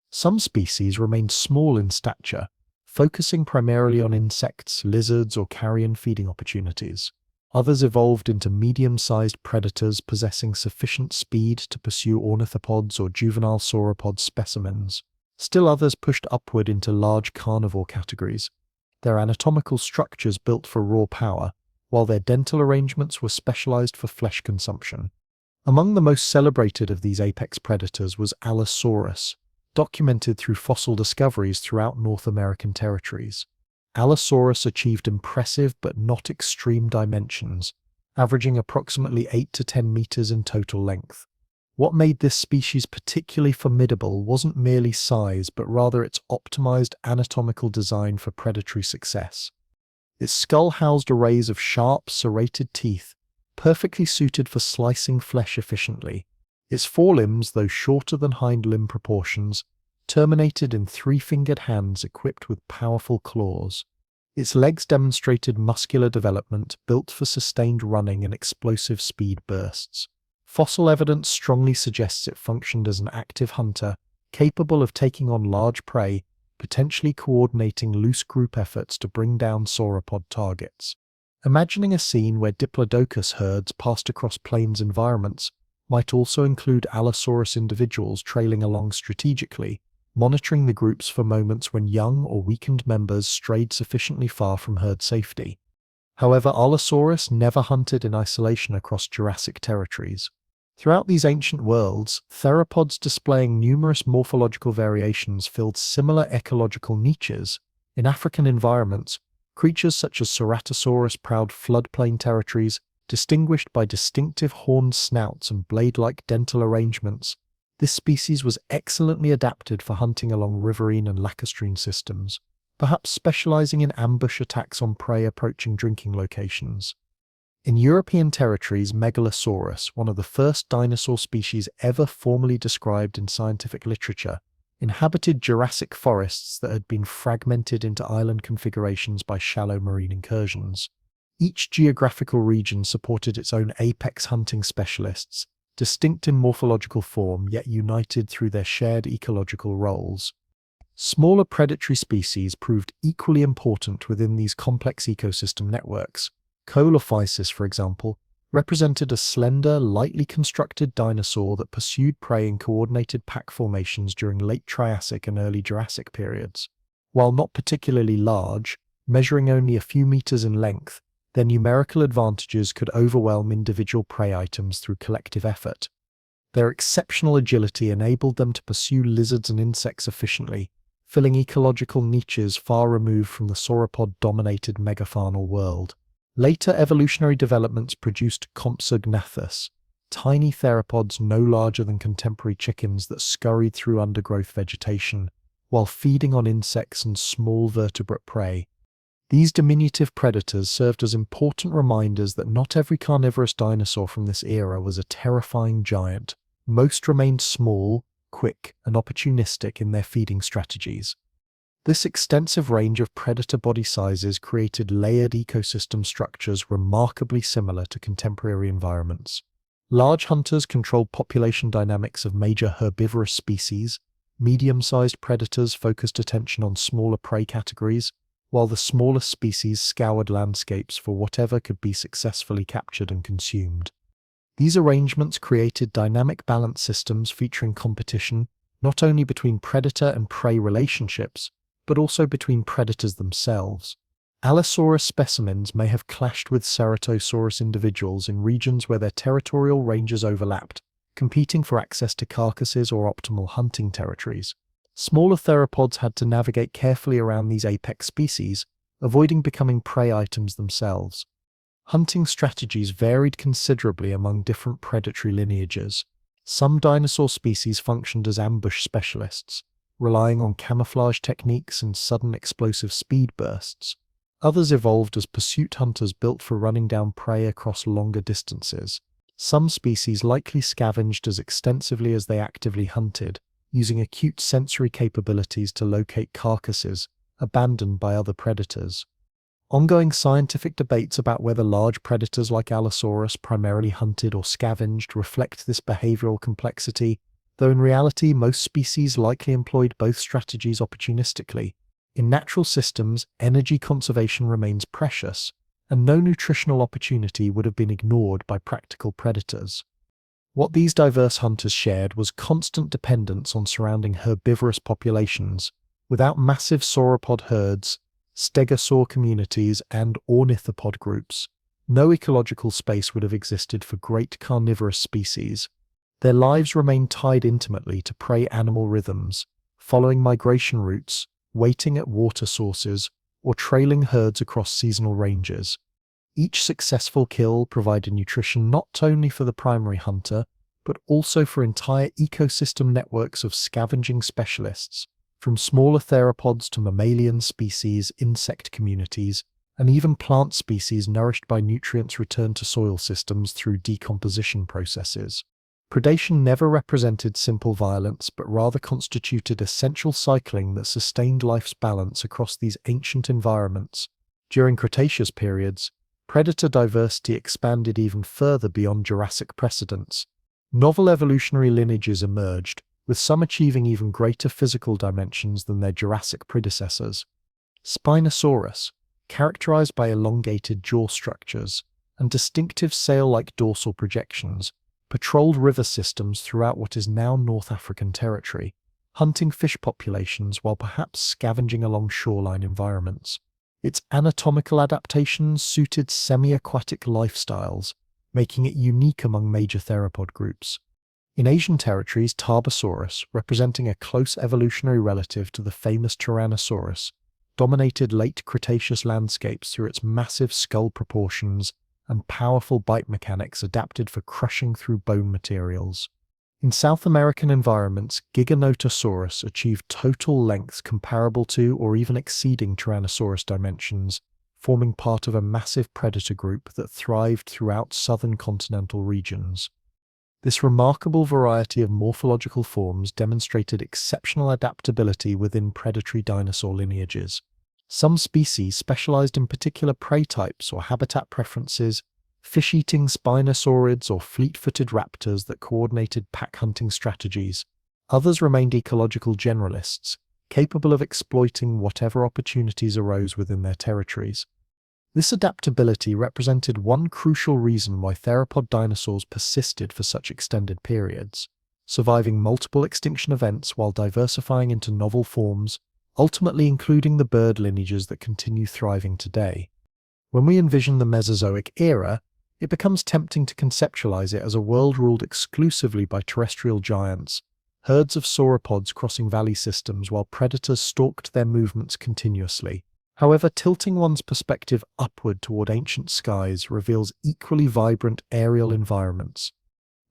Some species remained small in stature, focusing primarily on insects, lizards, or carrion feeding opportunities. Others evolved into medium-sized predators possessing sufficient speed to pursue ornithopods or juvenile sauropod specimens. Still others pushed upward into large carnivore categories, their anatomical structures built for raw power, while their dental arrangements were specialized for flesh consumption. Among the most celebrated of these apex predators was Allosaurus, documented through fossil discoveries throughout North American territories. Allosaurus achieved impressive but not extreme dimensions, averaging approximately 8 to 10 meters in total length. What made this species particularly formidable wasn't merely size, but rather its optimized anatomical design for predatory success. Its skull housed arrays of sharp, serrated teeth, perfectly suited for slicing flesh efficiently. Its forelimbs, though shorter than hind limb proportions, terminated in three-fingered hands equipped with powerful claws. Its legs demonstrated muscular development built for sustained running and explosive speed bursts. Fossil evidence strongly suggests it functioned as an active hunter, capable of taking on large prey, potentially coordinating loose group efforts to bring down sauropod targets. Imagining a scene where Diplodocus herds passed across plains environments might also include Allosaurus individuals trailing along strategically, monitoring the groups for moments when young or weakened members strayed sufficiently far from herd safety. However, Allosaurus never hunted in isolation across Jurassic territories. Throughout these ancient worlds, theropods displaying numerous morphological variations filled similar ecological niches. In African environments, creatures such as Ceratosaurus prowled floodplain territories, distinguished by distinctive horned snouts and blade-like dental arrangements. This species was excellently adapted for hunting along riverine and lacustrine systems, perhaps specializing in ambush attacks on prey approaching drinking locations. In European territories, Megalosaurus, one of the first dinosaur species ever formally described in scientific literature, inhabited Jurassic forests that had been fragmented into island configurations by shallow marine incursions. Each geographical region supported its own apex hunting specialists, distinct in morphological form yet united through their shared ecological roles. Smaller predatory species proved equally important within these complex ecosystem networks. Coelophysis, for example, represented a slender, lightly constructed dinosaur that pursued prey in coordinated pack formations during late Triassic and early Jurassic periods. While not particularly large, measuring only a few meters in length, their numerical advantages could overwhelm individual prey items through collective effort. Their exceptional agility enabled them to pursue lizards and insects efficiently, filling ecological niches far removed from the sauropod-dominated megafaunal world. Later evolutionary developments produced Compsognathus, tiny theropods no larger than contemporary chickens that scurried through undergrowth vegetation, while feeding on insects and small vertebrate prey. These diminutive predators served as important reminders that not every carnivorous dinosaur from this era was a terrifying giant. Most remained small, quick, and opportunistic in their feeding strategies. This extensive range of predator body sizes created layered ecosystem structures remarkably similar to contemporary environments. Large hunters controlled population dynamics of major herbivorous species, medium-sized predators focused attention on smaller prey categories, while the smallest species scoured landscapes for whatever could be successfully captured and consumed. These arrangements created dynamic balance systems featuring competition not only between predator and prey relationships, but also between predators themselves. Allosaurus specimens may have clashed with Ceratosaurus individuals in regions where their territorial ranges overlapped, competing for access to carcasses or optimal hunting territories. Smaller theropods had to navigate carefully around these apex species, avoiding becoming prey items themselves. Hunting strategies varied considerably among different predatory lineages. Some dinosaur species functioned as ambush specialists, relying on camouflage techniques and sudden explosive speed bursts. Others evolved as pursuit hunters built for running down prey across longer distances. Some species likely scavenged as extensively as they actively hunted, using acute sensory capabilities to locate carcasses abandoned by other predators. Ongoing scientific debates about whether large predators like Allosaurus primarily hunted or scavenged reflect this behavioral complexity, though in reality most species likely employed both strategies opportunistically. In natural systems, energy conservation remains precious, and no nutritional opportunity would have been ignored by practical predators. What these diverse hunters shared was constant dependence on surrounding herbivorous populations. Without massive sauropod herds, stegosaur communities, and ornithopod groups, no ecological space would have existed for great carnivorous species. Their lives remained tied intimately to prey animal rhythms, following migration routes, waiting at water sources, or trailing herds across seasonal ranges. Each successful kill provided nutrition not only for the primary hunter, but also for entire ecosystem networks of scavenging specialists, from smaller theropods to mammalian species, insect communities, and even plant species nourished by nutrients returned to soil systems through decomposition processes. Predation never represented simple violence, but rather constituted essential cycling that sustained life's balance across these ancient environments. During Cretaceous periods, predator diversity expanded even further beyond Jurassic precedents. Novel evolutionary lineages emerged, with some achieving even greater physical dimensions than their Jurassic predecessors. Spinosaurus, characterized by elongated jaw structures and distinctive sail-like dorsal projections, patrolled river systems throughout what is now North African territory, hunting fish populations while perhaps scavenging along shoreline environments. Its anatomical adaptations suited semi-aquatic lifestyles, making it unique among major theropod groups. In Asian territories, Tarbosaurus, representing a close evolutionary relative to the famous Tyrannosaurus, dominated late Cretaceous landscapes through its massive skull proportions and powerful bite mechanics adapted for crushing through bone materials. In South American environments, Giganotosaurus achieved total lengths comparable to or even exceeding Tyrannosaurus dimensions, forming part of a massive predator group that thrived throughout southern continental regions. This remarkable variety of morphological forms demonstrated exceptional adaptability within predatory dinosaur lineages. Some species specialized in particular prey types or habitat preferences, fish-eating spinosaurids or fleet-footed raptors that coordinated pack-hunting strategies. Others remained ecological generalists, capable of exploiting whatever opportunities arose within their territories. This adaptability represented one crucial reason why theropod dinosaurs persisted for such extended periods, surviving multiple extinction events while diversifying into novel forms, ultimately including the bird lineages that continue thriving today. When we envision the Mesozoic era, it becomes tempting to conceptualize it as a world ruled exclusively by terrestrial giants, herds of sauropods crossing valley systems while predators stalked their movements continuously. However, tilting one's perspective upward toward ancient skies reveals equally vibrant aerial environments.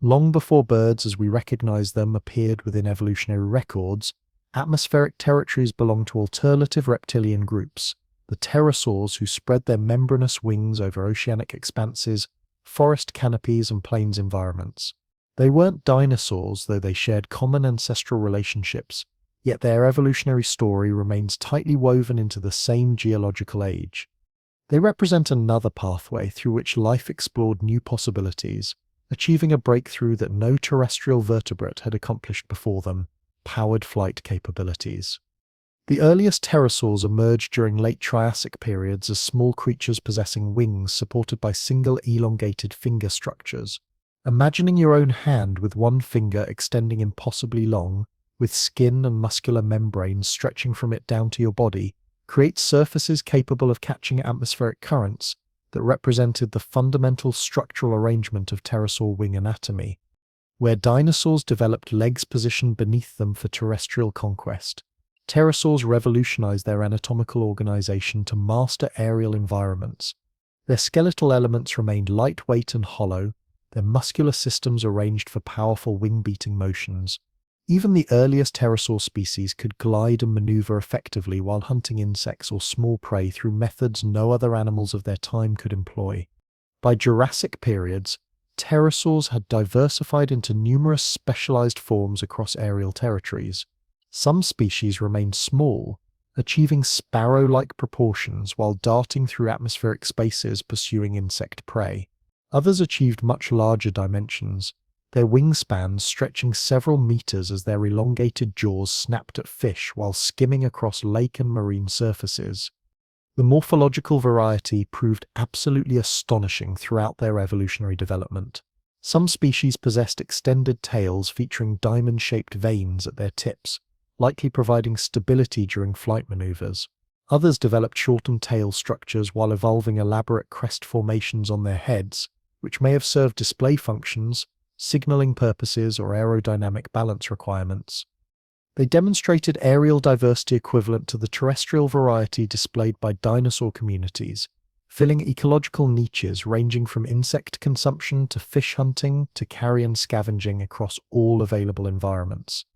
Long before birds as we recognize them appeared within evolutionary records, atmospheric territories belonged to alternative reptilian groups, the pterosaurs who spread their membranous wings over oceanic expanses, forest canopies, and plains environments. They weren't dinosaurs, though they shared common ancestral relationships, yet their evolutionary story remains tightly woven into the same geological age. They represent another pathway through which life explored new possibilities, achieving a breakthrough that no terrestrial vertebrate had accomplished before them: powered flight capabilities. The earliest pterosaurs emerged during late Triassic periods as small creatures possessing wings supported by single elongated finger structures. Imagining your own hand with one finger extending impossibly long, with skin and muscular membranes stretching from it down to your body, creates surfaces capable of catching atmospheric currents that represented the fundamental structural arrangement of pterosaur wing anatomy. Where dinosaurs developed legs positioned beneath them for terrestrial conquest, pterosaurs revolutionized their anatomical organization to master aerial environments. Their skeletal elements remained lightweight and hollow, their muscular systems arranged for powerful wing-beating motions. Even the earliest pterosaur species could glide and maneuver effectively while hunting insects or small prey through methods no other animals of their time could employ. By Jurassic periods, pterosaurs had diversified into numerous specialized forms across aerial territories. Some species remained small, achieving sparrow-like proportions while darting through atmospheric spaces pursuing insect prey. Others achieved much larger dimensions, their wingspans stretching several meters as their elongated jaws snapped at fish while skimming across lake and marine surfaces. The morphological variety proved absolutely astonishing throughout their evolutionary development. Some species possessed extended tails featuring diamond-shaped veins at their tips, likely providing stability during flight maneuvers. Others developed shortened tail structures while evolving elaborate crest formations on their heads, which may have served display functions, signaling purposes, or aerodynamic balance requirements. They demonstrated aerial diversity equivalent to the terrestrial variety displayed by dinosaur communities, filling ecological niches ranging from insect consumption to fish hunting to carrion scavenging across all available environments.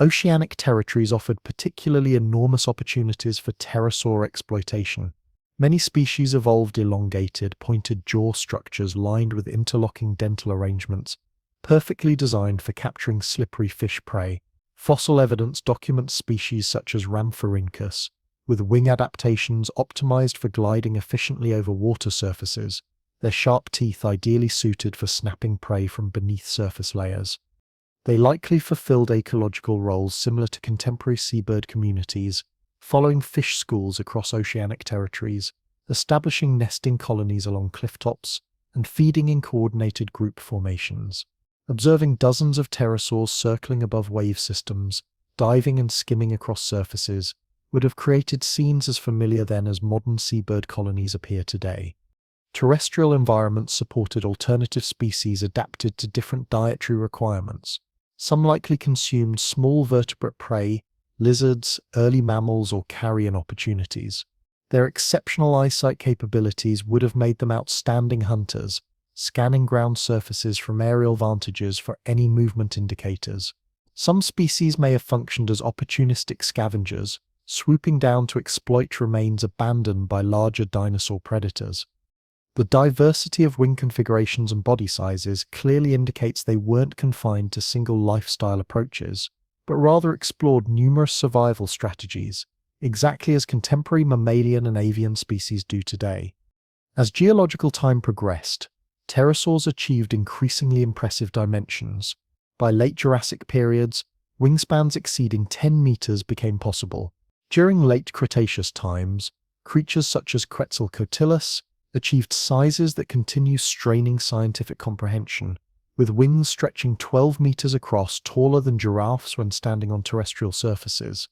Oceanic territories offered particularly enormous opportunities for pterosaur exploitation. Many species evolved elongated, pointed jaw structures lined with interlocking dental arrangements, perfectly designed for capturing slippery fish prey. Fossil evidence documents species such as Rhamphorhynchus, with wing adaptations optimized for gliding efficiently over water surfaces, their sharp teeth ideally suited for snapping prey from beneath surface layers. They likely fulfilled ecological roles similar to contemporary seabird communities, following fish schools across oceanic territories, establishing nesting colonies along cliff tops, and feeding in coordinated group formations. Observing dozens of pterosaurs circling above wave systems, diving and skimming across surfaces, would have created scenes as familiar then as modern seabird colonies appear today. Terrestrial environments supported alternative species adapted to different dietary requirements. Some likely consumed small vertebrate prey, lizards, early mammals, or carrion opportunities. Their exceptional eyesight capabilities would have made them outstanding hunters, scanning ground surfaces from aerial vantages for any movement indicators. Some species may have functioned as opportunistic scavengers, swooping down to exploit remains abandoned by larger dinosaur predators. The diversity of wing configurations and body sizes clearly indicates they weren't confined to single lifestyle approaches, but rather explored numerous survival strategies, exactly as contemporary mammalian and avian species do today. As geological time progressed, pterosaurs achieved increasingly impressive dimensions. By late Jurassic periods, wingspans exceeding 10 meters became possible. During late Cretaceous times, creatures such as Quetzalcoatlus achieved sizes that continue straining scientific comprehension, with wings stretching 12 meters across, taller than giraffes when standing on terrestrial surfaces.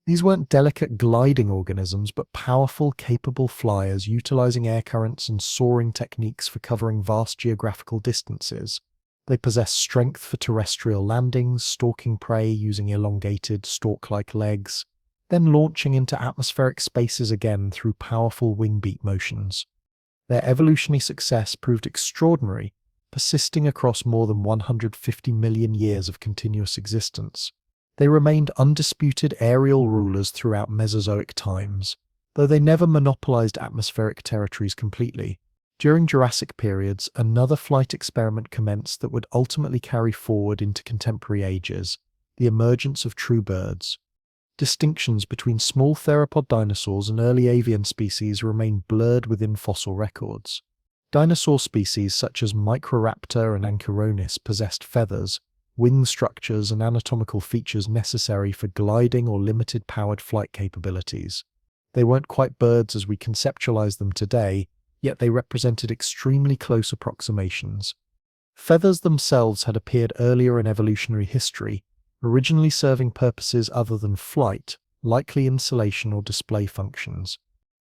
These weren't delicate gliding organisms, but powerful, capable flyers utilizing air currents and soaring techniques for covering vast geographical distances. They possessed strength for terrestrial landings, stalking prey using elongated, stalk-like legs, then launching into atmospheric spaces again through powerful wing beat motions. Their evolutionary success proved extraordinary, persisting across more than 150 million years of continuous existence. They remained undisputed aerial rulers throughout Mesozoic times, though they never monopolized atmospheric territories completely. During Jurassic periods, another flight experiment commenced that would ultimately carry forward into contemporary ages: the emergence of true birds. Distinctions between small theropod dinosaurs and early avian species remain blurred within fossil records. Dinosaur species such as Microraptor and Anchironis possessed feathers, wing structures, and anatomical features necessary for gliding or limited powered flight capabilities. They weren't quite birds as we conceptualize them today, yet they represented extremely close approximations. Feathers themselves had appeared earlier in evolutionary history, originally serving purposes other than flight, likely insulation or display functions.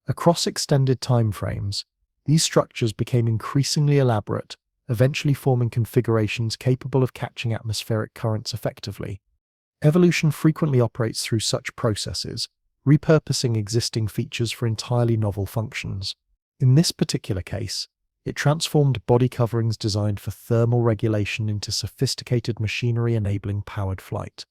Across extended timeframes, these structures became increasingly elaborate, eventually forming configurations capable of catching atmospheric currents effectively. Evolution frequently operates through such processes, repurposing existing features for entirely novel functions. In this particular case, it transformed body coverings designed for thermal regulation into sophisticated machinery enabling powered flight.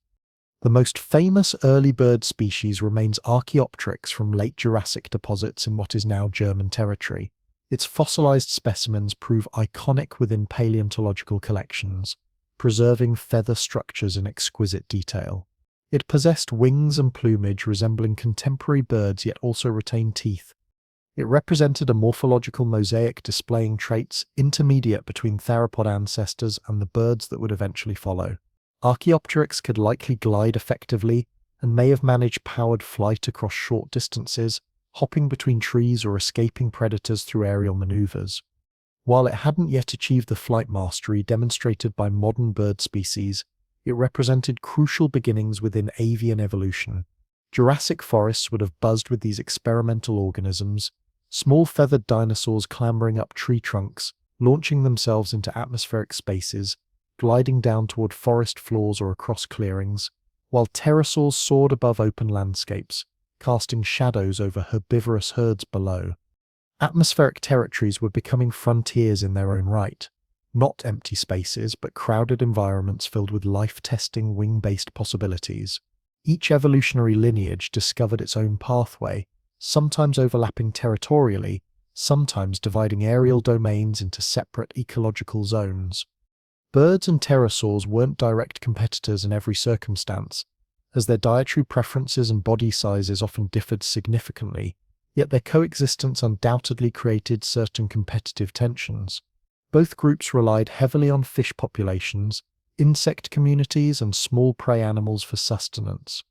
The most famous early bird species remains Archaeopteryx from late Jurassic deposits in what is now German territory. Its fossilized specimens prove iconic within paleontological collections, preserving feather structures in exquisite detail. It possessed wings and plumage resembling contemporary birds yet also retained teeth. It represented a morphological mosaic displaying traits intermediate between theropod ancestors and the birds that would eventually follow. Archaeopteryx could likely glide effectively and may have managed powered flight across short distances, hopping between trees or escaping predators through aerial maneuvers. While it hadn't yet achieved the flight mastery demonstrated by modern bird species, it represented crucial beginnings within avian evolution. Jurassic forests would have buzzed with these experimental organisms, small feathered dinosaurs clambering up tree trunks, launching themselves into atmospheric spaces, gliding down toward forest floors or across clearings, while pterosaurs soared above open landscapes, casting shadows over herbivorous herds below. Atmospheric territories were becoming frontiers in their own right, not empty spaces, but crowded environments filled with life-testing wing-based possibilities. Each evolutionary lineage discovered its own pathway, sometimes overlapping territorially, sometimes dividing aerial domains into separate ecological zones. Birds and pterosaurs weren't direct competitors in every circumstance, as their dietary preferences and body sizes often differed significantly, yet their coexistence undoubtedly created certain competitive tensions. Both groups relied heavily on fish populations, insect communities, and small prey animals for sustenance.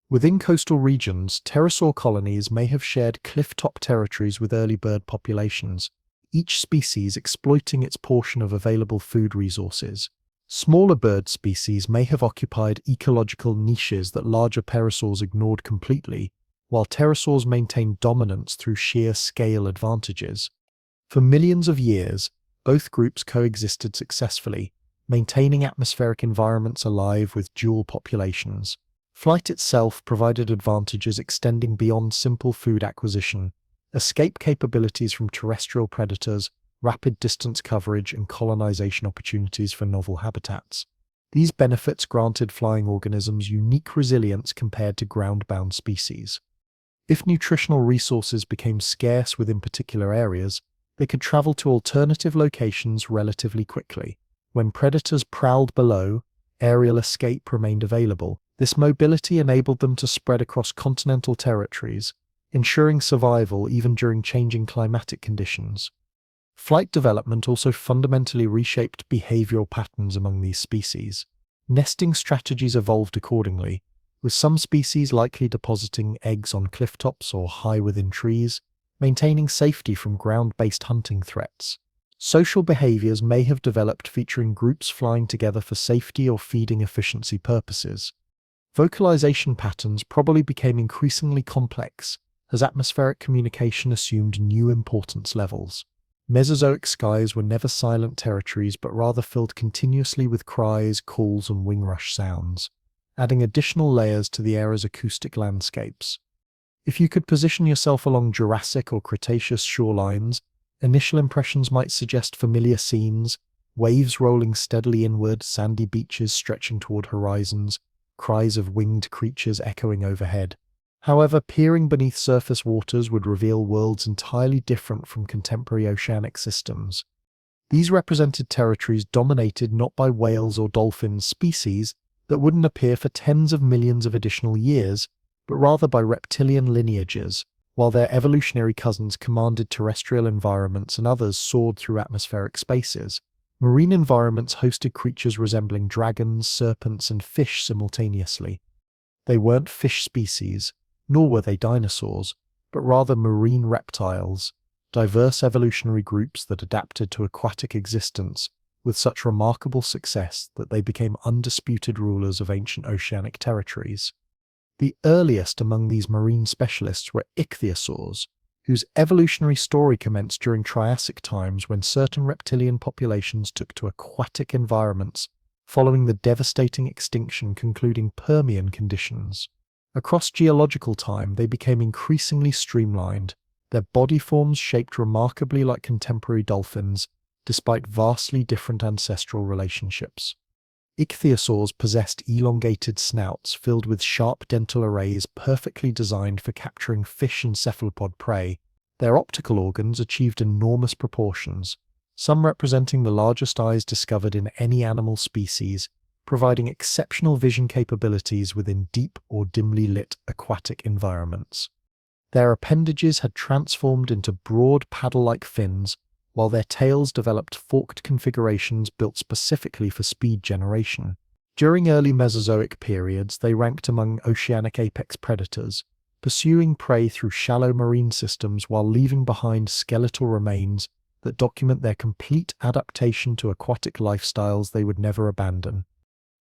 Within coastal regions, pterosaur colonies may have shared cliff-top territories with early bird populations, each species exploiting its portion of available food resources. Smaller bird species may have occupied ecological niches that larger pterosaurs ignored completely, while pterosaurs maintained dominance through sheer scale advantages. For millions of years, both groups coexisted successfully, maintaining atmospheric environments alive with dual populations. Flight itself provided advantages extending beyond simple food acquisition, escape capabilities from terrestrial predators, rapid distance coverage, and colonization opportunities for novel habitats. These benefits granted flying organisms unique resilience compared to ground-bound species. If nutritional resources became scarce within particular areas, they could travel to alternative locations relatively quickly. When predators prowled below, aerial escape remained available. This mobility enabled them to spread across continental territories, ensuring survival even during changing climatic conditions. Flight development also fundamentally reshaped behavioral patterns among these species. Nesting strategies evolved accordingly, with some species likely depositing eggs on cliff tops or high within trees, maintaining safety from ground-based hunting threats. Social behaviors may have developed featuring groups flying together for safety or feeding efficiency purposes. Vocalization patterns probably became increasingly complex as atmospheric communication assumed new importance levels. Mesozoic skies were never silent territories but rather filled continuously with cries, calls, and wing rush sounds, adding additional layers to the era's acoustic landscapes. If you could position yourself along Jurassic or Cretaceous shorelines, initial impressions might suggest familiar scenes: waves rolling steadily inward, sandy beaches stretching toward horizons, cries of winged creatures echoing overhead. However, peering beneath surface waters would reveal worlds entirely different from contemporary oceanic systems. These represented territories dominated not by whales or dolphin species that wouldn't appear for tens of millions of additional years, but rather by reptilian lineages, while their evolutionary cousins commanded terrestrial environments and others soared through atmospheric spaces. Marine environments hosted creatures resembling dragons, serpents, and fish simultaneously. They weren't fish species, nor were they dinosaurs, but rather marine reptiles, diverse evolutionary groups that adapted to aquatic existence with such remarkable success that they became undisputed rulers of ancient oceanic territories. The earliest among these marine specialists were ichthyosaurs, whose evolutionary story commenced during Triassic times when certain reptilian populations took to aquatic environments following the devastating extinction concluding Permian conditions. Across geological time, they became increasingly streamlined, their body forms shaped remarkably like contemporary dolphins, despite vastly different ancestral relationships. Ichthyosaurs possessed elongated snouts filled with sharp dental arrays perfectly designed for capturing fish and cephalopod prey. Their optical organs achieved enormous proportions, some representing the largest eyes discovered in any animal species, providing exceptional vision capabilities within deep or dimly lit aquatic environments. Their appendages had transformed into broad paddle-like fins, while their tails developed forked configurations built specifically for speed generation. During early Mesozoic periods, they ranked among oceanic apex predators, pursuing prey through shallow marine systems while leaving behind skeletal remains that document their complete adaptation to aquatic lifestyles they would never abandon.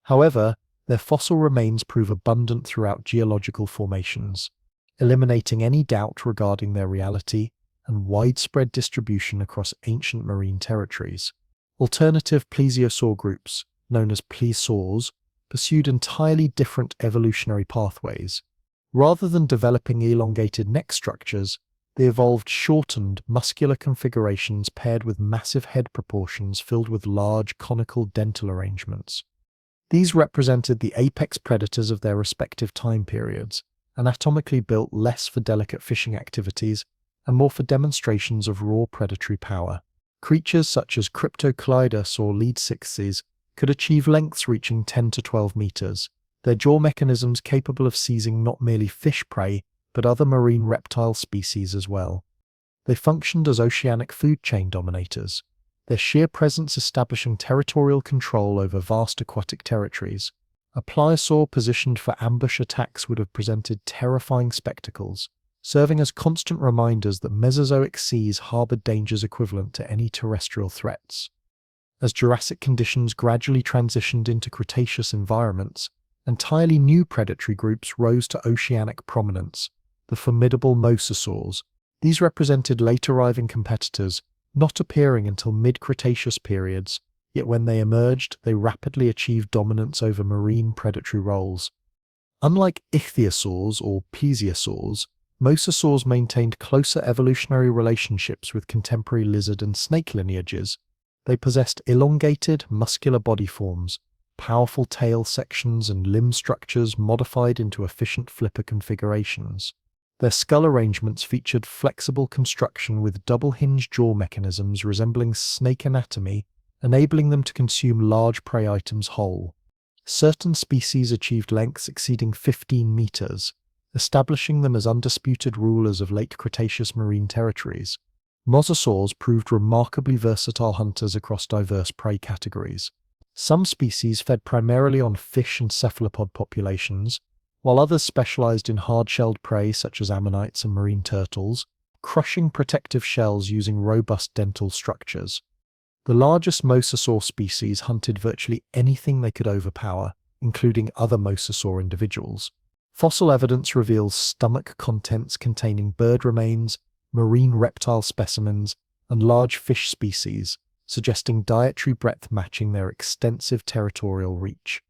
However, their fossil remains prove abundant throughout geological formations, eliminating any doubt regarding their reality and widespread distribution across ancient marine territories. Alternative plesiosaur groups, known as plesiosaurs, pursued entirely different evolutionary pathways. Rather than developing elongated neck structures, they evolved shortened, muscular configurations paired with massive head proportions filled with large, conical dental arrangements. These represented the apex predators of their respective time periods, anatomically built less for delicate fishing activities and more for demonstrations of raw predatory power. Creatures such as Cryptoclydus or Leadsichthys could achieve lengths reaching 10 to 12 meters, their jaw mechanisms capable of seizing not merely fish prey, but other marine reptile species as well. They functioned as oceanic food chain dominators, their sheer presence establishing territorial control over vast aquatic territories. A pliosaur positioned for ambush attacks would have presented terrifying spectacles, serving as constant reminders that Mesozoic seas harbored dangers equivalent to any terrestrial threats. As Jurassic conditions gradually transitioned into Cretaceous environments, entirely new predatory groups rose to oceanic prominence: the formidable mosasaurs. These represented late-arriving competitors, not appearing until mid-Cretaceous periods, yet when they emerged, they rapidly achieved dominance over marine predatory roles. Unlike ichthyosaurs or plesiosaurs, mosasaurs maintained closer evolutionary relationships with contemporary lizard and snake lineages. They possessed elongated, muscular body forms, powerful tail sections, and limb structures modified into efficient flipper configurations. Their skull arrangements featured flexible construction with double-hinged jaw mechanisms resembling snake anatomy, enabling them to consume large prey items whole. Certain species achieved lengths exceeding 15 meters, establishing them as undisputed rulers of late Cretaceous marine territories. Mosasaurs proved remarkably versatile hunters across diverse prey categories. Some species fed primarily on fish and cephalopod populations, while others specialized in hard-shelled prey such as ammonites and marine turtles, crushing protective shells using robust dental structures. The largest mosasaur species hunted virtually anything they could overpower, including other mosasaur individuals. Fossil evidence reveals stomach contents containing bird remains, marine reptile specimens, and large fish species, suggesting dietary breadth matching their extensive territorial reach.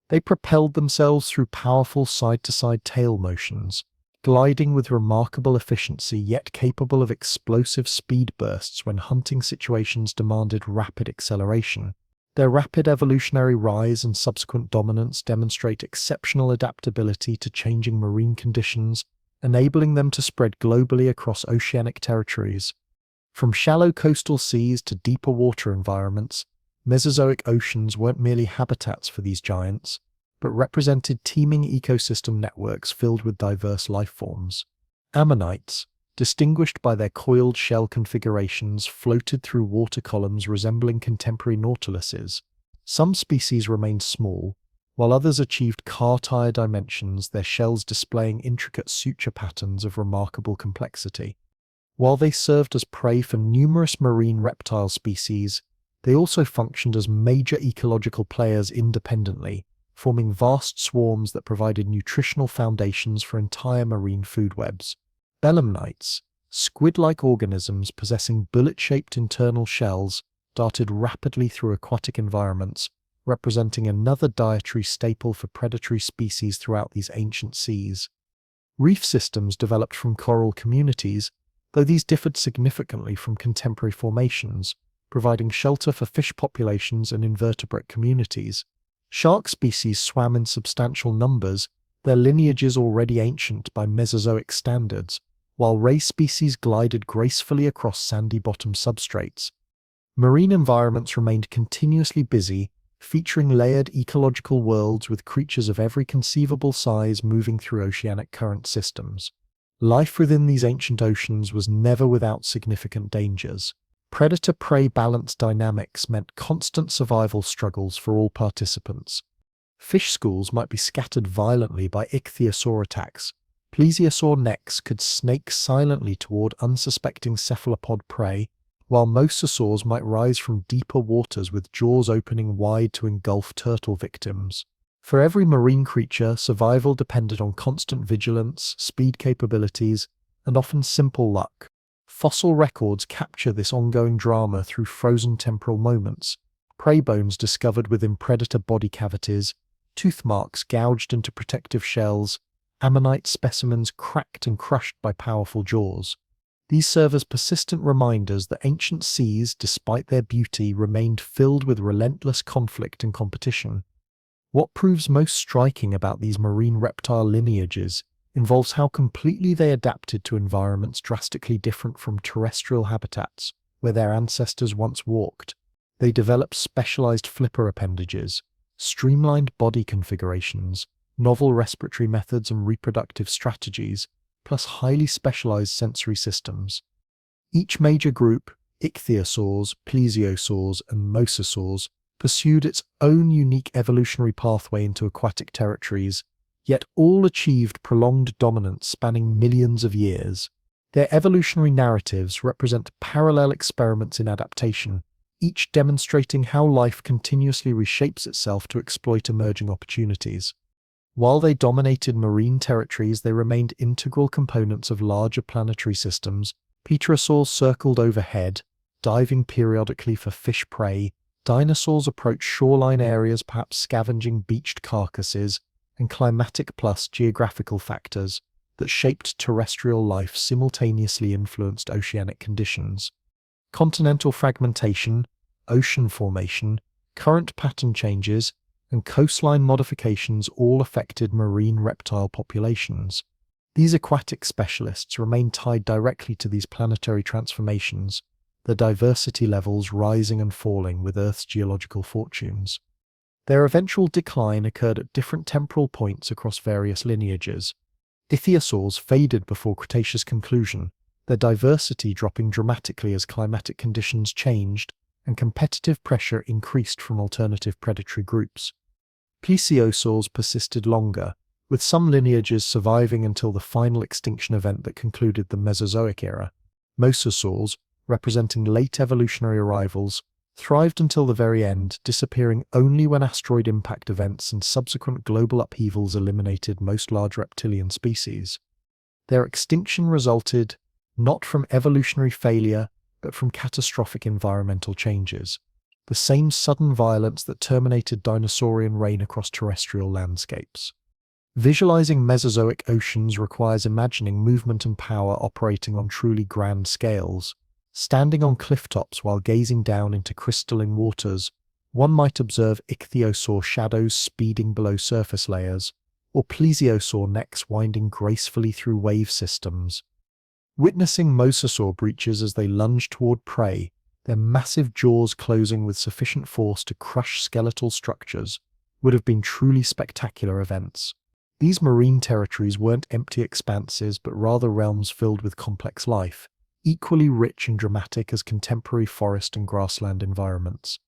They propelled themselves through powerful side-to-side tail motions, gliding with remarkable efficiency yet capable of explosive speed bursts when hunting situations demanded rapid acceleration. Their rapid evolutionary rise and subsequent dominance demonstrate exceptional adaptability to changing marine conditions, enabling them to spread globally across oceanic territories. From shallow coastal seas to deeper water environments, Mesozoic oceans weren't merely habitats for these giants, but represented teeming ecosystem networks filled with diverse life forms. Ammonites, distinguished by their coiled shell configurations, floated through water columns resembling contemporary nautiluses. Some species remained small, while others achieved car-tire dimensions, their shells displaying intricate suture patterns of remarkable complexity. While they served as prey for numerous marine reptile species, they also functioned as major ecological players independently, forming vast swarms that provided nutritional foundations for entire marine food webs. Belemnites, squid-like organisms possessing bullet-shaped internal shells, darted rapidly through aquatic environments, representing another dietary staple for predatory species throughout these ancient seas. Reef systems developed from coral communities, though these differed significantly from contemporary formations, providing shelter for fish populations and invertebrate communities. Shark species swam in substantial numbers, their lineages already ancient by Mesozoic standards, while ray species glided gracefully across sandy bottom substrates. Marine environments remained continuously busy, featuring layered ecological worlds with creatures of every conceivable size moving through oceanic current systems. Life within these ancient oceans was never without significant dangers. Predator-prey balance dynamics meant constant survival struggles for all participants. Fish schools might be scattered violently by ichthyosaur attacks. Plesiosaur necks could snake silently toward unsuspecting cephalopod prey, while mosasaurs might rise from deeper waters with jaws opening wide to engulf turtle victims. For every marine creature, survival depended on constant vigilance, speed capabilities, and often simple luck. Fossil records capture this ongoing drama through frozen temporal moments, prey bones discovered within predator body cavities, tooth marks gouged into protective shells, ammonite specimens cracked and crushed by powerful jaws. These serve as persistent reminders that ancient seas, despite their beauty, remained filled with relentless conflict and competition. What proves most striking about these marine reptile lineages involves how completely they adapted to environments drastically different from terrestrial habitats where their ancestors once walked. They developed specialized flipper appendages, streamlined body configurations, novel respiratory methods and reproductive strategies, plus highly specialized sensory systems. Each major group, ichthyosaurs, plesiosaurs, and mosasaurs, pursued its own unique evolutionary pathway into aquatic territories, yet all achieved prolonged dominance spanning millions of years. Their evolutionary narratives represent parallel experiments in adaptation, each demonstrating how life continuously reshapes itself to exploit emerging opportunities. While they dominated marine territories, they remained integral components of larger planetary systems. Pterosaurs circled overhead, diving periodically for fish prey. Dinosaurs approached shoreline areas, perhaps scavenging beached carcasses, and climatic plus geographical factors that shaped terrestrial life simultaneously influenced oceanic conditions. Continental fragmentation, ocean formation, current pattern changes, and coastline modifications all affected marine reptile populations. These aquatic specialists remain tied directly to these planetary transformations, the diversity levels rising and falling with Earth's geological fortunes. Their eventual decline occurred at different temporal points across various lineages. Ichthyosaurs faded before Cretaceous conclusion, their diversity dropping dramatically as climatic conditions changed and competitive pressure increased from alternative predatory groups. Plesiosaurs persisted longer, with some lineages surviving until the final extinction event that concluded the Mesozoic era. Mosasaurs, representing late evolutionary arrivals, thrived until the very end, disappearing only when asteroid impact events and subsequent global upheavals eliminated most large reptilian species. Their extinction resulted not from evolutionary failure, but from catastrophic environmental changes, the same sudden violence that terminated dinosaurian reign across terrestrial landscapes. Visualizing Mesozoic oceans requires imagining movement and power operating on truly grand scales. Standing on cliff tops while gazing down into crystalline waters, one might observe ichthyosaur shadows speeding below surface layers, or plesiosaur necks winding gracefully through wave systems. Witnessing mosasaur breaches as they lunge toward prey, their massive jaws closing with sufficient force to crush skeletal structures, would have been truly spectacular events. These marine territories weren't empty expanses, but rather realms filled with complex life, equally rich and dramatic as contemporary forest and grassland environments.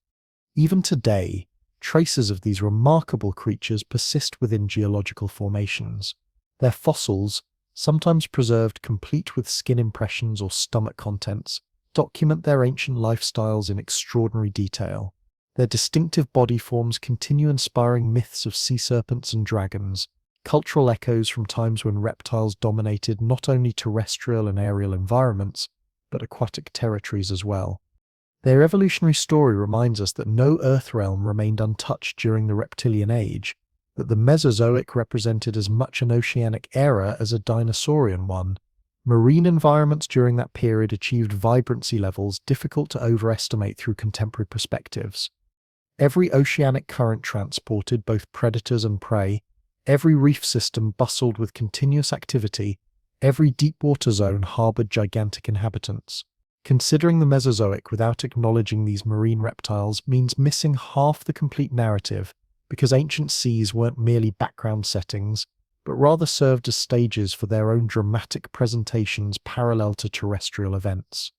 Even today, traces of these remarkable creatures persist within geological formations. Their fossils, sometimes preserved complete with skin impressions or stomach contents, document their ancient lifestyles in extraordinary detail. Their distinctive body forms continue inspiring myths of sea serpents and dragons, cultural echoes from times when reptiles dominated not only terrestrial and aerial environments, but aquatic territories as well. Their evolutionary story reminds us that no Earth realm remained untouched during the reptilian age, that the Mesozoic represented as much an oceanic era as a dinosaurian one. Marine environments during that period achieved vibrancy levels difficult to overestimate through contemporary perspectives. Every oceanic current transported both predators and prey, every reef system bustled with continuous activity, every deep water zone harbored gigantic inhabitants. Considering the Mesozoic without acknowledging these marine reptiles means missing half the complete narrative, because ancient seas weren't merely background settings, but rather served as stages for their own dramatic presentations parallel to terrestrial events.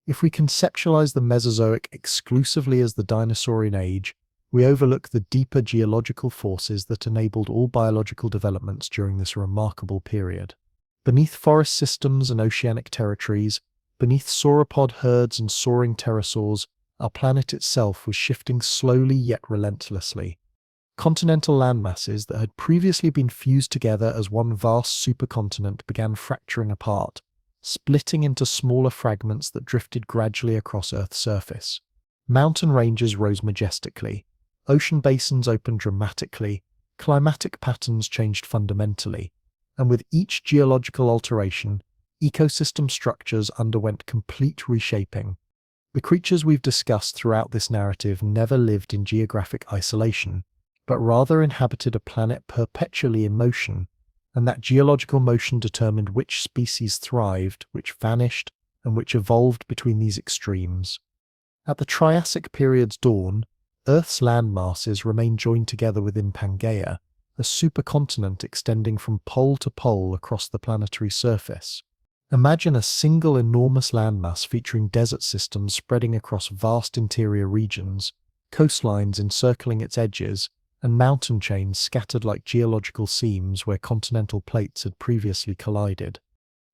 If we conceptualize the Mesozoic exclusively as the dinosaurian age, we overlook the deeper geological forces that enabled all biological developments during this remarkable period. Beneath forest systems and oceanic territories, beneath sauropod herds and soaring pterosaurs, our planet itself was shifting slowly yet relentlessly. Continental landmasses that had previously been fused together as one vast supercontinent began fracturing apart, splitting into smaller fragments that drifted gradually across Earth's surface. Mountain ranges rose majestically, ocean basins opened dramatically, climatic patterns changed fundamentally, and with each geological alteration, ecosystem structures underwent complete reshaping. The creatures we've discussed throughout this narrative never lived in geographic isolation, but rather inhabited a planet perpetually in motion, and that geological motion determined which species thrived, which vanished, and which evolved between these extremes. At the Triassic period's dawn, Earth's land masses remained joined together within Pangaea, a supercontinent extending from pole to pole across the planetary surface. Imagine a single enormous landmass featuring desert systems spreading across vast interior regions, coastlines encircling its edges, and mountain chains scattered like geological seams where continental plates had previously collided.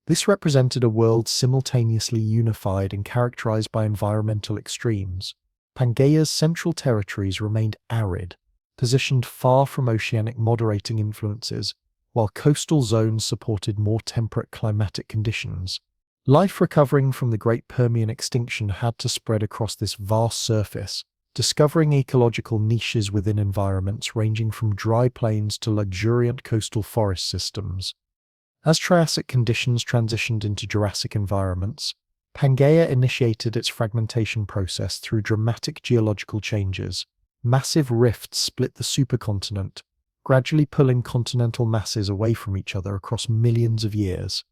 This represented a world simultaneously unified and characterized by environmental extremes. Pangaea's central territories remained arid, positioned far from oceanic moderating influences, while coastal zones supported more temperate climatic conditions. Life recovering from the Great Permian extinction had to spread across this vast surface, discovering ecological niches within environments ranging from dry plains to luxuriant coastal forest systems. As Triassic conditions transitioned into Jurassic environments, Pangaea initiated its fragmentation process through dramatic geological changes. Massive rifts split the supercontinent, gradually pulling continental masses away from each other across millions of years.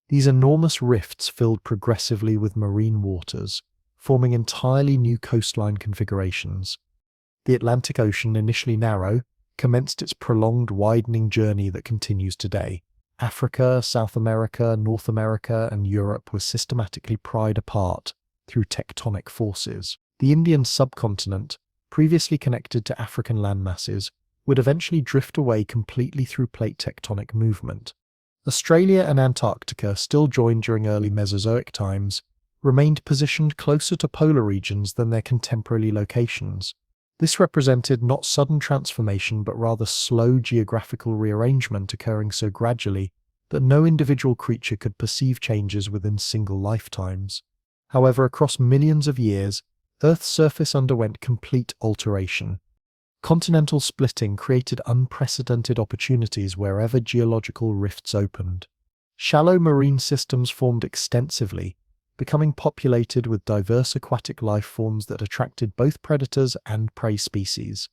These enormous rifts filled progressively with marine waters, forming entirely new coastline configurations. The Atlantic Ocean, initially narrow, commenced its prolonged widening journey that continues today. Africa, South America, North America, and Europe were systematically pried apart through tectonic forces. The Indian subcontinent, previously connected to African landmasses, would eventually drift away completely through plate tectonic movement. Australia and Antarctica, still joined during early Mesozoic times, remained positioned closer to polar regions than their contemporary locations. This represented not sudden transformation but rather slow geographical rearrangement occurring so gradually that no individual creature could perceive changes within single lifetimes. However, across millions of years, Earth's surface underwent complete alteration. Continental splitting created unprecedented opportunities wherever geological rifts opened. Shallow marine systems formed extensively, becoming populated with diverse aquatic life forms that attracted both predators and prey species.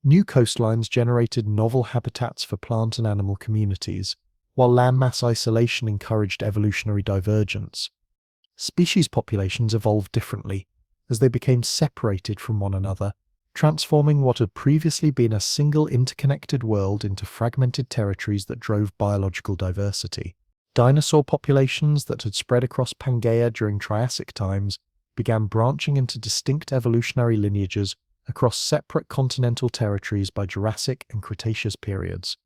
New coastlines generated novel habitats for plant and animal communities, while landmass isolation encouraged evolutionary divergence. Species populations evolved differently, as they became separated from one another, transforming what had previously been a single interconnected world into fragmented territories that drove biological diversity. Dinosaur populations that had spread across Pangaea during Triassic times began branching into distinct evolutionary lineages across separate continental territories by Jurassic and Cretaceous periods.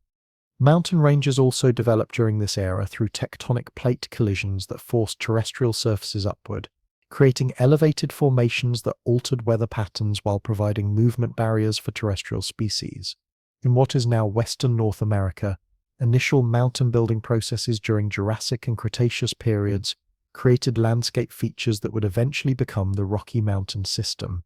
Mountain ranges also developed during this era through tectonic plate collisions that forced terrestrial surfaces upward, creating elevated formations that altered weather patterns while providing movement barriers for terrestrial species. In what is now Western North America, initial mountain building processes during Jurassic and Cretaceous periods created landscape features that would eventually become the Rocky Mountain system.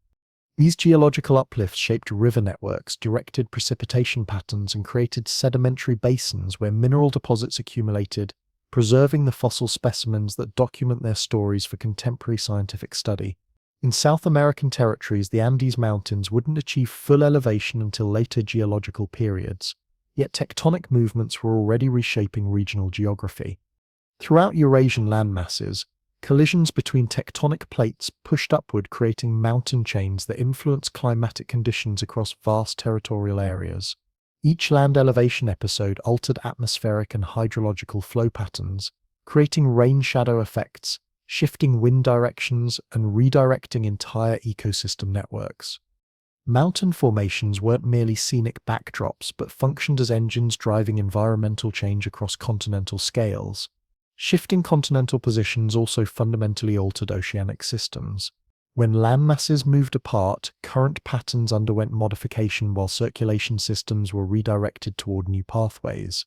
These geological uplifts shaped river networks, directed precipitation patterns, and created sedimentary basins where mineral deposits accumulated, preserving the fossil specimens that document their stories for contemporary scientific study. In South American territories, the Andes Mountains wouldn't achieve full elevation until later geological periods, yet tectonic movements were already reshaping regional geography. Throughout Eurasian landmasses, collisions between tectonic plates pushed upward, creating mountain chains that influenced climatic conditions across vast territorial areas. Each land elevation episode altered atmospheric and hydrological flow patterns, creating rain-shadow effects, shifting wind directions, and redirecting entire ecosystem networks. Mountain formations weren't merely scenic backdrops, but functioned as engines driving environmental change across continental scales. Shifting continental positions also fundamentally altered oceanic systems. When landmasses moved apart, current patterns underwent modification while circulation systems were redirected toward new pathways.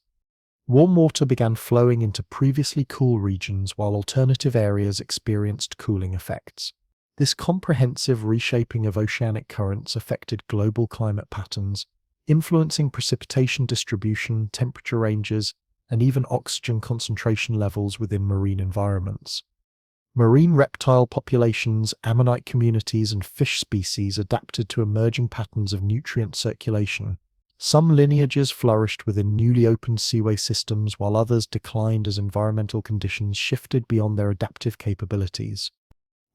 Warm water began flowing into previously cool regions while alternative areas experienced cooling effects. This comprehensive reshaping of oceanic currents affected global climate patterns, influencing precipitation distribution, temperature ranges, and even oxygen concentration levels within marine environments. Marine reptile populations, ammonite communities, and fish species adapted to emerging patterns of nutrient circulation. Some lineages flourished within newly opened seaway systems, while others declined as environmental conditions shifted beyond their adaptive capabilities.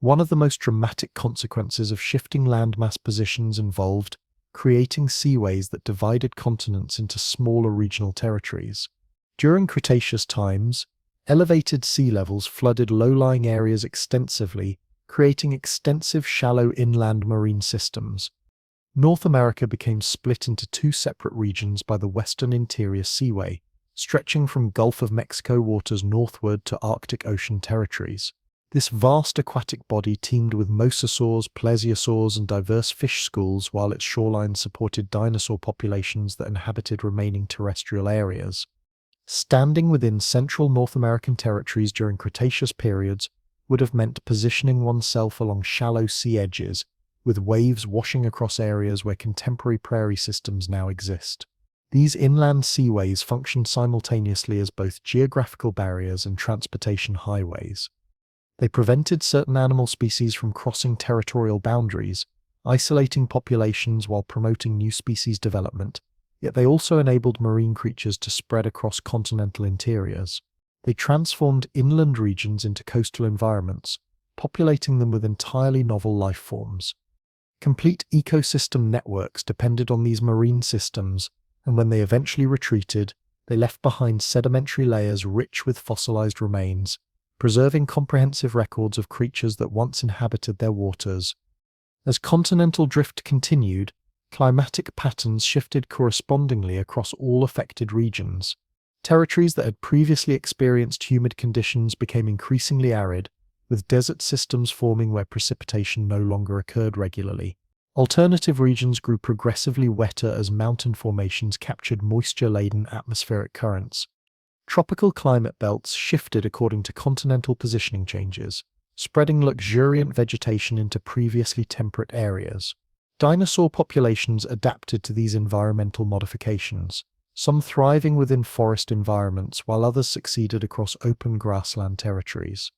One of the most dramatic consequences of shifting landmass positions involved creating seaways that divided continents into smaller regional territories. During Cretaceous times, elevated sea levels flooded low-lying areas extensively, creating extensive shallow inland marine systems. North America became split into two separate regions by the Western Interior Seaway, stretching from Gulf of Mexico waters northward to Arctic Ocean territories. This vast aquatic body teemed with mosasaurs, plesiosaurs, and diverse fish schools, while its shoreline supported dinosaur populations that inhabited remaining terrestrial areas. Standing within central North American territories during Cretaceous periods would have meant positioning oneself along shallow sea edges, with waves washing across areas where contemporary prairie systems now exist. These inland seaways functioned simultaneously as both geographical barriers and transportation highways. They prevented certain animal species from crossing territorial boundaries, isolating populations while promoting new species development, yet they also enabled marine creatures to spread across continental interiors. They transformed inland regions into coastal environments, populating them with entirely novel life forms. Complete ecosystem networks depended on these marine systems, and when they eventually retreated, they left behind sedimentary layers rich with fossilized remains, preserving comprehensive records of creatures that once inhabited their waters. As continental drift continued, climatic patterns shifted correspondingly across all affected regions. Territories that had previously experienced humid conditions became increasingly arid, with desert systems forming where precipitation no longer occurred regularly. Alternative regions grew progressively wetter as mountain formations captured moisture-laden atmospheric currents. Tropical climate belts shifted according to continental positioning changes, spreading luxuriant vegetation into previously temperate areas. Dinosaur populations adapted to these environmental modifications, some thriving within forest environments while others succeeded across open grassland territories.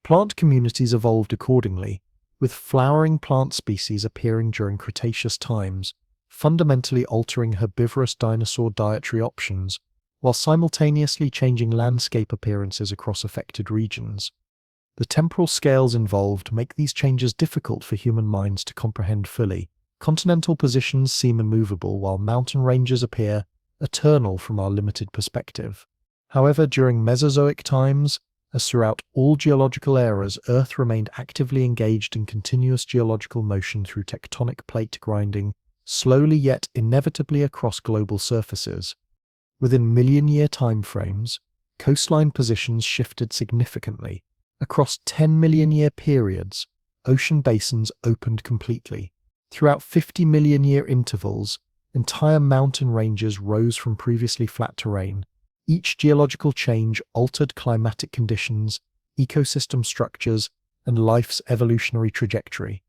Plant communities evolved accordingly, with flowering plant species appearing during Cretaceous times, fundamentally altering herbivorous dinosaur dietary options, while simultaneously changing landscape appearances across affected regions. The temporal scales involved make these changes difficult for human minds to comprehend fully. Continental positions seem immovable, while mountain ranges appear eternal from our limited perspective. However, during Mesozoic times, as throughout all geological eras, Earth remained actively engaged in continuous geological motion through tectonic plate grinding, slowly yet inevitably across global surfaces. Within million-year timeframes, coastline positions shifted significantly. Across 10-million-year periods, ocean basins opened completely. Throughout 50-million-year intervals, entire mountain ranges rose from previously flat terrain. Each geological change altered climatic conditions, ecosystem structures, and life's evolutionary trajectory.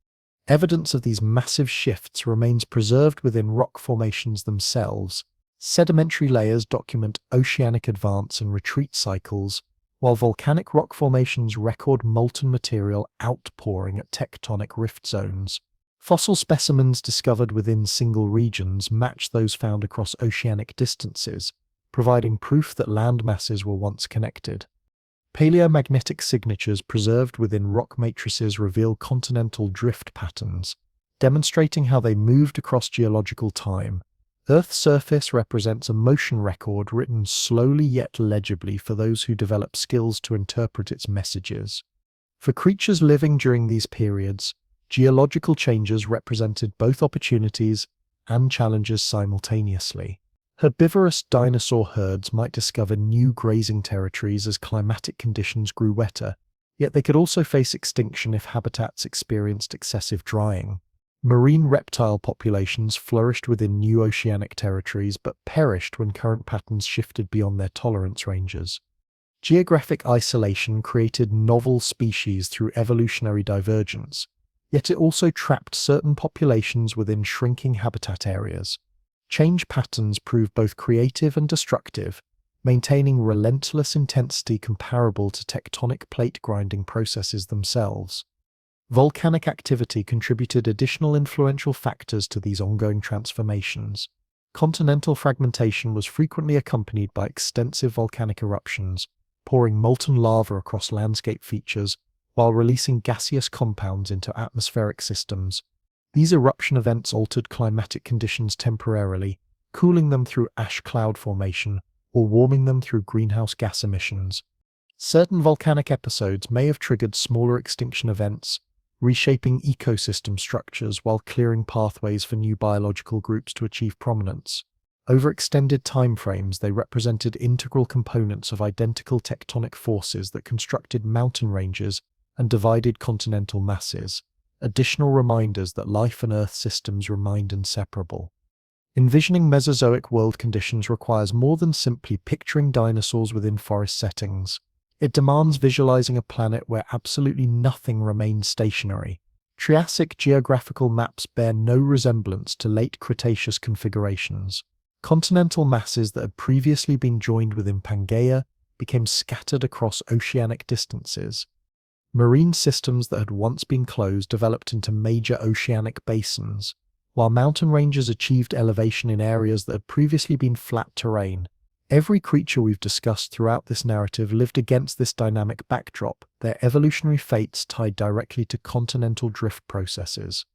Evidence of these massive shifts remains preserved within rock formations themselves. Sedimentary layers document oceanic advance and retreat cycles, while volcanic rock formations record molten material outpouring at tectonic rift zones. Fossil specimens discovered within single regions match those found across oceanic distances, providing proof that land masses were once connected. Paleomagnetic signatures preserved within rock matrices reveal continental drift patterns, demonstrating how they moved across geological time. Earth's surface represents a motion record written slowly yet legibly for those who develop skills to interpret its messages. For creatures living during these periods, geological changes represented both opportunities and challenges simultaneously. Herbivorous dinosaur herds might discover new grazing territories as climatic conditions grew wetter, yet they could also face extinction if habitats experienced excessive drying. Marine reptile populations flourished within new oceanic territories but perished when current patterns shifted beyond their tolerance ranges. Geographic isolation created novel species through evolutionary divergence, yet it also trapped certain populations within shrinking habitat areas. Change patterns prove both creative and destructive, maintaining relentless intensity comparable to tectonic plate grinding processes themselves. Volcanic activity contributed additional influential factors to these ongoing transformations. Continental fragmentation was frequently accompanied by extensive volcanic eruptions, pouring molten lava across landscape features while releasing gaseous compounds into atmospheric systems. These eruption events altered climatic conditions temporarily, cooling them through ash cloud formation or warming them through greenhouse gas emissions. Certain volcanic episodes may have triggered smaller extinction events, reshaping ecosystem structures while clearing pathways for new biological groups to achieve prominence. Over extended timeframes, they represented integral components of identical tectonic forces that constructed mountain ranges and divided continental masses, additional reminders that life and Earth systems remained inseparable. Envisioning Mesozoic world conditions requires more than simply picturing dinosaurs within forest settings. It demands visualizing a planet where absolutely nothing remained stationary. Triassic geographical maps bear no resemblance to late Cretaceous configurations. Continental masses that had previously been joined within Pangaea became scattered across oceanic distances. Marine systems that had once been closed developed into major oceanic basins, while mountain ranges achieved elevation in areas that had previously been flat terrain. Every creature we've discussed throughout this narrative lived against this dynamic backdrop, their evolutionary fates tied directly to continental drift processes.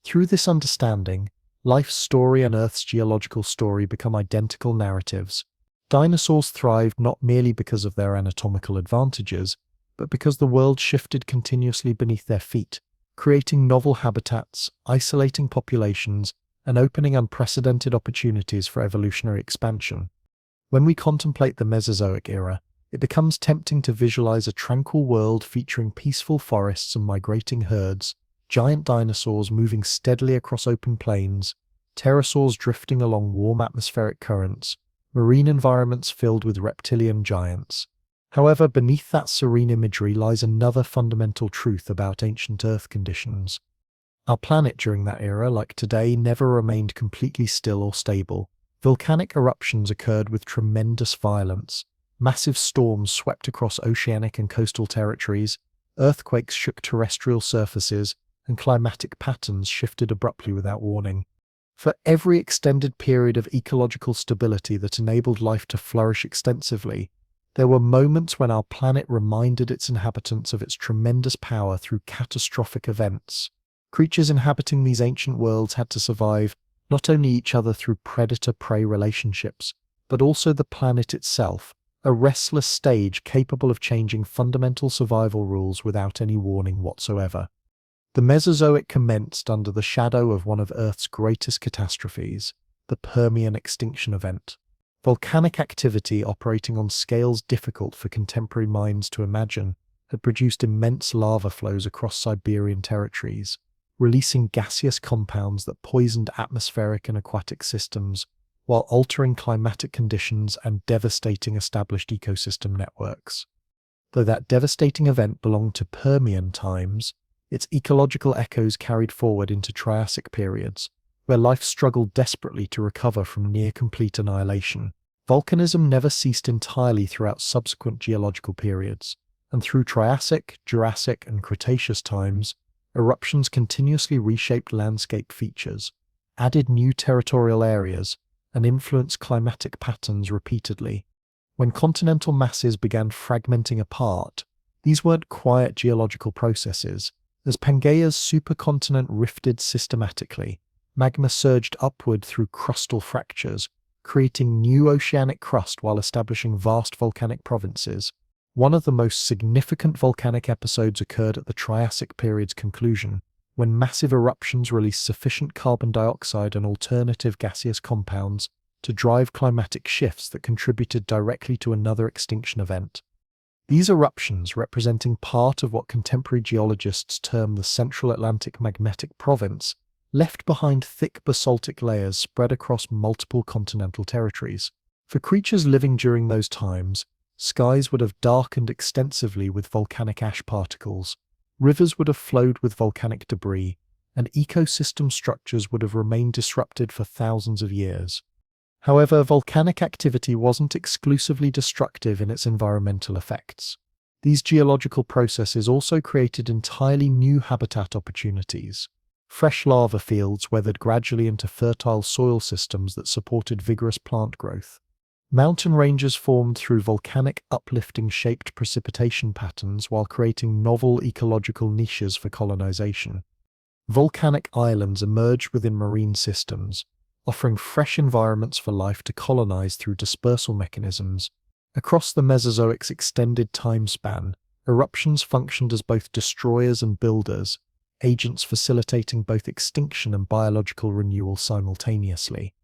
Through this understanding, life's story and Earth's geological story become identical narratives. Dinosaurs thrived not merely because of their anatomical advantages, but because the world shifted continuously beneath their feet, creating novel habitats, isolating populations, and opening unprecedented opportunities for evolutionary expansion. When we contemplate the Mesozoic era, it becomes tempting to visualize a tranquil world featuring peaceful forests and migrating herds, giant dinosaurs moving steadily across open plains, pterosaurs drifting along warm atmospheric currents, marine environments filled with reptilian giants. However, beneath that serene imagery lies another fundamental truth about ancient Earth conditions. Our planet during that era, like today, never remained completely still or stable. Volcanic eruptions occurred with tremendous violence. Massive storms swept across oceanic and coastal territories, earthquakes shook terrestrial surfaces, and climatic patterns shifted abruptly without warning. For every extended period of ecological stability that enabled life to flourish extensively, there were moments when our planet reminded its inhabitants of its tremendous power through catastrophic events. Creatures inhabiting these ancient worlds had to survive not only each other through predator-prey relationships, but also the planet itself, a restless stage capable of changing fundamental survival rules without any warning whatsoever. The Mesozoic commenced under the shadow of one of Earth's greatest catastrophes, the Permian extinction event. Volcanic activity operating on scales difficult for contemporary minds to imagine had produced immense lava flows across Siberian territories, releasing gaseous compounds that poisoned atmospheric and aquatic systems, while altering climatic conditions and devastating established ecosystem networks. Though that devastating event belonged to Permian times, its ecological echoes carried forward into Triassic periods, where life struggled desperately to recover from near-complete annihilation. Volcanism never ceased entirely throughout subsequent geological periods, and through Triassic, Jurassic, and Cretaceous times, eruptions continuously reshaped landscape features, added new territorial areas, and influenced climatic patterns repeatedly. When continental masses began fragmenting apart, these weren't quiet geological processes. As Pangaea's supercontinent rifted systematically, magma surged upward through crustal fractures, creating new oceanic crust while establishing vast volcanic provinces. One of the most significant volcanic episodes occurred at the Triassic period's conclusion, when massive eruptions released sufficient carbon dioxide and alternative gaseous compounds to drive climatic shifts that contributed directly to another extinction event. These eruptions, representing part of what contemporary geologists term the Central Atlantic Magmatic Province, left behind thick basaltic layers spread across multiple continental territories. For creatures living during those times, skies would have darkened extensively with volcanic ash particles, rivers would have flowed with volcanic debris, and ecosystem structures would have remained disrupted for thousands of years. However, volcanic activity wasn't exclusively destructive in its environmental effects. These geological processes also created entirely new habitat opportunities. Fresh lava fields weathered gradually into fertile soil systems that supported vigorous plant growth. Mountain ranges formed through volcanic uplifting-shaped precipitation patterns while creating novel ecological niches for colonization. Volcanic islands emerged within marine systems, offering fresh environments for life to colonize through dispersal mechanisms. Across the Mesozoic's extended time span, eruptions functioned as both destroyers and builders, agents facilitating both extinction and biological renewal simultaneously.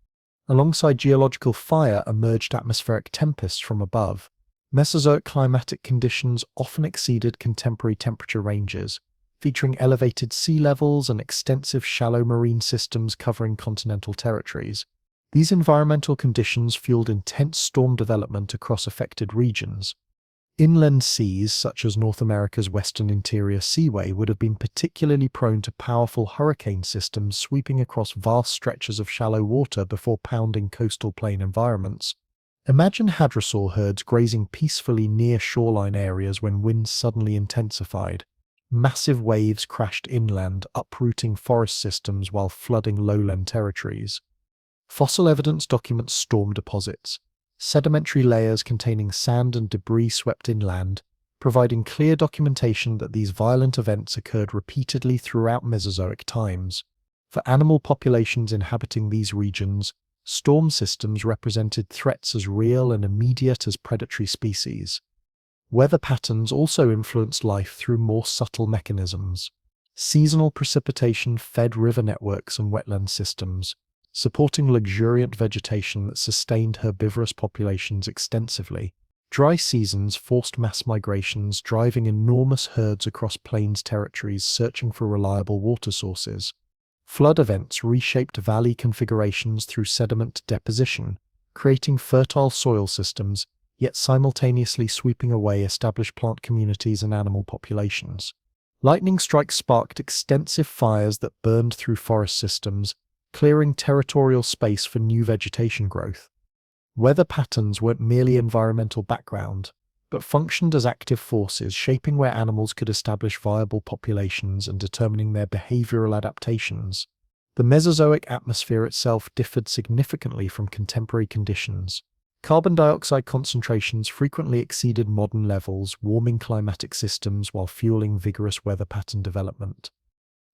Alongside geological fire emerged atmospheric tempests from above. Mesozoic climatic conditions often exceeded contemporary temperature ranges, featuring elevated sea levels and extensive shallow marine systems covering continental territories. These environmental conditions fueled intense storm development across affected regions. Inland seas, such as North America's western interior seaway, would have been particularly prone to powerful hurricane systems sweeping across vast stretches of shallow water before pounding coastal plain environments. Imagine hadrosaur herds grazing peacefully near shoreline areas when winds suddenly intensified. Massive waves crashed inland, uprooting forest systems while flooding lowland territories. Fossil evidence documents storm deposits, sedimentary layers containing sand and debris swept inland, providing clear documentation that these violent events occurred repeatedly throughout Mesozoic times. For animal populations inhabiting these regions, storm systems represented threats as real and immediate as predatory species. Weather patterns also influenced life through more subtle mechanisms. Seasonal precipitation fed river networks and wetland systems, supporting luxuriant vegetation that sustained herbivorous populations extensively. Dry seasons forced mass migrations, driving enormous herds across plains territories searching for reliable water sources. Flood events reshaped valley configurations through sediment deposition, creating fertile soil systems, yet simultaneously sweeping away established plant communities and animal populations. Lightning strikes sparked extensive fires that burned through forest systems, clearing territorial space for new vegetation growth. Weather patterns weren't merely environmental background, but functioned as active forces shaping where animals could establish viable populations and determining their behavioral adaptations. The Mesozoic atmosphere itself differed significantly from contemporary conditions. Carbon dioxide concentrations frequently exceeded modern levels, warming climatic systems while fueling vigorous weather pattern development.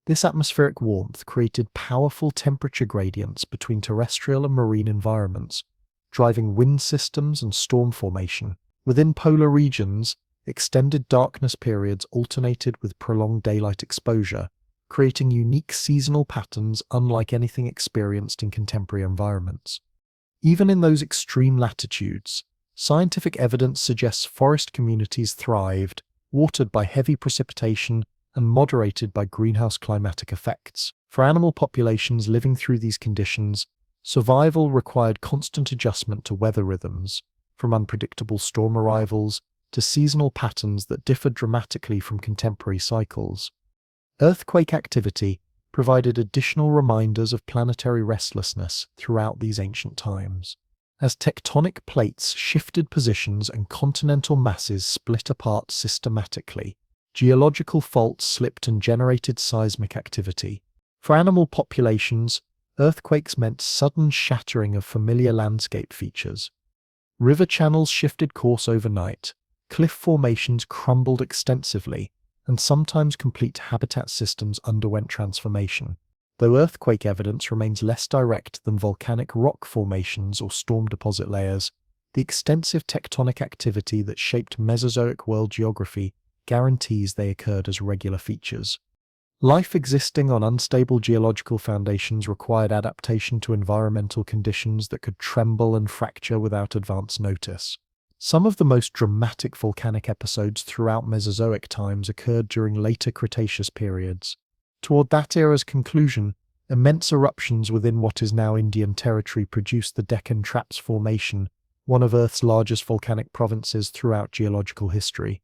This atmospheric warmth created powerful temperature gradients between terrestrial and marine environments, driving wind systems and storm formation. Within polar regions, extended darkness periods alternated with prolonged daylight exposure, creating unique seasonal patterns unlike anything experienced in contemporary environments. Even in those extreme latitudes, scientific evidence suggests forest communities thrived, watered by heavy precipitation and moderated by greenhouse climatic effects. For animal populations living through these conditions, survival required constant adjustment to weather rhythms, from unpredictable storm arrivals to seasonal patterns that differed dramatically from contemporary cycles. Earthquake activity provided additional reminders of planetary restlessness throughout these ancient times. As tectonic plates shifted positions and continental masses split apart systematically, geological faults slipped and generated seismic activity. For animal populations, earthquakes meant sudden shattering of familiar landscape features. River channels shifted course overnight, cliff formations crumbled extensively, and sometimes complete habitat systems underwent transformation. Though earthquake evidence remains less direct than volcanic rock formations or storm deposit layers, the extensive tectonic activity that shaped Mesozoic world geography guarantees they occurred as regular features. Life existing on unstable geological foundations required adaptation to environmental conditions that could tremble and fracture without advance notice. Some of the most dramatic volcanic episodes throughout Mesozoic times occurred during later Cretaceous periods. Toward that era's conclusion, immense eruptions within what is now Indian territory produced the Deccan Traps Formation, one of Earth's largest volcanic provinces throughout geological history.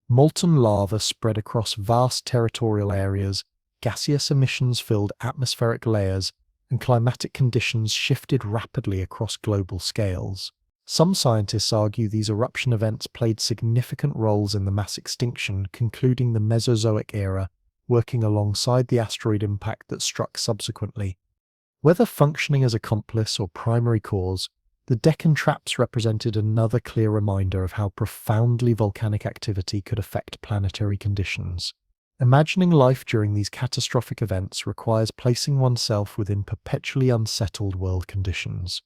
Molten lava spread across vast territorial areas, gaseous emissions filled atmospheric layers, and climatic conditions shifted rapidly across global scales. Some scientists argue these eruption events played significant roles in the mass extinction, concluding the Mesozoic era, working alongside the asteroid impact that struck subsequently. Whether functioning as accomplice or primary cause, the Deccan Traps represented another clear reminder of how profoundly volcanic activity could affect planetary conditions. Imagining life during these catastrophic events requires placing oneself within perpetually unsettled world conditions.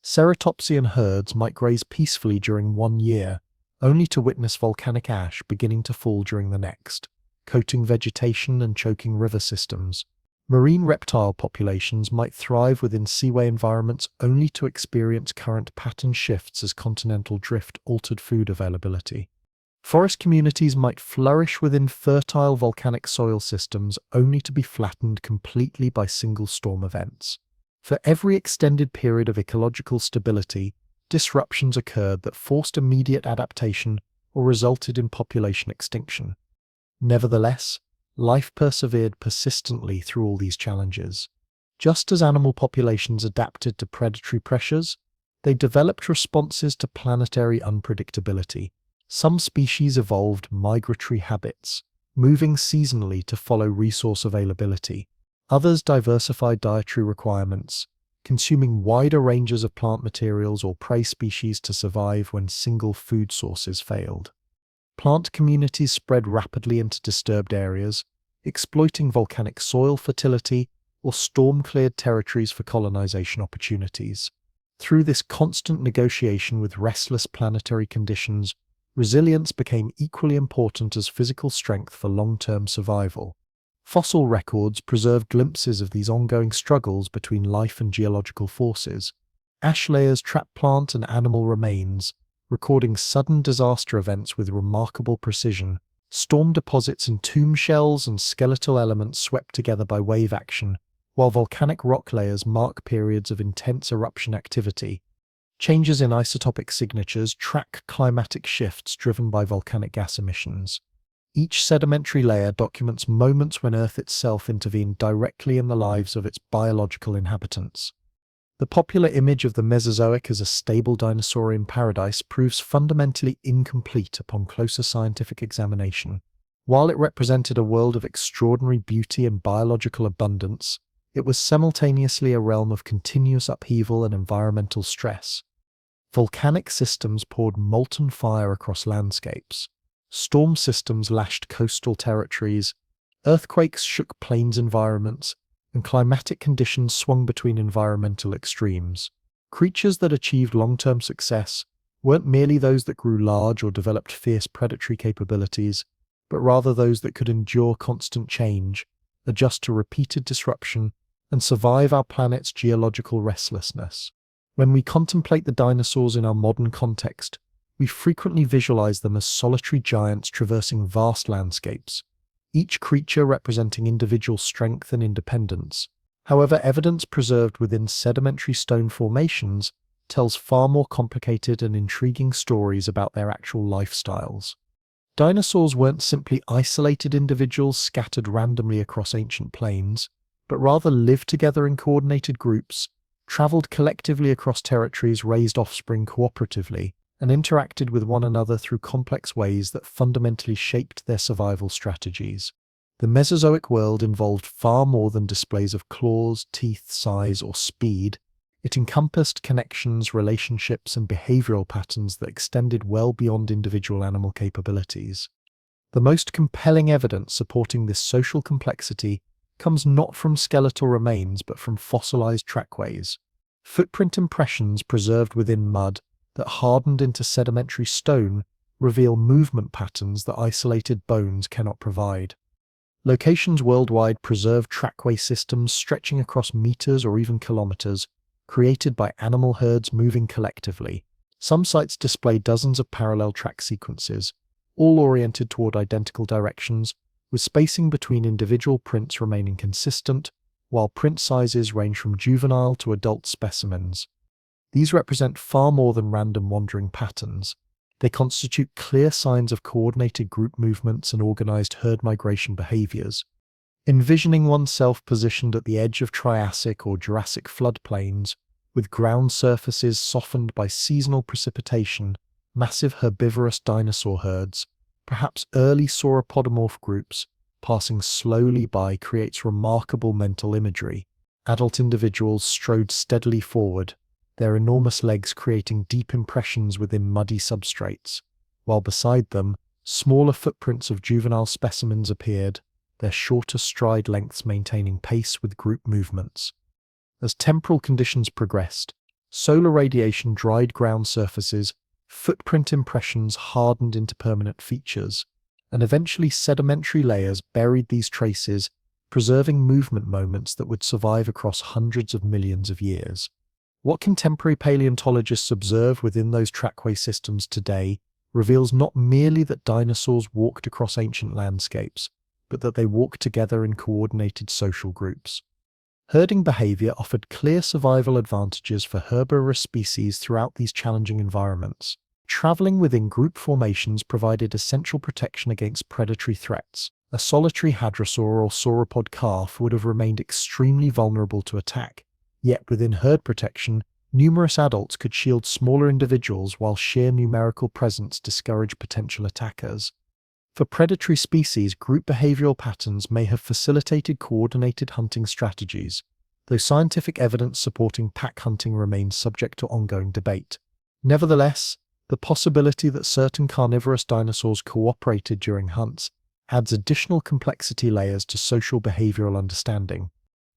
Ceratopsian herds might graze peacefully during one year, only to witness volcanic ash beginning to fall during the next, coating vegetation and choking river systems. Marine reptile populations might thrive within seaway environments only to experience current pattern shifts as continental drift altered food availability. Forest communities might flourish within fertile volcanic soil systems only to be flattened completely by single storm events. For every extended period of ecological stability, disruptions occurred that forced immediate adaptation or resulted in population extinction. Nevertheless, life persevered persistently through all these challenges. Just as animal populations adapted to predatory pressures, they developed responses to planetary unpredictability. Some species evolved migratory habits, moving seasonally to follow resource availability. Others diversified dietary requirements, consuming wider ranges of plant materials or prey species to survive when single food sources failed. Plant communities spread rapidly into disturbed areas, exploiting volcanic soil fertility or storm-cleared territories for colonization opportunities. Through this constant negotiation with restless planetary conditions, resilience became equally important as physical strength for long-term survival. Fossil records preserve glimpses of these ongoing struggles between life and geological forces. Ash layers trap plant and animal remains, recording sudden disaster events with remarkable precision. Storm deposits and tomb shells and skeletal elements swept together by wave action, while volcanic rock layers mark periods of intense eruption activity. Changes in isotopic signatures track climatic shifts driven by volcanic gas emissions. Each sedimentary layer documents moments when Earth itself intervened directly in the lives of its biological inhabitants. The popular image of the Mesozoic as a stable dinosaurian paradise proves fundamentally incomplete upon closer scientific examination. While it represented a world of extraordinary beauty and biological abundance, it was simultaneously a realm of continuous upheaval and environmental stress. Volcanic systems poured molten fire across landscapes. Storm systems lashed coastal territories. Earthquakes shook plains environments, and climatic conditions swung between environmental extremes. Creatures that achieved long-term success weren't merely those that grew large or developed fierce predatory capabilities, but rather those that could endure constant change, adjust to repeated disruption, and survive our planet's geological restlessness. When we contemplate the dinosaurs in our modern context, we frequently visualize them as solitary giants traversing vast landscapes, each creature representing individual strength and independence. However, evidence preserved within sedimentary stone formations tells far more complicated and intriguing stories about their actual lifestyles. Dinosaurs weren't simply isolated individuals scattered randomly across ancient plains, but rather lived together in coordinated groups, traveled collectively across territories, raised offspring cooperatively, and interacted with one another through complex ways that fundamentally shaped their survival strategies. The Mesozoic world involved far more than displays of claws, teeth, size, or speed. It encompassed connections, relationships, and behavioral patterns that extended well beyond individual animal capabilities. The most compelling evidence supporting this social complexity comes not from skeletal remains but from fossilized trackways. Footprint impressions preserved within mud that hardened into sedimentary stone reveal movement patterns that isolated bones cannot provide. Locations worldwide preserve trackway systems stretching across meters or even kilometers, created by animal herds moving collectively. Some sites display dozens of parallel track sequences, all oriented toward identical directions, with spacing between individual prints remaining consistent, while print sizes range from juvenile to adult specimens. These represent far more than random wandering patterns. They constitute clear signs of coordinated group movements and organized herd migration behaviors. Envisioning oneself positioned at the edge of Triassic or Jurassic floodplains, with ground surfaces softened by seasonal precipitation, massive herbivorous dinosaur herds, perhaps early sauropodomorph groups, passing slowly by creates remarkable mental imagery. Adult individuals strode steadily forward, their enormous legs creating deep impressions within muddy substrates, while beside them, smaller footprints of juvenile specimens appeared, their shorter stride lengths maintaining pace with group movements. As temporal conditions progressed, solar radiation dried ground surfaces, footprint impressions hardened into permanent features, and eventually sedimentary layers buried these traces, preserving movement moments that would survive across hundreds of millions of years. What contemporary paleontologists observe within those trackway systems today reveals not merely that dinosaurs walked across ancient landscapes, but that they walked together in coordinated social groups. Herding behavior offered clear survival advantages for herbivorous species throughout these challenging environments. Traveling within group formations provided essential protection against predatory threats. A solitary hadrosaur or sauropod calf would have remained extremely vulnerable to attack, yet within herd protection, numerous adults could shield smaller individuals while sheer numerical presence discouraged potential attackers. For predatory species, group behavioral patterns may have facilitated coordinated hunting strategies, though scientific evidence supporting pack hunting remains subject to ongoing debate. Nevertheless, the possibility that certain carnivorous dinosaurs cooperated during hunts adds additional complexity layers to social behavioral understanding.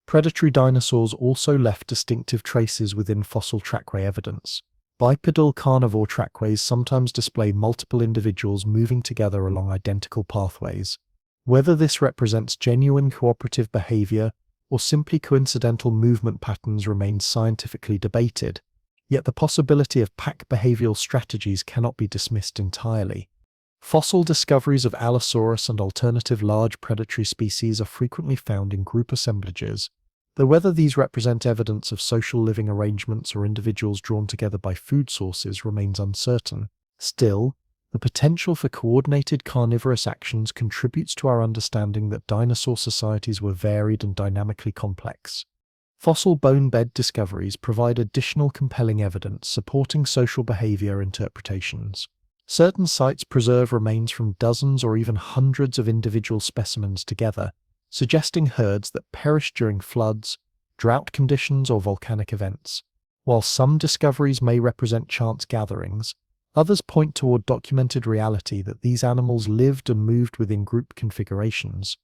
Predatory dinosaurs also left distinctive traces within fossil trackway evidence. Bipedal carnivore trackways sometimes display multiple individuals moving together along identical pathways. Whether this represents genuine cooperative behavior or simply coincidental movement patterns remains scientifically debated, Yet the possibility of pack behavioral strategies cannot be dismissed entirely. Fossil discoveries of Allosaurus and alternative large predatory species are frequently found in group assemblages, though whether these represent evidence of social living arrangements or individuals drawn together by food sources remains uncertain. Still, the potential for coordinated carnivorous actions contributes to our understanding that dinosaur societies were varied and dynamically complex. Fossil bone bed discoveries provide additional compelling evidence supporting social behavior interpretations. Certain sites preserve remains from dozens or even hundreds of individual specimens together, suggesting herds that perished during floods, drought conditions, or volcanic events. While some discoveries may represent chance gatherings, others point toward documented reality that these animals lived and moved within group configurations.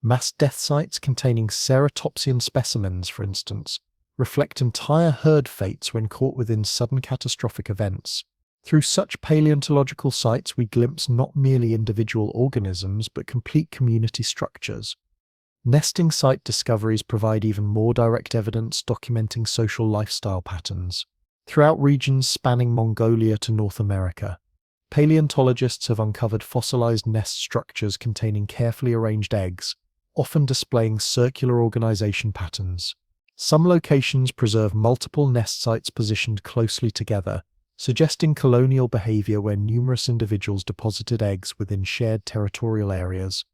Mass death sites containing ceratopsian specimens, for instance, reflect entire herd fates when caught within sudden catastrophic events. Through such paleontological sites, we glimpse not merely individual organisms, but complete community structures. Nesting site discoveries provide even more direct evidence documenting social lifestyle patterns. Throughout regions spanning Mongolia to North America, paleontologists have uncovered fossilized nest structures containing carefully arranged eggs, often displaying circular organization patterns. Some locations preserve multiple nest sites positioned closely together, suggesting colonial behavior where numerous individuals deposited eggs within shared territorial areas.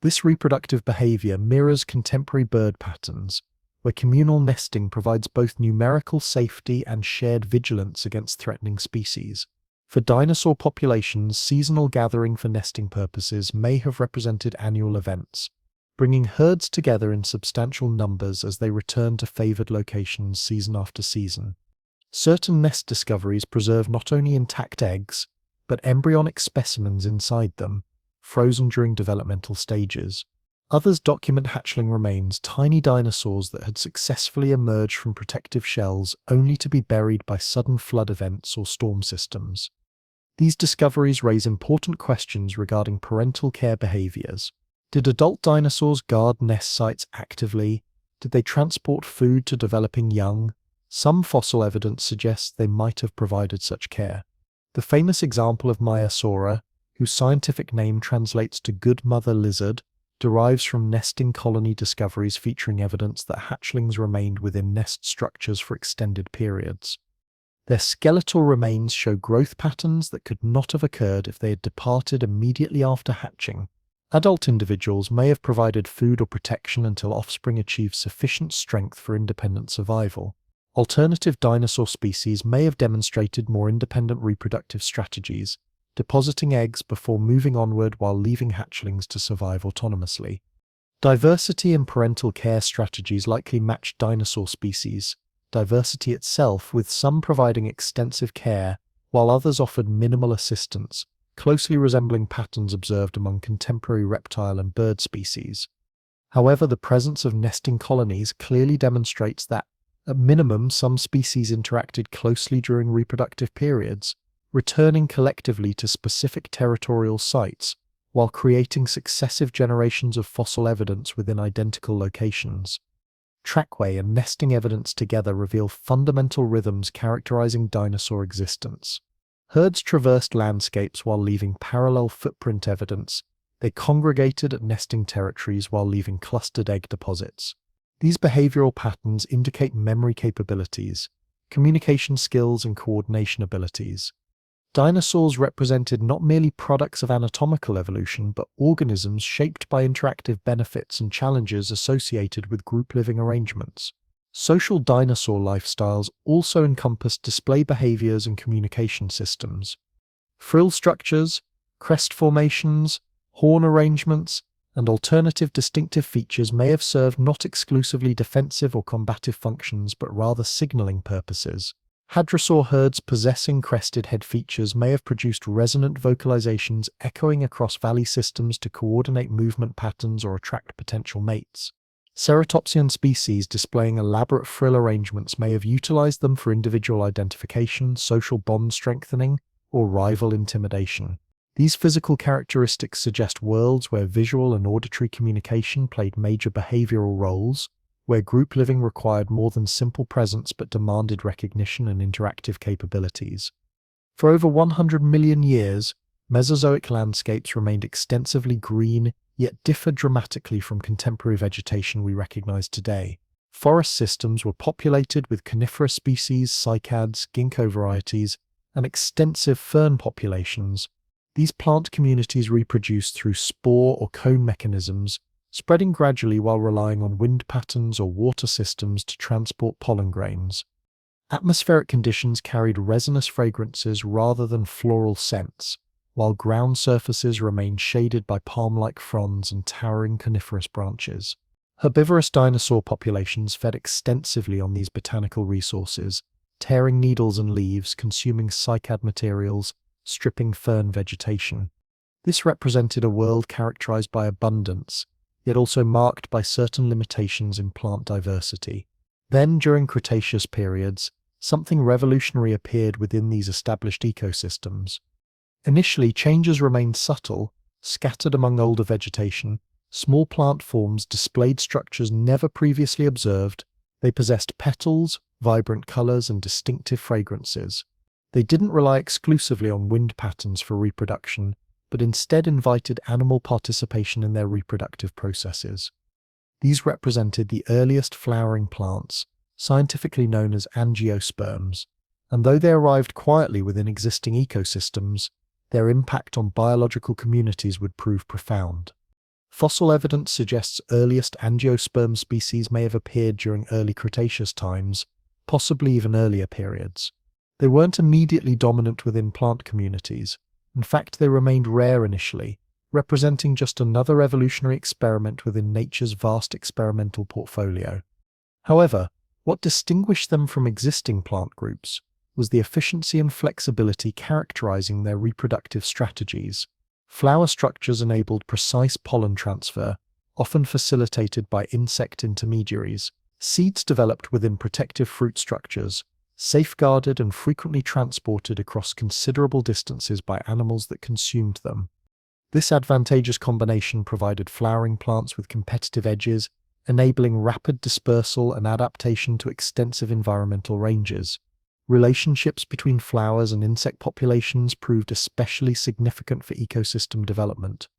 This reproductive behavior mirrors contemporary bird patterns, where communal nesting provides both numerical safety and shared vigilance against threatening species. For dinosaur populations, seasonal gathering for nesting purposes may have represented annual events, bringing herds together in substantial numbers as they return to favored locations season after season. Certain nest discoveries preserve not only intact eggs, but embryonic specimens inside them, frozen during developmental stages. Others document hatchling remains, tiny dinosaurs that had successfully emerged from protective shells only to be buried by sudden flood events or storm systems. These discoveries raise important questions regarding parental care behaviors. Did adult dinosaurs guard nest sites actively? Did they transport food to developing young? Some fossil evidence suggests they might have provided such care. The famous example of Maiasaura, whose scientific name translates to good mother lizard, derives from nesting colony discoveries featuring evidence that hatchlings remained within nest structures for extended periods. Their skeletal remains show growth patterns that could not have occurred if they had departed immediately after hatching. Adult individuals may have provided food or protection until offspring achieved sufficient strength for independent survival. Alternative dinosaur species may have demonstrated more independent reproductive strategies, depositing eggs before moving onward while leaving hatchlings to survive autonomously. Diversity in parental care strategies likely matched dinosaur species, diversity itself, with some providing extensive care, while others offered minimal assistance, closely resembling patterns observed among contemporary reptile and bird species. However, the presence of nesting colonies clearly demonstrates that, at minimum, some species interacted closely during reproductive periods, returning collectively to specific territorial sites, while creating successive generations of fossil evidence within identical locations. Trackway and nesting evidence together reveal fundamental rhythms characterizing dinosaur existence. Herds traversed landscapes while leaving parallel footprint evidence. They congregated at nesting territories while leaving clustered egg deposits. These behavioral patterns indicate memory capabilities, communication skills, and coordination abilities. Dinosaurs represented not merely products of anatomical evolution, but organisms shaped by interactive benefits and challenges associated with group living arrangements. Social dinosaur lifestyles also encompass display behaviors and communication systems. Frill structures, crest formations, horn arrangements, and alternative distinctive features may have served not exclusively defensive or combative functions, but rather signaling purposes. Hadrosaur herds possessing crested head features may have produced resonant vocalizations echoing across valley systems to coordinate movement patterns or attract potential mates. Ceratopsian species displaying elaborate frill arrangements may have utilized them for individual identification, social bond strengthening, or rival intimidation. These physical characteristics suggest worlds where visual and auditory communication played major behavioral roles, where group living required more than simple presence but demanded recognition and interactive capabilities. For over 100 million years, Mesozoic landscapes remained extensively green, yet differed dramatically from contemporary vegetation we recognize today. Forest systems were populated with coniferous species, cycads, ginkgo varieties, and extensive fern populations. These plant communities reproduced through spore or cone mechanisms, spreading gradually while relying on wind patterns or water systems to transport pollen grains. Atmospheric conditions carried resinous fragrances rather than floral scents, while ground surfaces remained shaded by palm-like fronds and towering coniferous branches. Herbivorous dinosaur populations fed extensively on these botanical resources, tearing needles and leaves, consuming cycad materials, stripping fern vegetation. This represented a world characterized by abundance, yet also marked by certain limitations in plant diversity. Then, during Cretaceous periods, something revolutionary appeared within these established ecosystems. Initially, changes remained subtle, scattered among older vegetation. Small plant forms displayed structures never previously observed. They possessed petals, vibrant colors, and distinctive fragrances. They didn't rely exclusively on wind patterns for reproduction, but instead invited animal participation in their reproductive processes. These represented the earliest flowering plants, scientifically known as angiosperms, and though they arrived quietly within existing ecosystems, their impact on biological communities would prove profound. Fossil evidence suggests earliest angiosperm species may have appeared during early Cretaceous times, possibly even earlier periods. They weren't immediately dominant within plant communities. In fact, they remained rare initially, representing just another evolutionary experiment within nature's vast experimental portfolio. However, what distinguished them from existing plant groups was the efficiency and flexibility characterizing their reproductive strategies. Flower structures enabled precise pollen transfer, often facilitated by insect intermediaries. Seeds developed within protective fruit structures, safeguarded and frequently transported across considerable distances by animals that consumed them. This advantageous combination provided flowering plants with competitive edges, enabling rapid dispersal and adaptation to extensive environmental ranges. Relationships between flowers and insect populations proved especially significant for ecosystem development.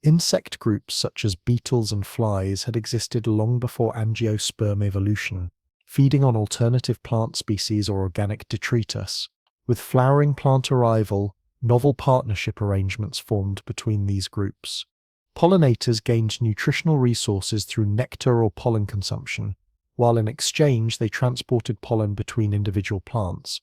Insect groups such as beetles and flies had existed long before angiosperm evolution, feeding on alternative plant species or organic detritus. With flowering plant arrival, novel partnership arrangements formed between these groups. Pollinators gained nutritional resources through nectar or pollen consumption, while in exchange they transported pollen between individual plants.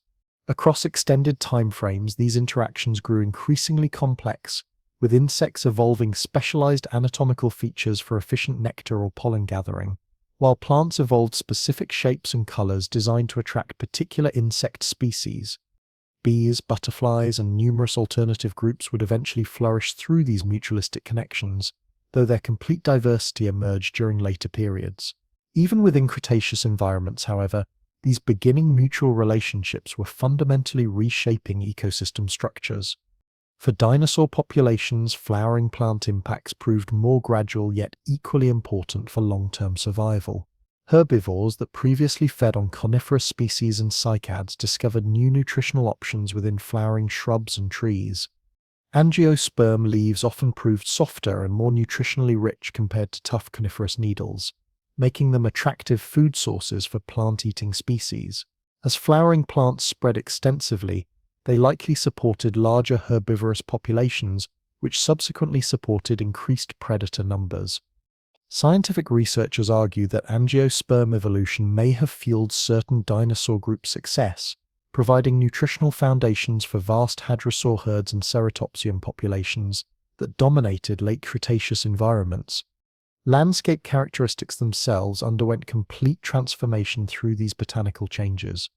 Across extended timeframes, these interactions grew increasingly complex, with insects evolving specialized anatomical features for efficient nectar or pollen gathering, while plants evolved specific shapes and colors designed to attract particular insect species. Bees, butterflies, and numerous alternative groups would eventually flourish through these mutualistic connections, though their complete diversity emerged during later periods. Even within Cretaceous environments, however, these beginning mutual relationships were fundamentally reshaping ecosystem structures. For dinosaur populations, flowering plant impacts proved more gradual yet equally important for long-term survival. Herbivores that previously fed on coniferous species and cycads discovered new nutritional options within flowering shrubs and trees. Angiosperm leaves often proved softer and more nutritionally rich compared to tough coniferous needles, making them attractive food sources for plant-eating species. As flowering plants spread extensively, they likely supported larger herbivorous populations, which subsequently supported increased predator numbers. Scientific researchers argue that angiosperm evolution may have fueled certain dinosaur group success, providing nutritional foundations for vast hadrosaur herds and ceratopsian populations that dominated late Cretaceous environments. Landscape characteristics themselves underwent complete transformation through these botanical changes.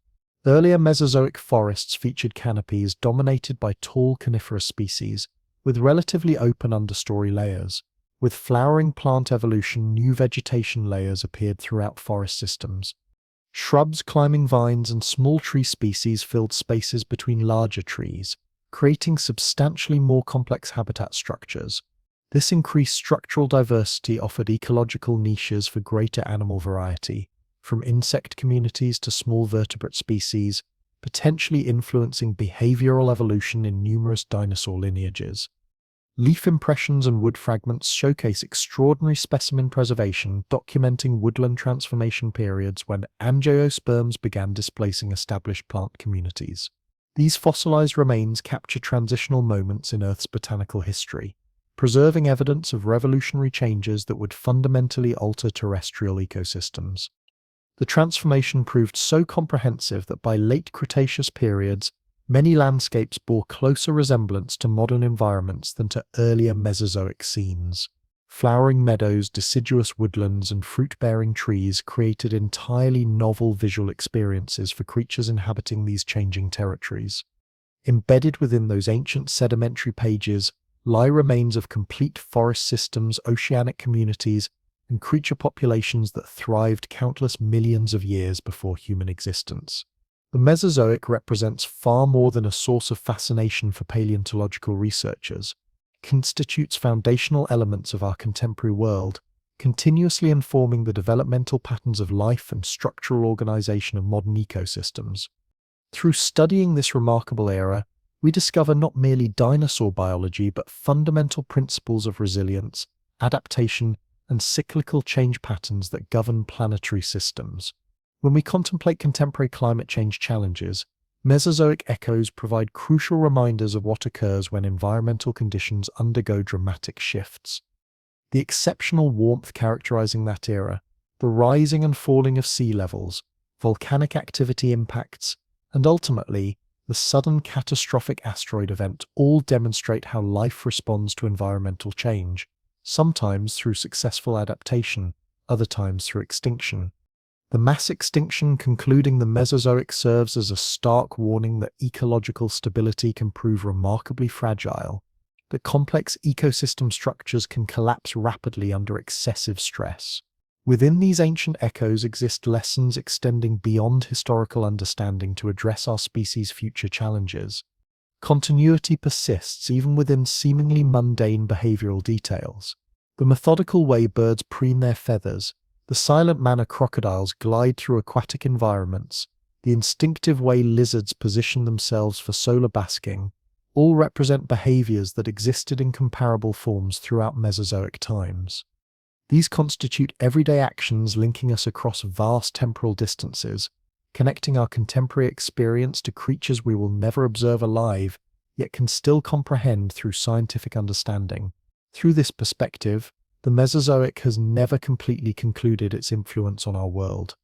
Earlier Mesozoic forests featured canopies dominated by tall coniferous species, with relatively open understory layers. With flowering plant evolution, new vegetation layers appeared throughout forest systems. Shrubs, climbing vines, and small tree species filled spaces between larger trees, creating substantially more complex habitat structures. This increased structural diversity offered ecological niches for greater animal variety, from insect communities to small vertebrate species, potentially influencing behavioral evolution in numerous dinosaur lineages. Leaf impressions and wood fragments showcase extraordinary specimen preservation, documenting woodland transformation periods when angiosperms began displacing established plant communities. These fossilized remains capture transitional moments in Earth's botanical history, preserving evidence of revolutionary changes that would fundamentally alter terrestrial ecosystems. The transformation proved so comprehensive that by late Cretaceous periods, many landscapes bore closer resemblance to modern environments than to earlier Mesozoic scenes. Flowering meadows, deciduous woodlands, and fruit-bearing trees created entirely novel visual experiences for creatures inhabiting these changing territories. Embedded within those ancient sedimentary pages lie remains of complete forest systems, oceanic communities, and creature populations that thrived countless millions of years before human existence. The Mesozoic represents far more than a source of fascination for paleontological researchers. It constitutes foundational elements of our contemporary world, continuously informing the developmental patterns of life and structural organization of modern ecosystems. Through studying this remarkable era, we discover not merely dinosaur biology but fundamental principles of resilience, adaptation, and cyclical change patterns that govern planetary systems. When we contemplate contemporary climate change challenges, Mesozoic echoes provide crucial reminders of what occurs when environmental conditions undergo dramatic shifts. The exceptional warmth characterizing that era, the rising and falling of sea levels, volcanic activity impacts, and ultimately, the sudden catastrophic asteroid event all demonstrate how life responds to environmental change, sometimes through successful adaptation, other times through extinction. The mass extinction concluding the Mesozoic serves as a stark warning that ecological stability can prove remarkably fragile, that complex ecosystem structures can collapse rapidly under excessive stress. Within these ancient echoes exist lessons extending beyond historical understanding to address our species' future challenges. Continuity persists even within seemingly mundane behavioral details. The methodical way birds preen their feathers, the silent manner crocodiles glide through aquatic environments, the instinctive way lizards position themselves for solar basking, all represent behaviors that existed in comparable forms throughout Mesozoic times. These constitute everyday actions linking us across vast temporal distances, connecting our contemporary experience to creatures we will never observe alive, yet can still comprehend through scientific understanding. Through this perspective, the Mesozoic has never completely concluded its influence on our world.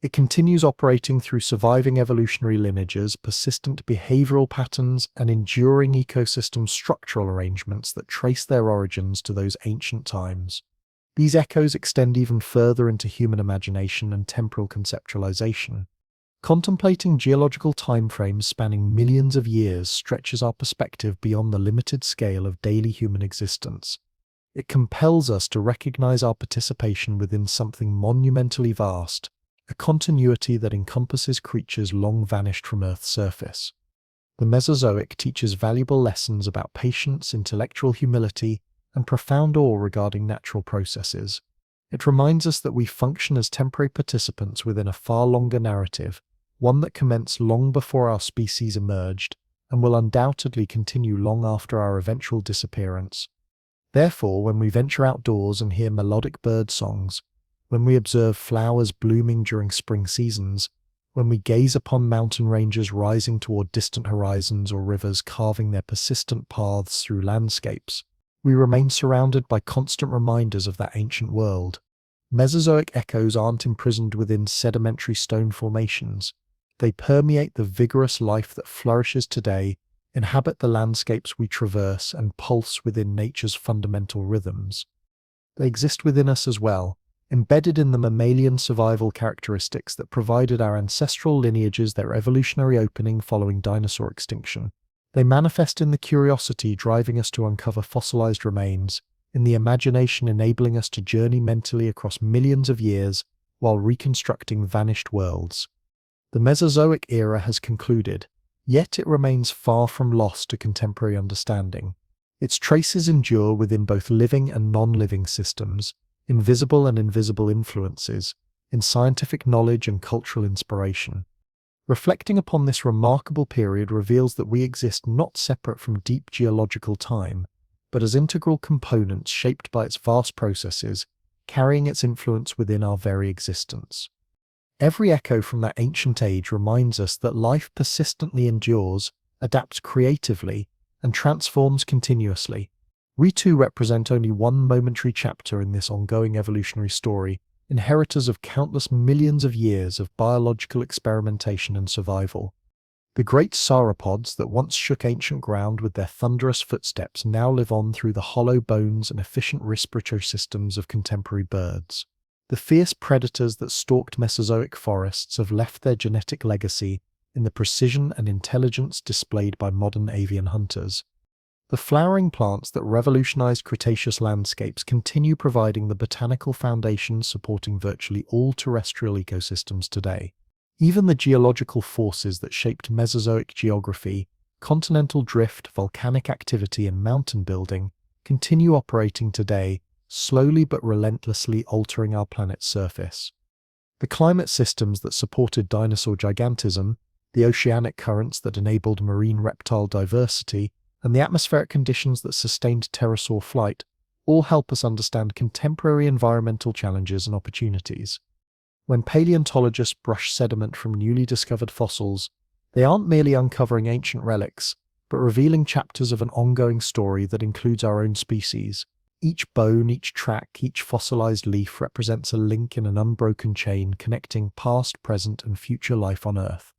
It continues operating through surviving evolutionary lineages, persistent behavioral patterns, and enduring ecosystem structural arrangements that trace their origins to those ancient times. These echoes extend even further into human imagination and temporal conceptualization. Contemplating geological timeframes spanning millions of years stretches our perspective beyond the limited scale of daily human existence. It compels us to recognize our participation within something monumentally vast, a continuity that encompasses creatures long vanished from Earth's surface. The Mesozoic teaches valuable lessons about patience, intellectual humility, and profound awe regarding natural processes. It reminds us that we function as temporary participants within a far longer narrative, one that commenced long before our species emerged, and will undoubtedly continue long after our eventual disappearance. Therefore, when we venture outdoors and hear melodic bird songs, when we observe flowers blooming during spring seasons, when we gaze upon mountain ranges rising toward distant horizons or rivers carving their persistent paths through landscapes, we remain surrounded by constant reminders of that ancient world. Mesozoic echoes aren't imprisoned within sedimentary stone formations. They permeate the vigorous life that flourishes today, inhabit the landscapes we traverse, and pulse within nature's fundamental rhythms. They exist within us as well, embedded in the mammalian survival characteristics that provided our ancestral lineages their evolutionary opening following dinosaur extinction. They manifest in the curiosity driving us to uncover fossilized remains, in the imagination enabling us to journey mentally across millions of years while reconstructing vanished worlds. The Mesozoic era has concluded, yet it remains far from lost to contemporary understanding. Its traces endure within both living and non-living systems, in visible and invisible influences, in scientific knowledge and cultural inspiration. Reflecting upon this remarkable period reveals that we exist not separate from deep geological time, but as integral components shaped by its vast processes, carrying its influence within our very existence. Every echo from that ancient age reminds us that life persistently endures, adapts creatively, and transforms continuously. We too represent only one momentary chapter in this ongoing evolutionary story, inheritors of countless millions of years of biological experimentation and survival. The great sauropods that once shook ancient ground with their thunderous footsteps now live on through the hollow bones and efficient respiratory systems of contemporary birds. The fierce predators that stalked Mesozoic forests have left their genetic legacy in the precision and intelligence displayed by modern avian hunters. The flowering plants that revolutionized Cretaceous landscapes continue providing the botanical foundations supporting virtually all terrestrial ecosystems today. Even the geological forces that shaped Mesozoic geography, continental drift, volcanic activity, and mountain building continue operating today, slowly but relentlessly altering our planet's surface. The climate systems that supported dinosaur gigantism, the oceanic currents that enabled marine reptile diversity, and the atmospheric conditions that sustained pterosaur flight all help us understand contemporary environmental challenges and opportunities. When paleontologists brush sediment from newly discovered fossils, they aren't merely uncovering ancient relics, but revealing chapters of an ongoing story that includes our own species. Each bone, each track, each fossilized leaf represents a link in an unbroken chain connecting past, present, and future life on Earth.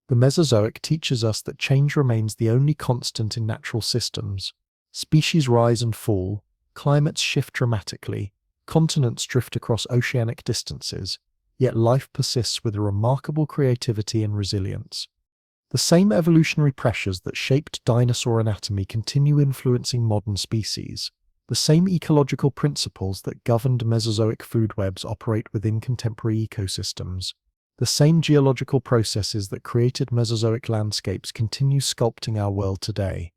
The Mesozoic teaches us that change remains the only constant in natural systems. Species rise and fall, climates shift dramatically, continents drift across oceanic distances, yet life persists with a remarkable creativity and resilience. The same evolutionary pressures that shaped dinosaur anatomy continue influencing modern species. The same ecological principles that governed Mesozoic food webs operate within contemporary ecosystems. The same geological processes that created Mesozoic landscapes continue sculpting our world today.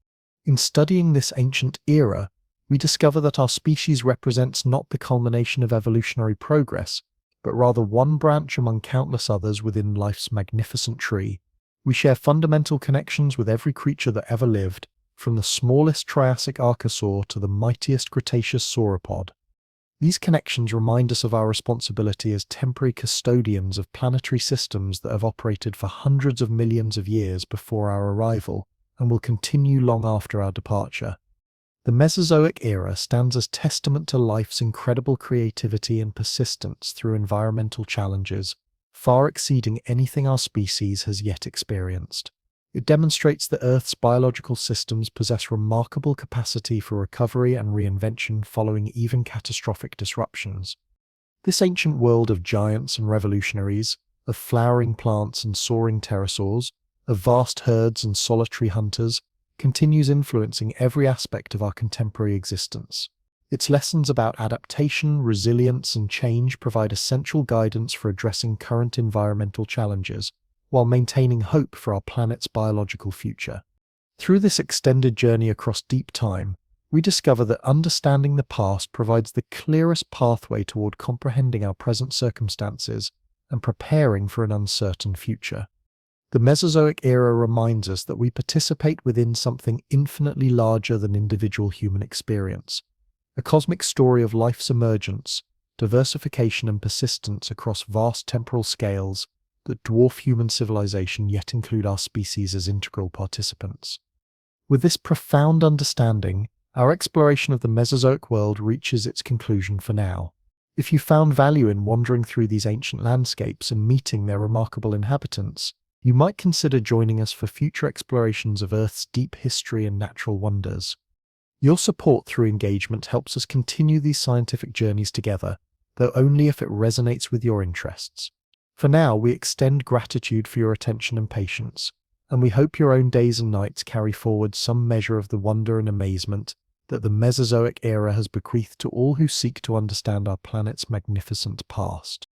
In studying this ancient era, we discover that our species represents not the culmination of evolutionary progress, but rather one branch among countless others within life's magnificent tree. We share fundamental connections with every creature that ever lived, from the smallest Triassic archosaur to the mightiest Cretaceous sauropod. These connections remind us of our responsibility as temporary custodians of planetary systems that have operated for hundreds of millions of years before our arrival and will continue long after our departure. The Mesozoic era stands as testament to life's incredible creativity and persistence through environmental challenges, far exceeding anything our species has yet experienced. It demonstrates that Earth's biological systems possess remarkable capacity for recovery and reinvention following even catastrophic disruptions. This ancient world of giants and revolutionaries, of flowering plants and soaring pterosaurs, of vast herds and solitary hunters, continues influencing every aspect of our contemporary existence. Its lessons about adaptation, resilience, and change provide essential guidance for addressing current environmental challenges, while maintaining hope for our planet's biological future. Through this extended journey across deep time, we discover that understanding the past provides the clearest pathway toward comprehending our present circumstances and preparing for an uncertain future. The Mesozoic era reminds us that we participate within something infinitely larger than individual human experience, a cosmic story of life's emergence, diversification, and persistence across vast temporal scales that dwarf human civilization yet include our species as integral participants. With this profound understanding, our exploration of the Mesozoic world reaches its conclusion for now. If you found value in wandering through these ancient landscapes and meeting their remarkable inhabitants, you might consider joining us for future explorations of Earth's deep history and natural wonders. Your support through engagement helps us continue these scientific journeys together, though only if it resonates with your interests. For now, we extend gratitude for your attention and patience, and we hope your own days and nights carry forward some measure of the wonder and amazement that the Mesozoic era has bequeathed to all who seek to understand our planet's magnificent past.